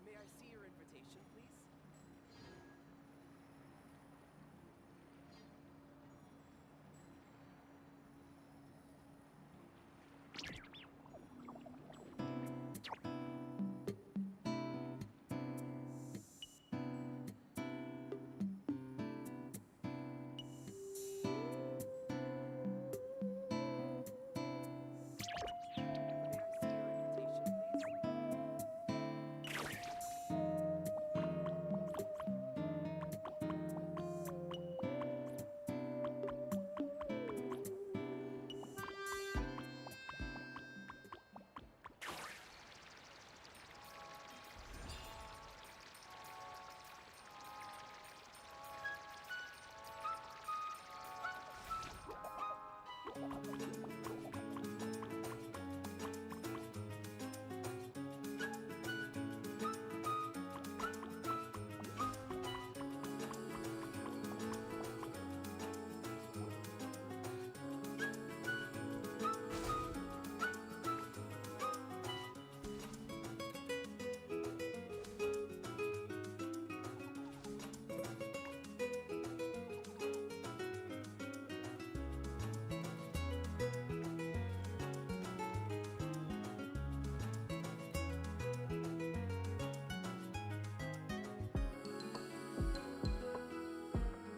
May I see your invitation, please?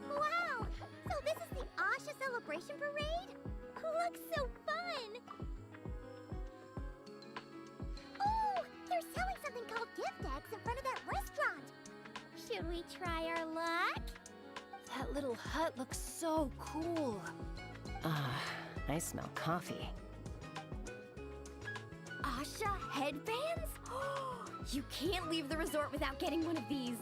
Wow! So this is the Asha Celebration Parade? Looks so fun! Oh! They're selling something called gift eggs in front of that restaurant! Should we try our luck? That little hut looks so cool. Ah, I smell coffee. Asha headbands? You can't leave the resort without getting one of these.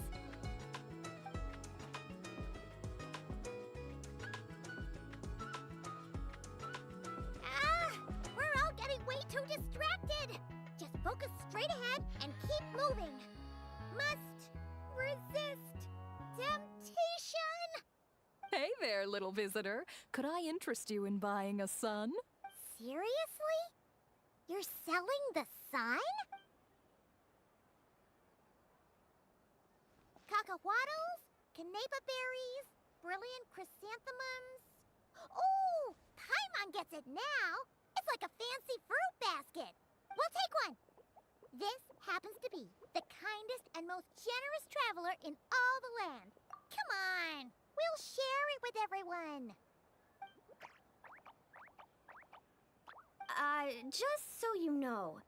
Ah! We're all getting way too distracted! Just focus straight ahead and keep moving. Must resist temptation! Hey there, little visitor. Could I interest you in buying a sun? Seriously? You're selling the sun? Cacahuatls, canepa berries, brilliant chrysanthemums. Oh, Paimon gets it now. It's like a fancy fruit basket. We'll take one. This happens to be the kindest and most generous traveler in all the land. Come on, we'll share it with everyone. Just so you know,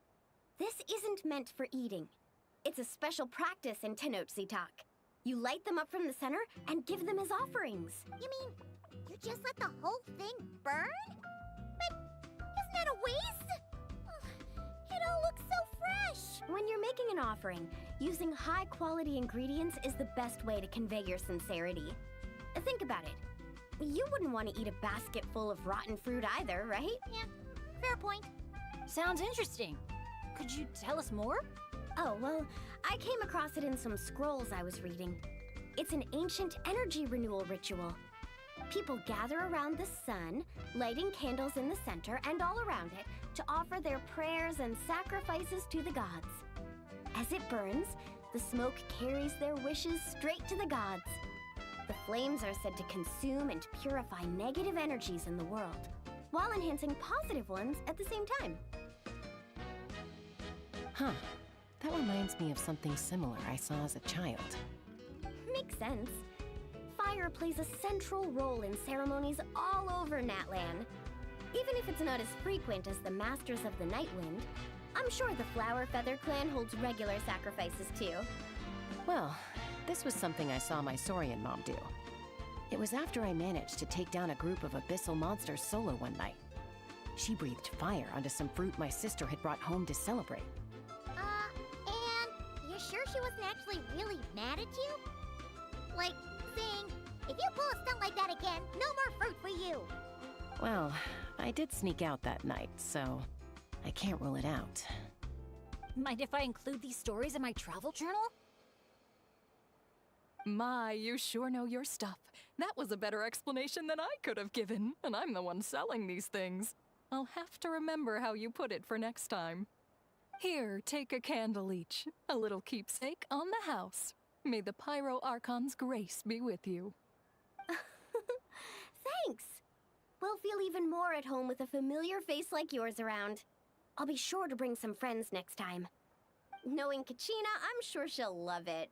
this isn't meant for eating. It's a special practice in Tenochtitlan. You light them up from the center and give them as offerings. You mean you just let the whole thing burn? But isn't that a waste? It all looks so fresh. When you're making an offering, using high-quality ingredients is the best way to convey your sincerity. Think about it. You wouldn't want to eat a basket full of rotten fruit either, right? Yeah, fair point. Sounds interesting. Could you tell us more? Oh, well, I came across it in some scrolls I was reading. It's an ancient energy renewal ritual. People gather around the sun, lighting candles in the center and all around it to offer their prayers and sacrifices to the gods. As it burns, the smoke carries their wishes straight to the gods. The flames are said to consume and purify negative energies in the world, while enhancing positive ones at the same time. Huh. That reminds me of something similar I saw as a child. Makes sense. fire plays a central role in ceremonies all over Natlan. Even if it's not as frequent as the Masters of the Nightwind, I'm sure the Flower Feather clan holds regular sacrifices too. Well, this was something I saw my Saurian mom do. It was after I managed to take down a group of abyssal monsters solo one night. She breathed fire onto some fruit my sister had brought home to celebrate. And you're sure she wasn't actually really mad at you? Like, saying, if you pull a stunt like that again, no more fruit for you. Well, I did sneak out that night, so I can't rule it out. Mind if I include these stories in my travel journal? My, you sure know your stuff. That was a better explanation than I could have given, and I'm the one selling these things. I'll have to remember how you put it for next time. Here, take a candle each, a little keepsake on the house. May the Pyro Archon's grace be with you. Thanks! We'll feel even more at home with a familiar face like yours around. I'll be sure to bring some friends next time. Knowing Kachina, I'm sure she'll love it.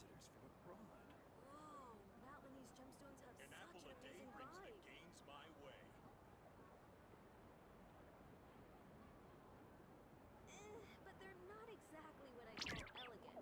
visitors from abroad. Whoa, not when these gemstones have An such apple an a day amazing brings the vibe. gains my way. But they're not exactly what I call elegant.